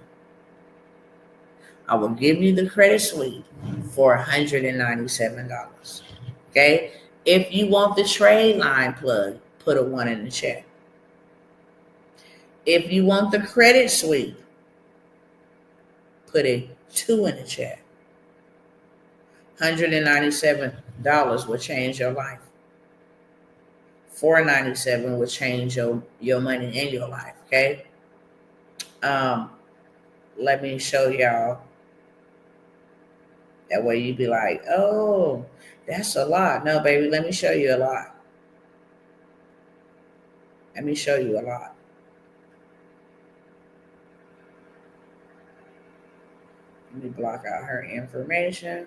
I will give you the credit sweep for $197. Okay? If you want the trade line plug, put a 1 in the chat. If you want the credit sweep, put a 2 in the chat. $197 will change your life. $497 will change your money in your life, okay? Let me show y'all. That way you'd be like, oh, that's a lot. No, baby, let me show you a lot. Let me show you a lot. Let me block out her information.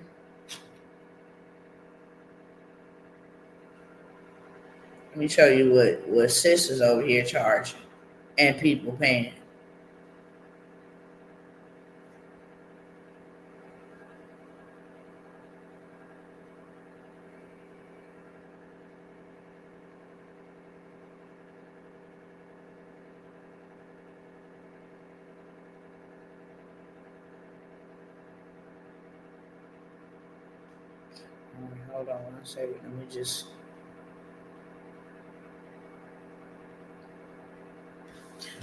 Let me show you what sis is over here charging and people paying. Hold on one second. Let me just.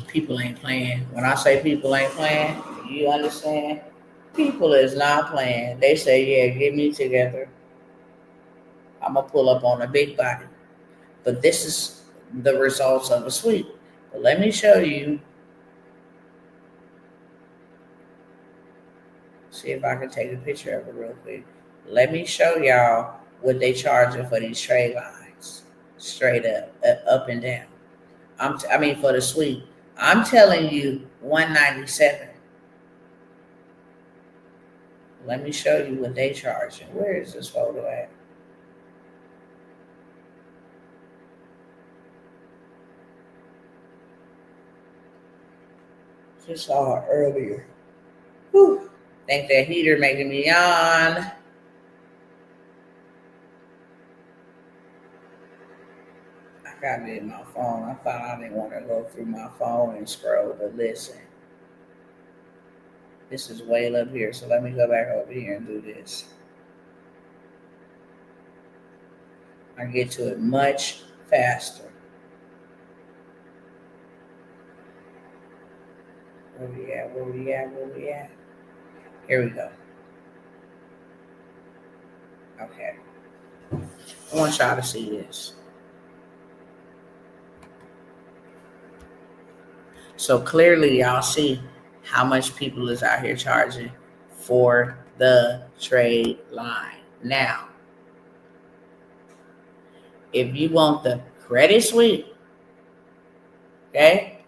People ain't playing. When I say people ain't playing, you understand? People is not playing. They say, yeah, get me together. I'm going to pull up on a big body. But this is the results of a sweep. But let me show you. See if I can take a picture of it real quick. Let me show y'all what they charging for these trade lines. Straight up and down. For the sweep. I'm telling you, 197. Let me show you what they charging. Where is this photo at? Just saw it earlier. Whew. Think that heater making me yawn. got it in my phone. I thought I didn't want to go through my phone and scroll, but listen. This is way up here, so let me go back over here and do this. I get to it much faster. Where we at? Here we go. Okay. I want y'all to see this. So clearly y'all see how much people is out here charging for the trade line. Now, if you want the credit suite, okay,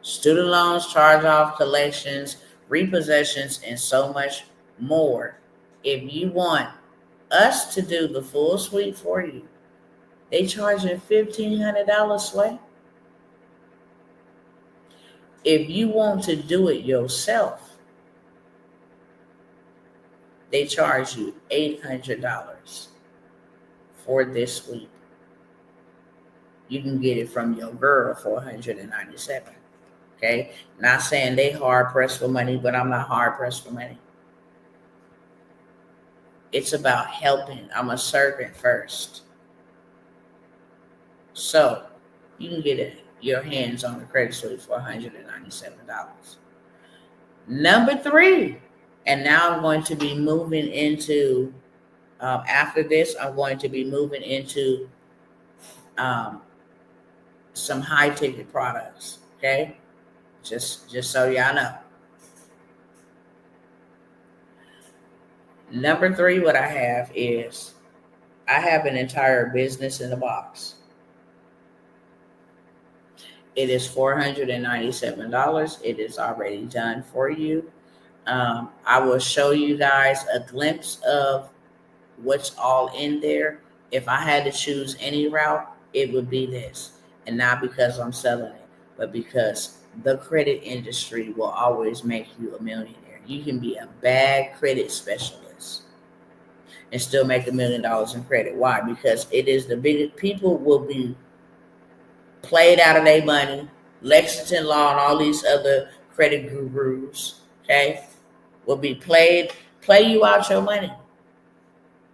student loans, charge-off, collections, repossessions, and so much more. If you want us to do the full suite for you, they charging $1,500, Sway. If you want to do it yourself, they charge you $800 for this suite. You can get it from your girl for $197. Okay, not saying they hard pressed for money, but I'm not hard pressed for money. It's about helping. I'm a servant first. So you can get your hands on the credit suite for $197. Number 3, and now I'm going to be moving into, after this, I'm going to be moving into some high ticket products. Okay, just so y'all know. Number 3, what I have is I have an entire business in a box. It is $497. It is already done for you. I will show you guys a glimpse of what's all in there. If I had to choose any route, it would be this. And not because I'm selling it, but because the credit industry will always make you a millionaire. You can be a bad credit specialist and still make $1 million in credit. Why? Because it is the biggest. People will be played out of their money. Lexington Law and all these other credit gurus, okay, will be play you out your money.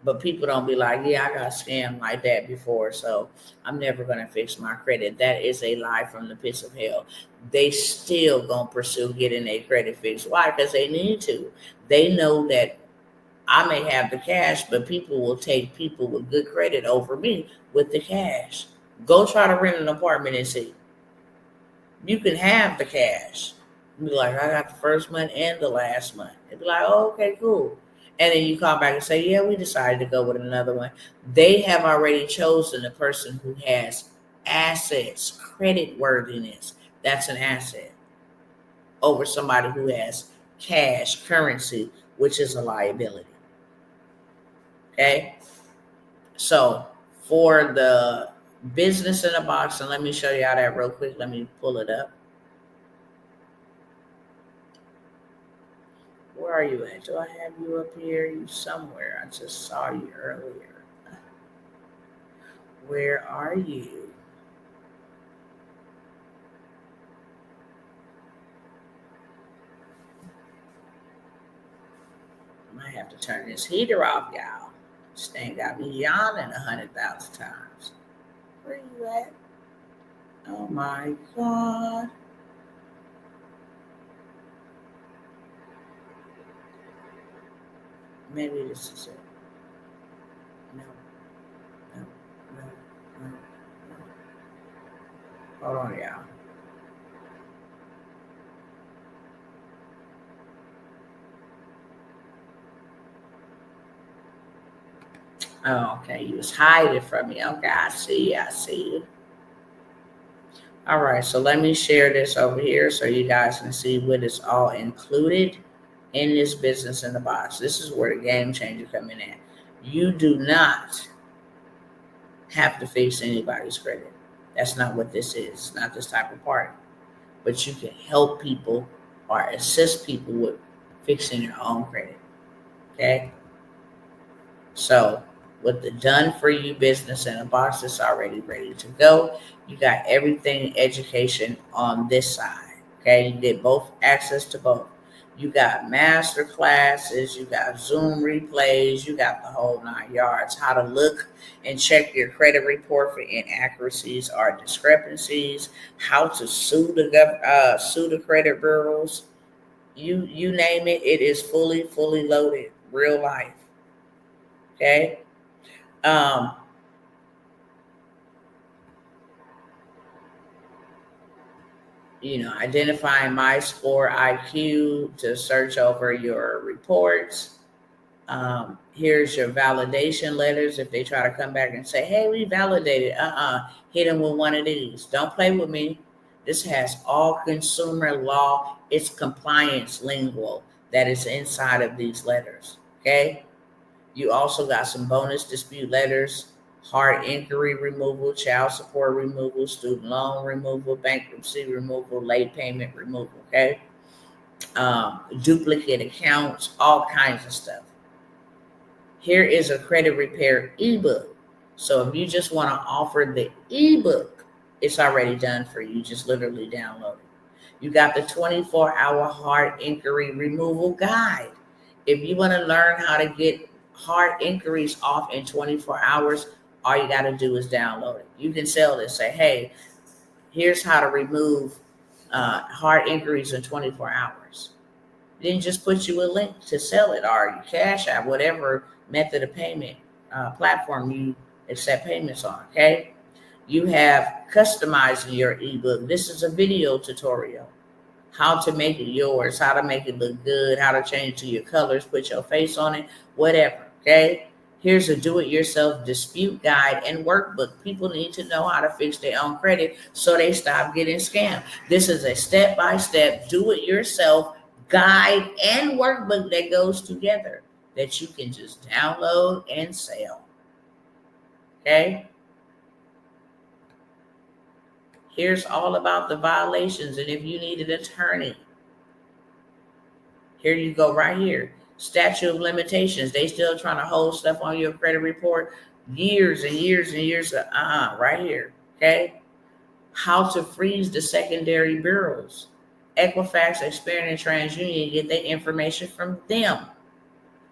But people don't be like, yeah, I got scammed like that before, so I'm never going to fix my credit. That is a lie from the pits of hell. They still going to pursue getting their credit fixed. Why? Because they need to. They know that I may have the cash, but people will take people with good credit over me with the cash. Go try to rent an apartment and see. You can have the cash. Be like, I got the first month and the last month. They'd be like, oh, okay, cool. And then you call back and say, yeah, we decided to go with another one. They have already chosen the person who has assets, credit worthiness. That's an asset. Over somebody who has cash, currency, which is a liability. Okay? So for the business in a box, and let me show you how that real quick. Let me pull it up. Where are you at? Do I have you up here? You somewhere. I just saw you earlier. Where are you? I might have to turn this heater off, y'all. This thing got me yawning 100,000 times. Where you at? Oh my God. Maybe this is it. No. Hold on, y'all. Oh, okay. You was hiding from me. Okay, I see you. All right, so let me share this over here so you guys can see what is all included in this business in the box. This is where the game changer coming in. You do not have to fix anybody's credit. That's not what this is. It's not this type of party. But you can help people or assist people with fixing their own credit. Okay? So with the done for you business in a box that's already ready to go. You got everything education on this side. Okay, you get both access to both. You got master classes, you got Zoom replays, you got the whole 9 yards. How to look and check your credit report for inaccuracies or discrepancies. How to sue the credit bureaus. You name it, it is fully loaded, real life. Okay. Um, Identifying my score IQ to search over your reports. Here's your validation letters. If they try to come back and say, hey, we validated, hit them with one of these. Don't play with me. This has all consumer law. It's compliance lingual that is inside of these letters. Okay. You also got some bonus dispute letters, hard inquiry removal, child support removal, student loan removal, bankruptcy removal, late payment removal. Okay. Duplicate accounts, all kinds of stuff. Here is a credit repair ebook. So if you just want to offer the ebook, it's already done for you. Just literally download it. You got the 24-hour hard inquiry removal guide. If you want to learn how to get hard inquiries off in 24 hours, all you got to do is download it. You can sell this. Say, hey, here's how to remove hard inquiries in 24 hours. Then just put you a link to sell it, or you Cash App, whatever method of payment platform you accept payments on. Okay. You have customizing your ebook. This is a video tutorial. How to make it yours, how to make it look good, how to change to your colors, put your face on it, whatever. Okay. Here's a do-it-yourself dispute guide and workbook. People need to know how to fix their own credit so they stop getting scammed. This is a step-by-step do-it-yourself guide and workbook that goes together that you can just download and sell. Okay. Here's all about the violations, and if you need an attorney, here you go right here. Statute of limitations. They still trying to hold stuff on your credit report years and years and years. Right here. Okay. How to freeze the secondary bureaus. Equifax, Experian, and TransUnion, get their information from them.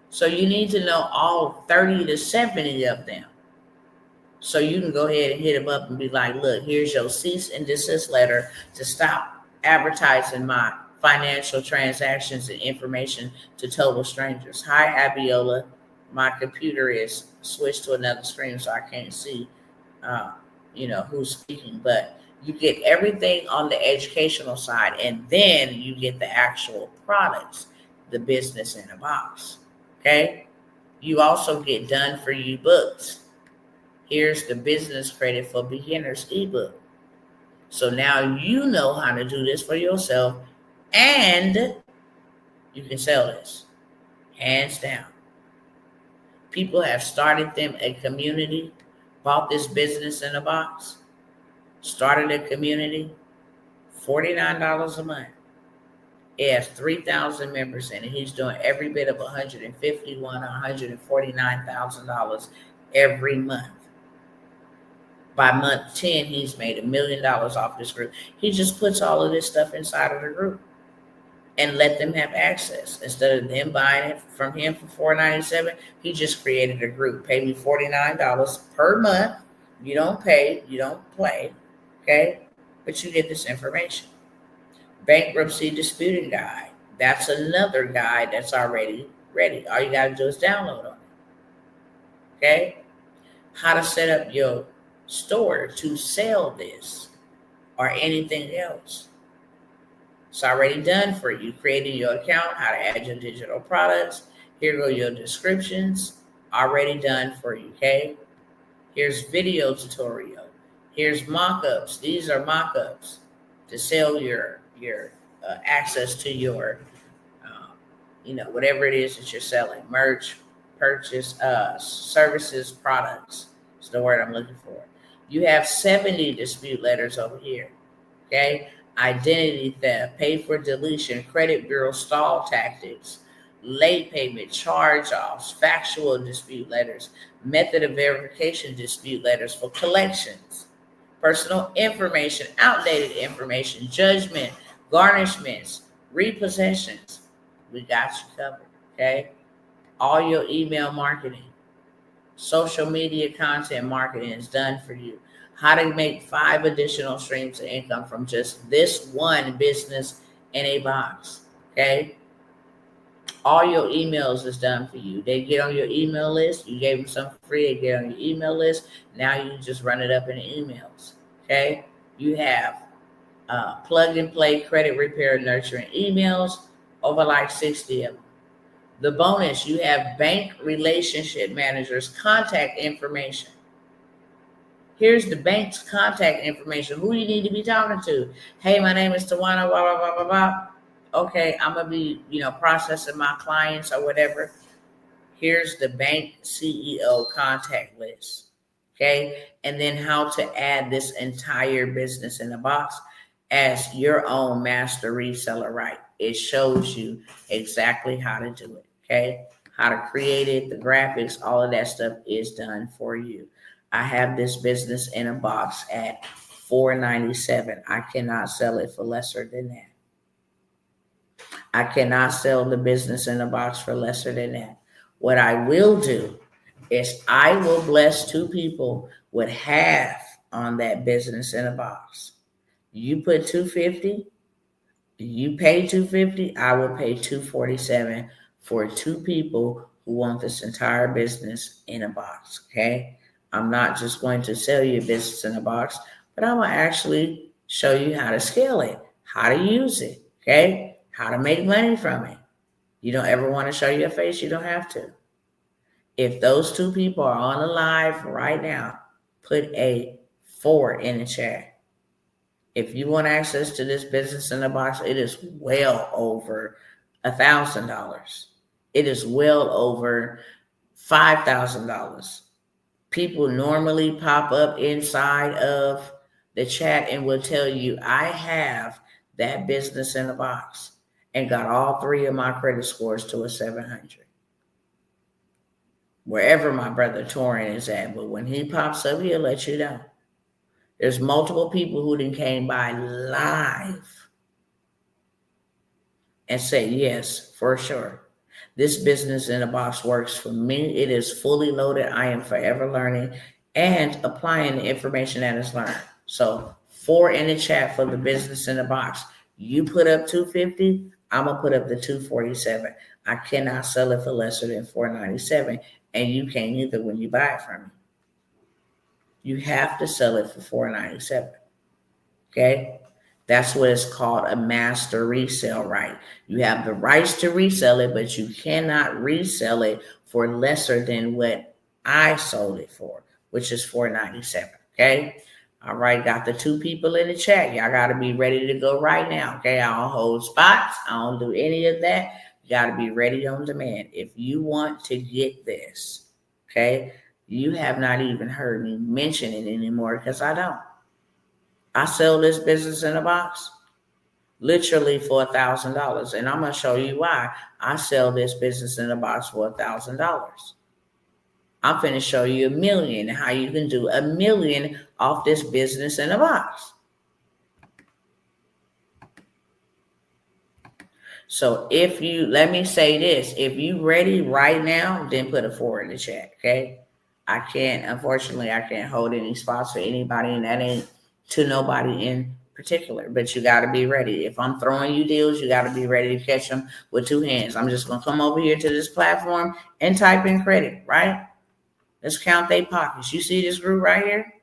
So you need to know all 30 to 70 of them. So you can go ahead and hit them up and be like, look, here's your cease and desist letter to stop advertising my financial transactions and information to total strangers. Hi, Abiola. My computer is switched to another screen, so I can't see, who's speaking. But you get everything on the educational side, and then you get the actual products, the business in a box. Okay. You also get done for you books. Here's the business credit for beginners ebook. So now you know how to do this for yourself, and you can sell this, hands down. People have started them a community, bought this business in a box, started a community, $49 a month. It has 3,000 members in it. He's doing every bit of $151,000 or $149,000 every month. By month 10, he's made $1 million off this group. He just puts all of this stuff inside of the group and let them have access. Instead of them buying it from him for $497, he just created a group. Pay me $49 per month. You don't pay, you don't play, okay? But you get this information. Bankruptcy disputing guide. That's another guide that's already ready. All you got to do is download on it, okay? How to set up your store to sell this or anything else. It's already done for you. Creating your account, how to add your digital products. Here go your descriptions, already done for you, okay? Here's video tutorial. Here's mock-ups. These are mock-ups to sell your access to your, whatever it is that you're selling, merch, purchase, services, products. It's the word I'm looking for. You have 70 dispute letters over here, okay? Identity theft, pay for deletion, credit bureau stall tactics. late payment, charge-offs, factual dispute letters, method of verification dispute letters for collections, personal information, outdated information, judgment, garnishments, repossessions. We got you covered, okay? All your email marketing, social media content marketing is done for you. How to make 5 additional streams of income from just this one business in a box, okay? All your emails is done for you. They get on your email list. You gave them something free. They get on your email list. Now you just run it up in the emails. Okay. You have plug and play credit repair nurturing emails, over like 60 of them. The bonus, you have bank relationship managers contact information. Here's the bank's contact information. Who you need to be talking to. Hey, my name is Tawana, blah, blah, blah, blah, blah. Okay, I'm going to be, processing my clients or whatever. Here's the bank CEO contact list. Okay, and then how to add this entire business in a box as your own master reseller, right? It shows you exactly how to do it. Okay, how to create it, the graphics, all of that stuff is done for you. I have this business in a box at $4.97. I cannot sell it for lesser than that. I cannot sell the business in a box for lesser than that. What I will do is I will bless 2 people with half on that business in a box. You put $250, you pay $250, I will pay $247 for 2 people who want this entire business in a box. Okay. I'm not just going to sell you a business in a box, but I'm going to actually show you how to scale it, how to use it. Okay. How to make money from it. You don't ever want to show your face, you don't have to. If those 2 people are on the live right now, put a 4 in the chat. If you want access to this business in a box, it is well over $1,000. It is well over $5,000. People normally pop up inside of the chat and will tell you, I have that business in a box and got all 3 of my credit scores to a 700. Wherever my brother Torin is at, but when he pops up, he'll let you know. There's multiple people who then came by live and say, yes, for sure. This business in a box works for me. It is fully loaded. I am forever learning and applying the information that is learned. So 4 in the chat for the business in a box. You put up $250, I'm going to put up the $247. I cannot sell it for lesser than $497, and you can't either when you buy it from me. You have to sell it for $497. Okay? That's what it's called, a master resale right. You have the rights to resell it, but you cannot resell it for lesser than what I sold it for, which is $497. Okay? All right, got the 2 people in the chat. Y'all got to be ready to go right now. Okay, I don't hold spots. I don't do any of that. You got to be ready on demand. If you want to get this, okay, you have not even heard me mention it anymore because I don't. I sell this business in a box literally for $1,000. And I'm going to show you why I sell this business in a box for $1,000. I'm finna show you $1 million, how you can do $1 million off this business in a box. So let me say this, if you ready right now, then put a 4 in the chat, okay? Unfortunately, I can't hold any spots for anybody, and that ain't to nobody in particular, but you got to be ready. If I'm throwing you deals, you got to be ready to catch them with 2 hands. I'm just going to come over here to this platform and type in credit, right? Let's count their pockets. You see this group right here?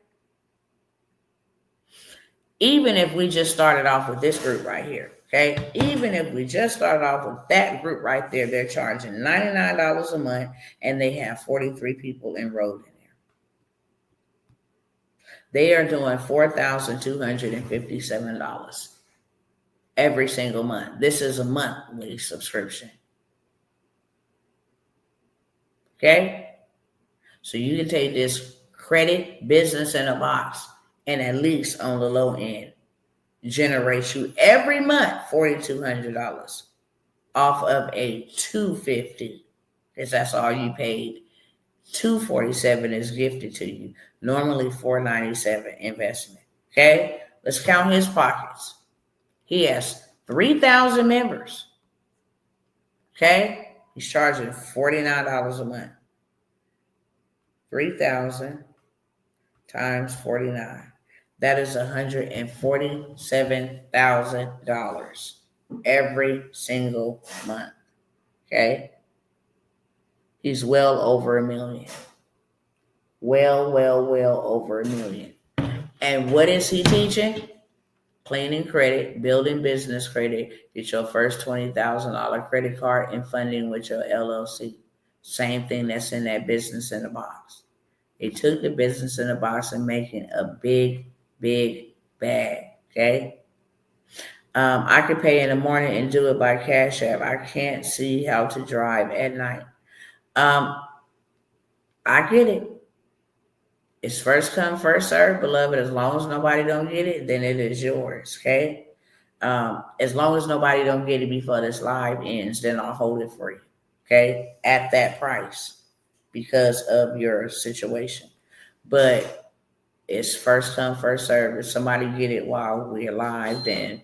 Even if we just started off with this group right here, okay? Even if we just started off with that group right there, they're charging $99 a month, and they have 43 people enrolled in there. They are doing $4,257 every single month. This is a monthly subscription. Okay? So you can take this credit business in a box and at least on the low end generate you every month $4,200. off of a $250, because that's all you paid. $247 is gifted to you. Normally $497 investment. Okay, let's count his pockets. He has 3,000 members. Okay, he's charging $49 a month. 3,000 times 49. That is $147,000 every single month. Okay, he's well over $1 million. Well over $1 million. And what is he teaching? Cleaning credit, building business credit, get your first $20,000 credit card and funding with your LLC. Same thing that's in that business in the box. They took the business in the box and making a big bag. Okay. I could pay in the morning and do it by Cash App. I can't see how to drive at night. I get it. It's first come, first serve, beloved. As long as nobody don't get it, then it is yours, okay? As long as nobody don't get it before this live ends, then I'll hold it for you, okay? At that price because of your situation. But it's first come, first serve. If somebody get it while we're live, then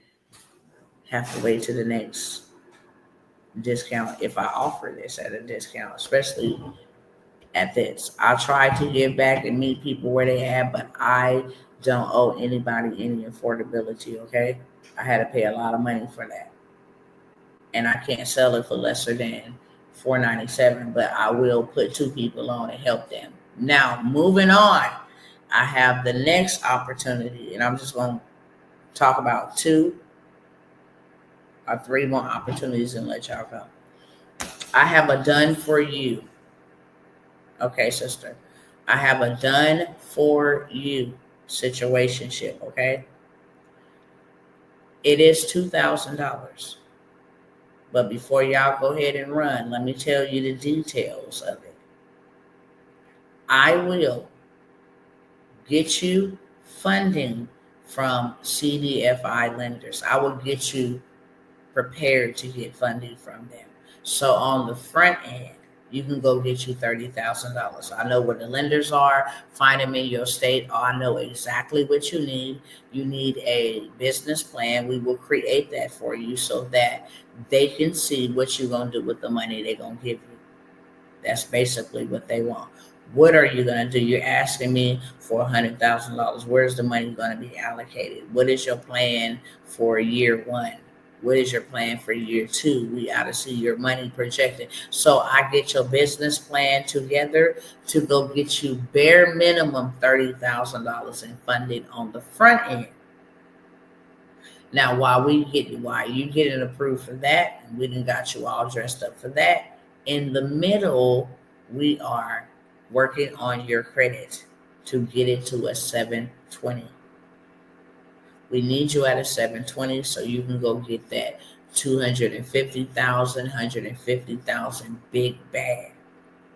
have to wait to the next discount if I offer this at a discount, especially at this. I try to give back and meet people where they at, but I don't owe anybody any affordability, okay? I had to pay a lot of money for that. And I can't sell it for lesser than $497, but I will put 2 people on and help them. Now, moving on, I have the next opportunity, and I'm just going to talk about 2 or 3 more opportunities and let y'all go. I have a done for you. Okay, sister. I have a done for you situationship, okay? It is $2,000. But before y'all go ahead and run, let me tell you the details of it. I will get you funding from CDFI lenders. I will get you prepared to get funding from them. So on the front end, you can go get you $30,000. I know where the lenders are. Find them in your state. I know exactly what you need. You need a business plan. We will create that for you so that they can see what you're going to do with the money they're going to give you. That's basically what they want. What are you going to do? You're asking me for $100,000. Where's the money going to be allocated? What is your plan for year 1? What is your plan for year 2? We ought to see your money projected. So I get your business plan together to go get you bare minimum $30,000 in funding on the front end. Now, while you getting approved for that, and we done got you all dressed up for that, in the middle, we are working on your credit to get it to a 720. We need you at a 720 so you can go get that 250,000, 150,000 big bag.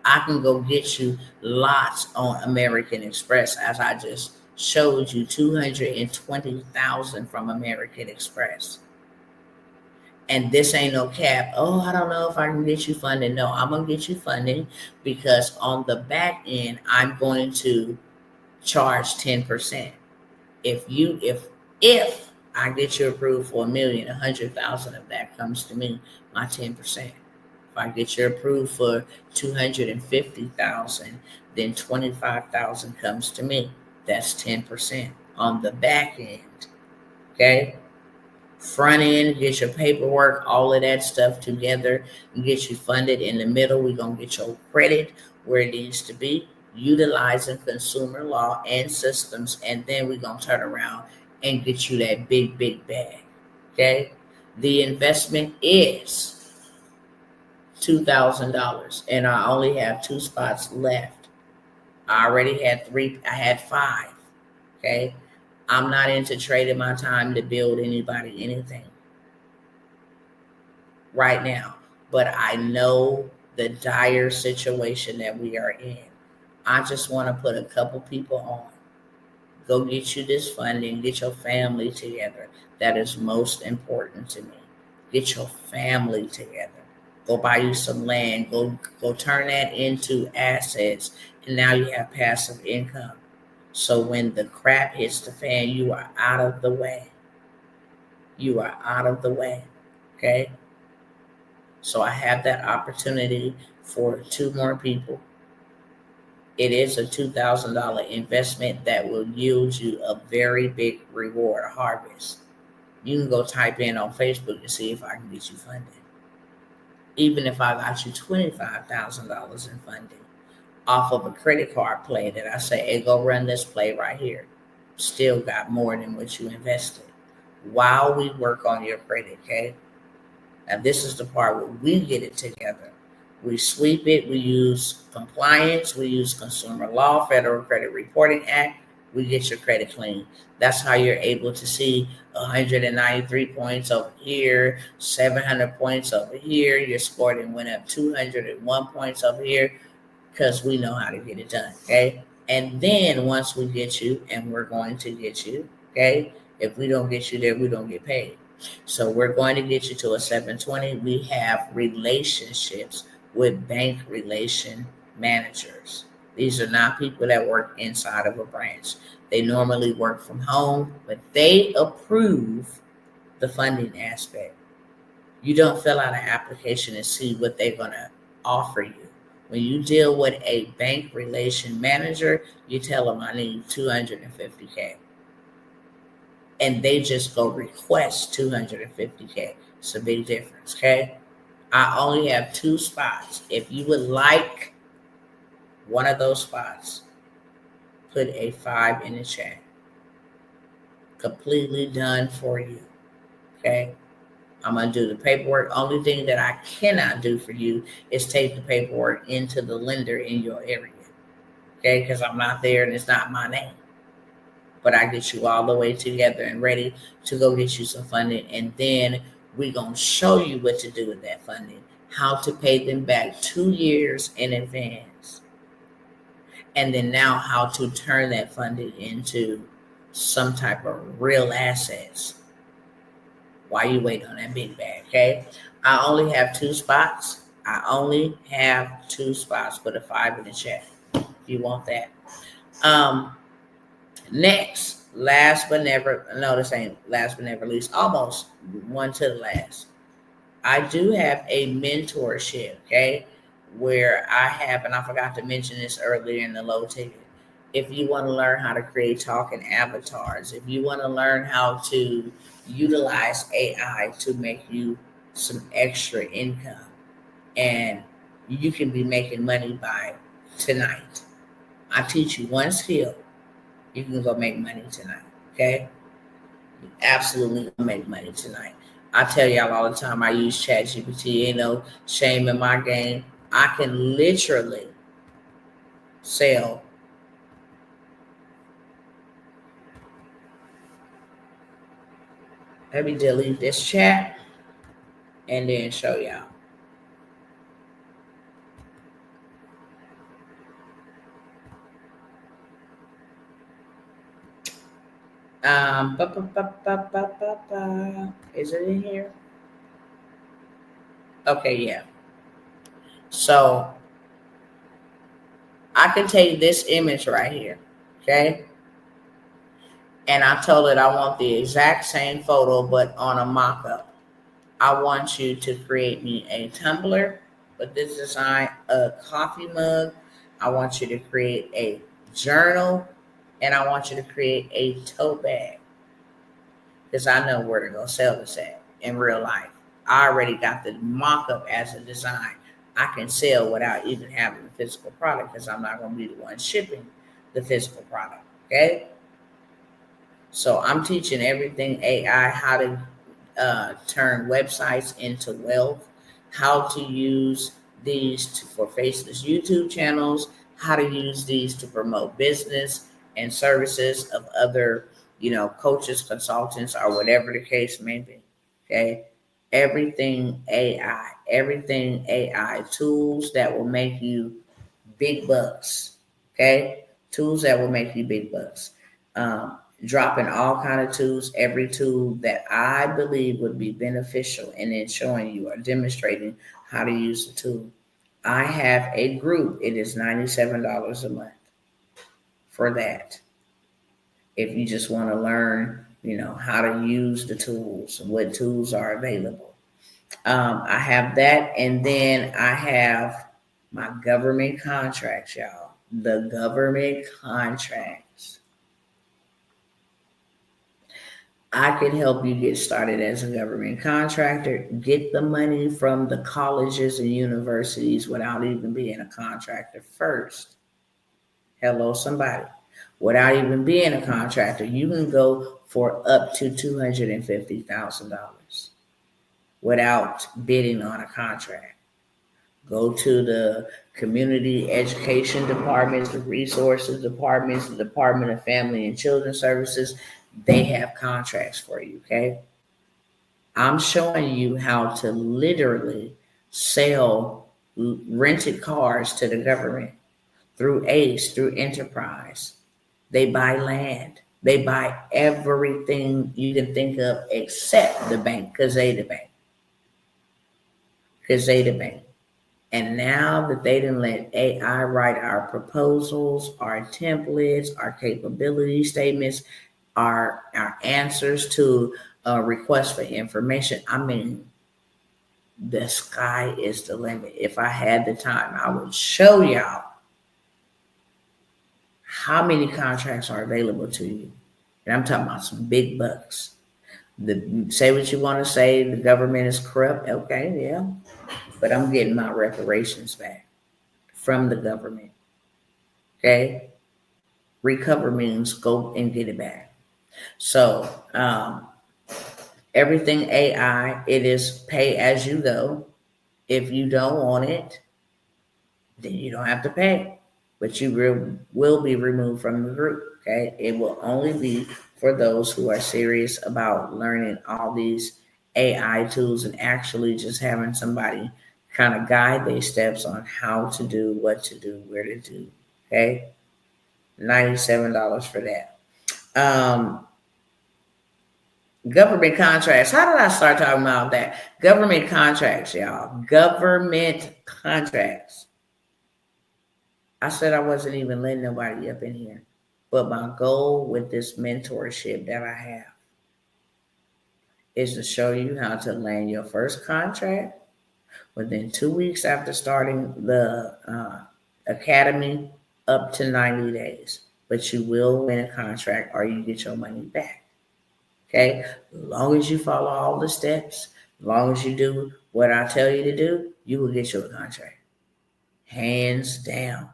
I can go get you lots on American Express, as I just showed you 220,000 from American Express. And this ain't no cap. Oh, I don't know if I can get you funding. No, I'm going to get you funding because on the back end, I'm going to charge 10%. If I get you approved for $1 million, 100,000 of that comes to me, my 10%. If I get you approved for 250,000, then 25,000 comes to me. That's 10% on the back end. Okay. Front end, get your paperwork, all of that stuff together, and get you funded. In the middle, we're going to get your credit where it needs to be, utilizing consumer law and systems, and then we're going to turn around and get you that big bag. Okay? The investment is $2,000, and I only have 2 spots left. I already had 3. I had 5. Okay? I'm not into trading my time to build anybody anything right now, but I know the dire situation that we are in. I just want to put a couple people on. Go get you this funding, get your family together. That is most important to me. Get your family together. Go buy you some land. Go turn that into assets. And now you have passive income. So when the crap hits the fan, you are out of the way. You are out of the way. Okay? So I have that opportunity for 2 more people. It is a $2,000 investment that will yield you a very big reward, a harvest. You can go type in on Facebook and see if I can get you funded. Even if I got you $25,000 in funding off of a credit card play that I say, hey, go run this play right here. Still got more than what you invested while we work on your credit, okay? Now, this is the part where we get it together. We sweep it. We use compliance. We use consumer law, Federal Credit Reporting Act. We get your credit clean. That's how you're able to see 193 points over here, 700 points over here. Your score went up 201 points over here because we know how to get it done, okay? And then once we get you, and we're going to get you, okay? If we don't get you there, we don't get paid. So we're going to get you to a 720. We have relationships with bank relation managers. These are not people that work inside of a branch. They normally work from home, but they approve the funding aspect. You don't fill out an application and see what they're going to offer you. When you deal with a bank relation manager, you tell them I need $250K. And they just go request $250K. It's a big difference, okay? I only have 2 spots. If you would like one of those spots, put a 5 in the chat. Completely done for you, okay? I'm going to do the paperwork. Only thing that I cannot do for you is take the paperwork into the lender in your area, okay? Because I'm not there and it's not my name. But I get you all the way together and ready to go get you some funding. And then we're going to show you what to do with that funding, how to pay them back 2 years in advance. And then now how to turn that funding into some type of real assets while you wait on that big bag, okay? I only have 2 spots. I only have 2 spots. Put a 5 in the chat if you want that. Next, last but never least, almost one to the last. I do have a mentorship, okay, where I have, and I forgot to mention this earlier in the low ticket. If you want to learn how to create talking avatars, if you want to learn how to utilize AI to make you some extra income, and you can be making money by tonight. I teach you one skill. You can go make money tonight, okay? You absolutely make money tonight. I tell y'all all the time I use ChatGPT. Ain't no shame in my game. I can literally sell. Let me delete this chat and then show y'all. Is it in here? Okay, yeah. So I can take this image right here, okay? And I told it I want the exact same photo, but on a mock-up. I want you to create me a tumbler with this design, a coffee mug. I want you to create a journal, and I want you to create a tote bag, because I know where to go sell this at in real life. I already got the mock-up as a design. I can sell without even having the physical product, because I'm not going to be the one shipping the physical product, okay? So I'm teaching everything AI, how to turn websites into wealth, how to use these for faceless YouTube channels, how to use these to promote business and services of other, coaches, consultants, or whatever the case may be. Okay. Everything AI, tools that will make you big bucks. Okay. Tools that will make you big bucks. dropping all kind of tools, every tool that I believe would be beneficial, and then showing you or demonstrating how to use the tool. I have a group. It is $97 a month for that. If you just want to learn, how to use the tools, what tools are available. I have that, and then I have my government contracts, y'all. The government contracts. I can help you get started as a government contractor, get the money from the colleges and universities without even being a contractor first. Hello, somebody. Without even being a contractor, you can go for up to $250,000 without bidding on a contract. Go to the community education departments, the resources departments, the Department of Family and Children Services. They have contracts for you, okay? I'm showing you how to literally sell rented cars to the government through ACE, through Enterprise. They buy land. They buy everything you can think of except the bank, because they the bank. And now that they didn't let AI write our proposals, our templates, our capability statements, our answers to requests for information, I mean, the sky is the limit. If I had the time, I would show y'all how many contracts are available to you. And I'm talking about some big bucks. Say what you want to say, the government is corrupt. Okay, yeah. But I'm getting my reparations back from the government. Okay? Recover means go and get it back. So everything AI, it is pay as you go. If you don't want it, then you don't have to pay. But you will be removed from the group. Okay? It will only be for those who are serious about learning all these AI tools and actually just having somebody kind of guide their steps on how to do, what to do, where to do. Okay? $97 for that. Government contracts. How did I start talking about that? Government contracts, y'all. Government contracts. I said I wasn't even letting nobody up in here. But my goal with this mentorship that I have is to show you how to land your first contract within 2 weeks after starting the academy, up to 90 days. But you will win a contract or you get your money back. Okay? As long as you follow all the steps, as long as you do what I tell you to do, you will get your contract. Hands down.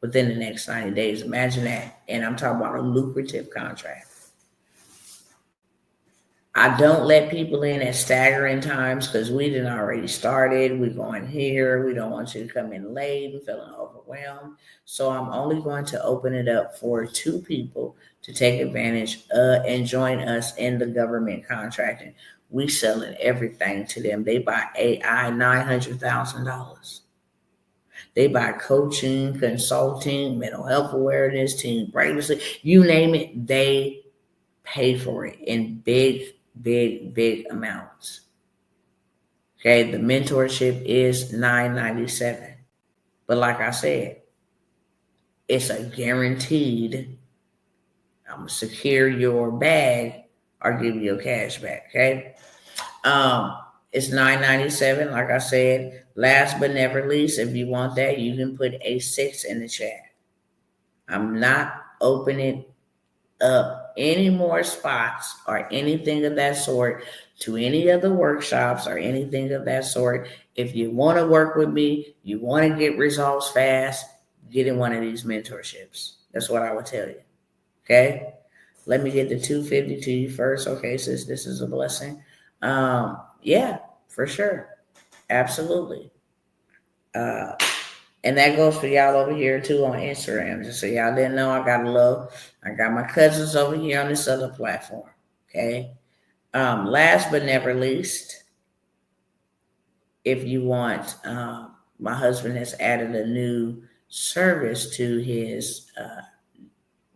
Within the next 90 days. Imagine that. And I'm talking about a lucrative contract. I don't let people in at staggering times because we done already started. We're going here. We don't want you to come in late and feeling overwhelmed. So I'm only going to open it up for 2 people to take advantage and join us in the government contracting. We selling everything to them. They buy AI, $900,000. They buy coaching, consulting, mental health awareness, teen pregnancy, you name it, they pay for it in big amounts. Okay, the mentorship is $997. But like I said, it's a guaranteed, I'm going to secure your bag or give you your cash back, okay? It's $997, like I said. Last but never least, if you want that, you can put a 6 in the chat. I'm not opening up any more spots or anything of that sort to any other workshops or anything of that sort. If you want to work with me, you want to get results fast, get in one of these mentorships. That's what I would tell you. Okay? Let me get the $250 to you first. Okay, sis, this is a blessing. Yeah, for sure. Absolutely. And that goes for y'all over here too on Instagram. Just so y'all didn't know, I got my cousins over here on this other platform. Okay. Last but never least, if you want, my husband has added a new service to his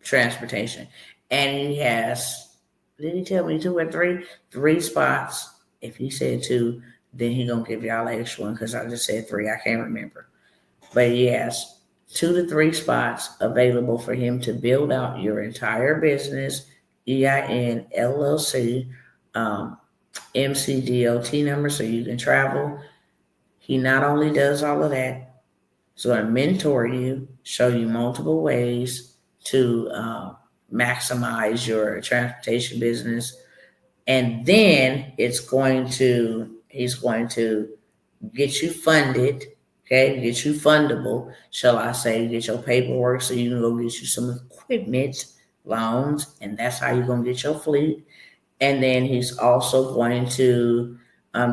transportation. And he has, did he tell me 2 or 3? 3 spots. If he said 2, then he gonna give y'all an extra one because I just said 3. I can't remember. But he has 2 to 3 spots available for him to build out your entire business, EIN, LLC, MCDOT number so you can travel. He not only does all of that, he's going to mentor you, show you multiple ways to maximize your transportation business. And then he's going to get you funded, okay, get you fundable, shall I say, get your paperwork so you can go get you some equipment loans, and that's how you're going to get your fleet. And then he's also going to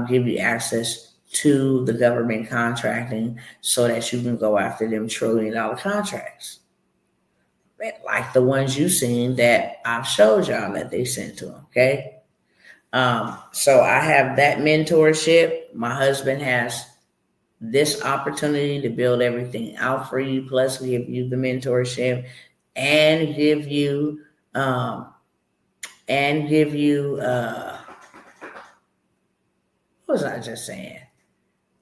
give you access to the government contracting so that you can go after them $1 trillion contracts. Like the ones you've seen that I've showed y'all that they sent to him, okay? So I have that mentorship. My husband has this opportunity to build everything out for you, plus give you the mentorship and give you what was I just saying?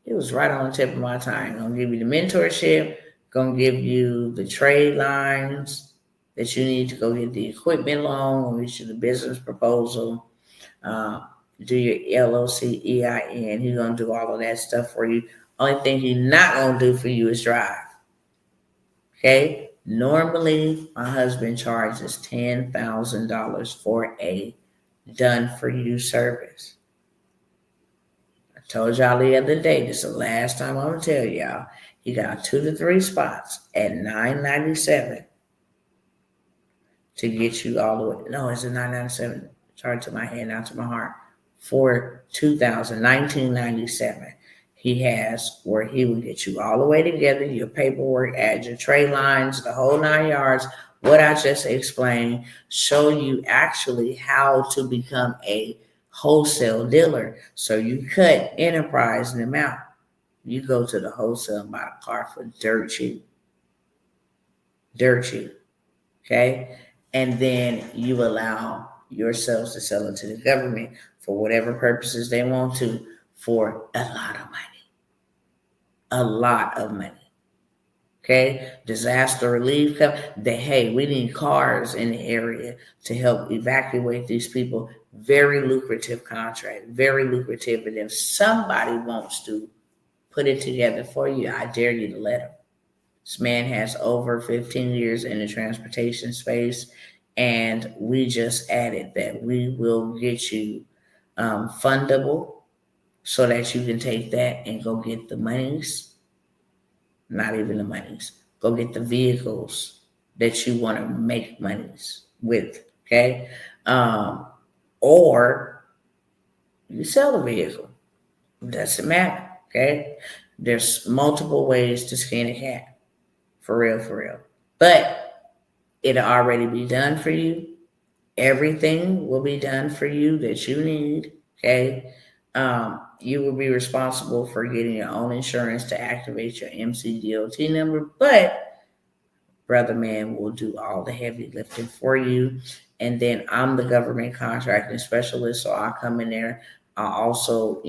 It was right on the tip of my tongue. Gonna give you the mentorship, gonna give you the trade lines that you need to go get the equipment loan, gonna get you the business proposal, do your LLC, EIN. He's gonna do all of that stuff for you. Only thing he's not gonna do for you is drive. Okay? Normally, my husband charges $10,000 for a done-for-you service. I told y'all the other day, this is the last time I'm going to tell y'all, he got 2 to 3 spots at $9.97 to get you all the way. No, it's a $9.97. Sorry to my head, not to my heart. For $19.97. He has where he will get you all the way together, your paperwork, add your trade lines, the whole 9 yards, what I just explained, show you actually how to become a wholesale dealer. So you cut enterprise in them out. You go to the wholesale and buy a car for dirt cheap. Dirt cheap. Okay? And then you allow yourselves to sell it to the government for whatever purposes they want to for a lot of money. A lot of money. Okay? Disaster relief. Hey, we need cars in the area to help evacuate these people. Very lucrative contract. Very lucrative. And if somebody wants to put it together for you, I dare you to let him. This man has over 15 years in the transportation space. And we just added that we will get you fundable so that you can take that and go get the monies. Not even the monies. Go get the vehicles that you want to make monies with, okay? Or you sell the vehicle. It doesn't matter, okay? There's multiple ways to skin a cat. For real, for real. But it'll already be done for you. Everything will be done for you that you need, okay? You will be responsible for getting your own insurance to activate your MCDOT number, but Brother Man will do all the heavy lifting for you. And then I'm the government contracting specialist, so I'll come in there. I'll also,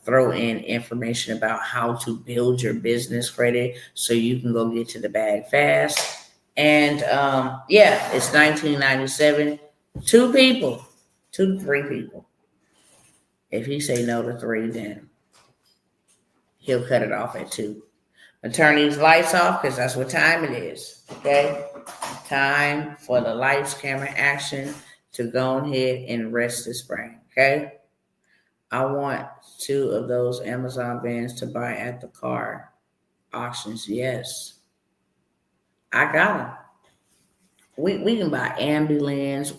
throw in information about how to build your business credit so you can go get to the bag fast. And it's $19.97. 2 people, 2 to 3 people. If he say no to 3, then he'll cut it off at 2. Turn these lights off because that's what time it is. Okay? Time for the lights, camera, action to go ahead and rest this brain. Okay? I want 2 of those Amazon vans to buy at the car auctions. Yes. I got them. We can buy ambulance.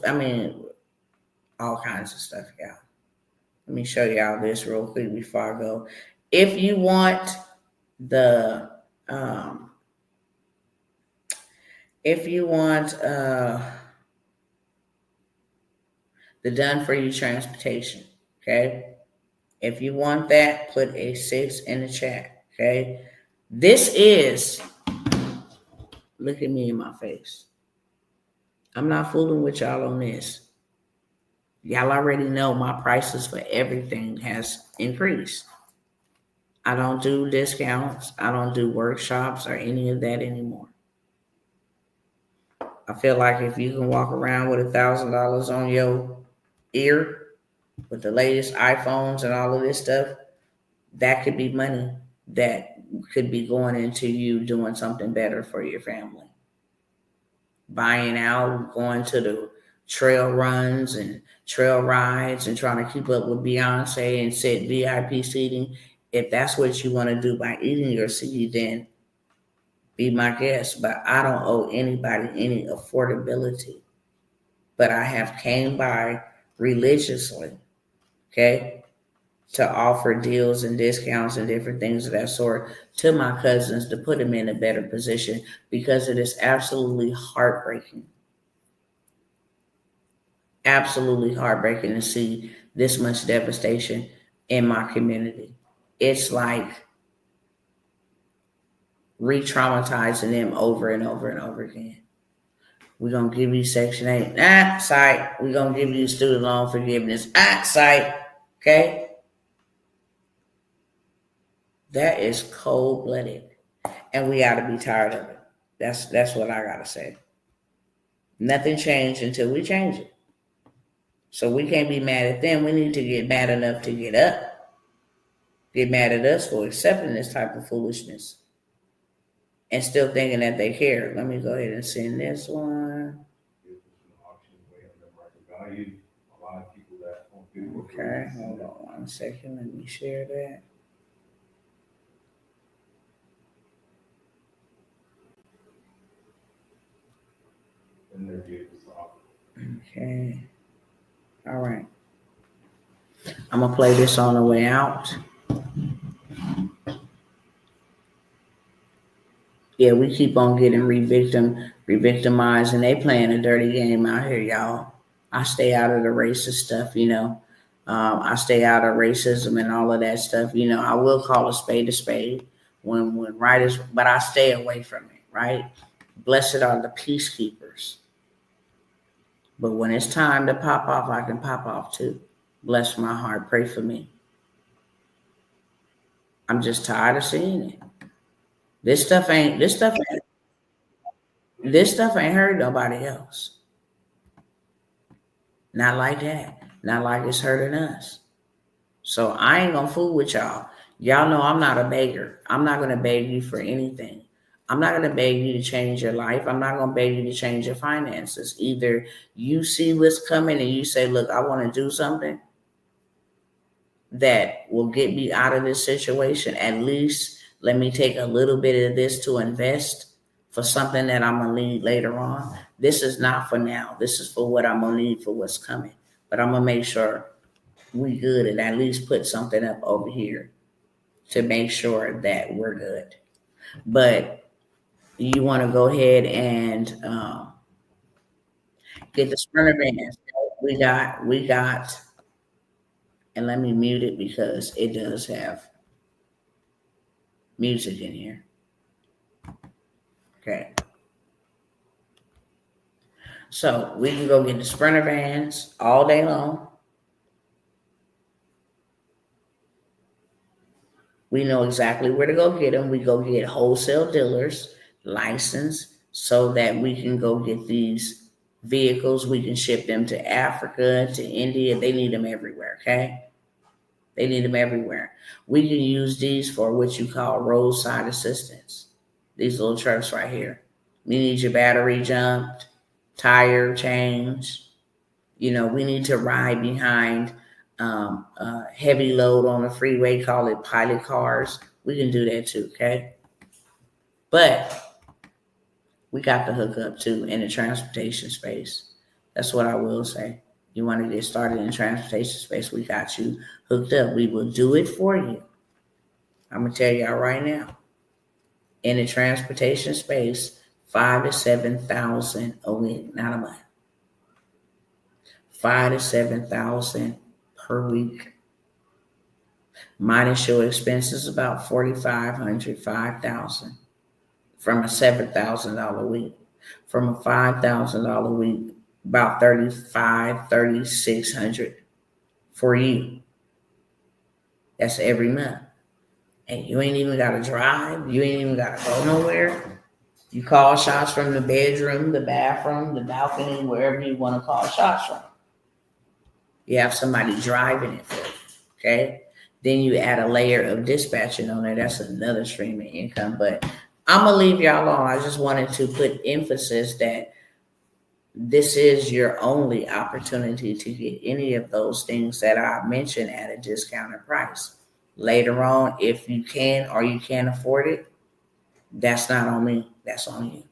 All kinds of stuff, y'all. Let me show y'all this real quick before I go. If you want the done for you transportation, okay? If you want that, put a 6 in the chat, okay? This is, look at me in my face. I'm not fooling with y'all on this. Y'all already know my prices for everything has increased. I don't do discounts. I don't do workshops or any of that anymore. I feel like if you can walk around with $1,000 on your ear with the latest iPhones and all of this stuff, that could be money that could be going into you doing something better for your family. Buying out, going to the trail runs and trail rides and trying to keep up with Beyonce and sit VIP seating. If that's what you want to do by eating your seed, then be my guest. But I don't owe anybody any affordability. But I have came by religiously, okay, to offer deals and discounts and different things of that sort to my cousins to put them in a better position, because it is absolutely heartbreaking to see this much devastation in my community. It's like re-traumatizing them over and over and over again. We're going to give you Section 8. Psych. We're going to give you student loan forgiveness. Psych. Okay? That is cold-blooded. And we got to be tired of it. That's what I got to say. Nothing changed until we change it. So we can't be mad at them. We need to get mad enough to get up. Get mad at us for accepting this type of foolishness and still thinking that they care. Let me go ahead and send this one. Okay, hold on 1 second. Let me share that. Okay. All right. I'm going to play this on the way out. Yeah, we keep on getting re-victimized, and they playing a dirty game out here, y'all. I stay out of the racist stuff, you know. I stay out of racism and all of that stuff. You know, I will call a spade when right is, but I stay away from it, right? Blessed are the peacekeepers. But when it's time to pop off, I can pop off too. Bless my heart. Pray for me. I'm just tired of seeing it. This stuff ain't hurt nobody else. Not like that. Not like it's hurting us. So I ain't gonna fool with y'all. Y'all know I'm not a beggar. I'm not gonna beg you for anything. I'm not gonna beg you to change your life. I'm not gonna beg you to change your finances. Either you see what's coming and you say, look, I want to do something that will get me out of this situation. At least let me take a little bit of this to invest for something that I'm gonna need later on. This is not for now. This is for what I'm gonna need for what's coming. But I'm gonna make sure we good and at least put something up over here to make sure that we're good. But you want to go ahead and get the Sprinter bands. We got, and let me mute it because it does have music in here. Okay. So we can go get the Sprinter vans all day long. We know exactly where to go get them. We go get wholesale dealers licensed so that we can go get these vehicles. We can ship them to Africa, to India. They need them everywhere, okay? They need them everywhere. We can use these for what you call roadside assistance. These little trucks right here. We need your battery jumped, tire changed. You know, we need to ride behind heavy load on the freeway, call it pilot cars. We can do that too, okay? But we got to hook up too in the transportation space. That's what I will say. You want to get started in transportation space, we got you hooked up. We will do it for you. I'm going to tell y'all right now. In the transportation space, 5,000 to 7,000 a week, not a month. 5,000 to 7,000 per week. Minus your expenses, about 4,500, 5,000 from a $7,000 week. from a $5,000 week, about 3,600 for you. That's every month. And you ain't even got to drive. You ain't even got to go nowhere. You call shots from the bedroom, the bathroom, the balcony, wherever you want to call shots from. You have somebody driving it for you, okay? Then you add a layer of dispatching on there. That's another stream of income. But I'm going to leave y'all alone. I just wanted to put emphasis that this is your only opportunity to get any of those things that I mentioned at a discounted price. Later on, if you can or you can't afford it, that's not on me. That's on you.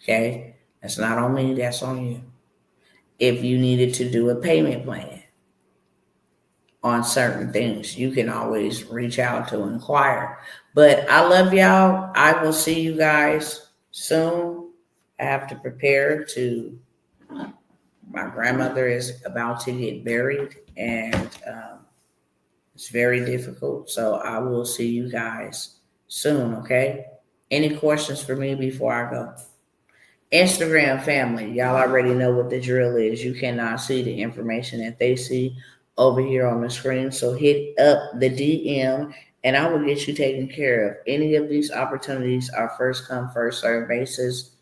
Okay? That's not on me. That's on you. If you needed to do a payment plan on certain things, you can always reach out to inquire. But I love y'all. I will see you guys soon. I have to prepare to, my grandmother is about to get buried, and it's very difficult. So I will see you guys soon, okay? Any questions for me before I go? Instagram family, y'all already know what the drill is. You cannot see the information that they see over here on the screen. So hit up the DM and I will get you taken care of. Any of these opportunities are first come, first serve basis.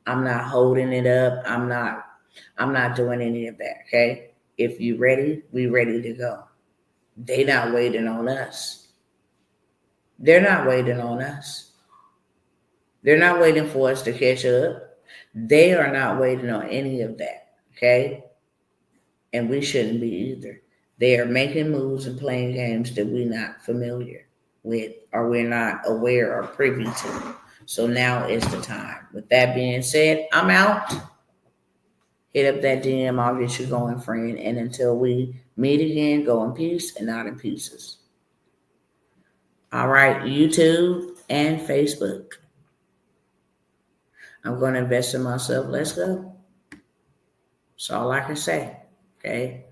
I'm not holding it up. I'm not doing any of that. Okay. If you ready, we ready to go. They not waiting on us. They're not waiting on us. They're not waiting for us to catch up. They are not waiting on any of that, okay? And we shouldn't be either. They are making moves and playing games that we're not familiar with or we're not aware or privy to. So now is the time. With that being said, I'm out. Hit up that DM. I'll get you going, friend. And until we meet again, go in peace and not in pieces. All right, YouTube and Facebook. I'm going to invest in myself. Let's go. That's all I can say. Okay.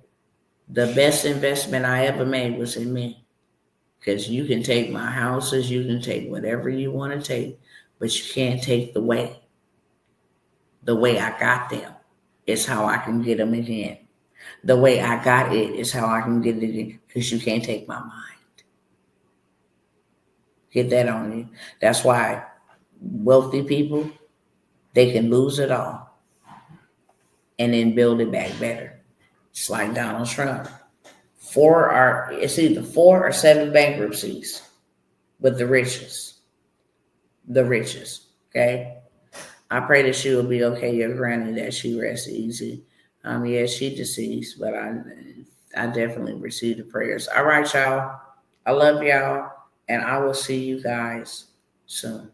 The best investment I ever made was in me. Because you can take my houses, you can take whatever you want to take, but you can't take the way. The way I got them is how I can get them again. The way I got it is how I can get it again. Because you can't take my mind. Get that on you. That's why wealthy people, they can lose it all and then build it back better. It's like Donald Trump. It's either 4 or 7 bankruptcies with the richest. The richest. Okay. I pray that she will be okay. Your granny, that she rests easy. Yeah, she deceased, but I definitely received the prayers. All right, y'all. I love y'all, and I will see you guys soon.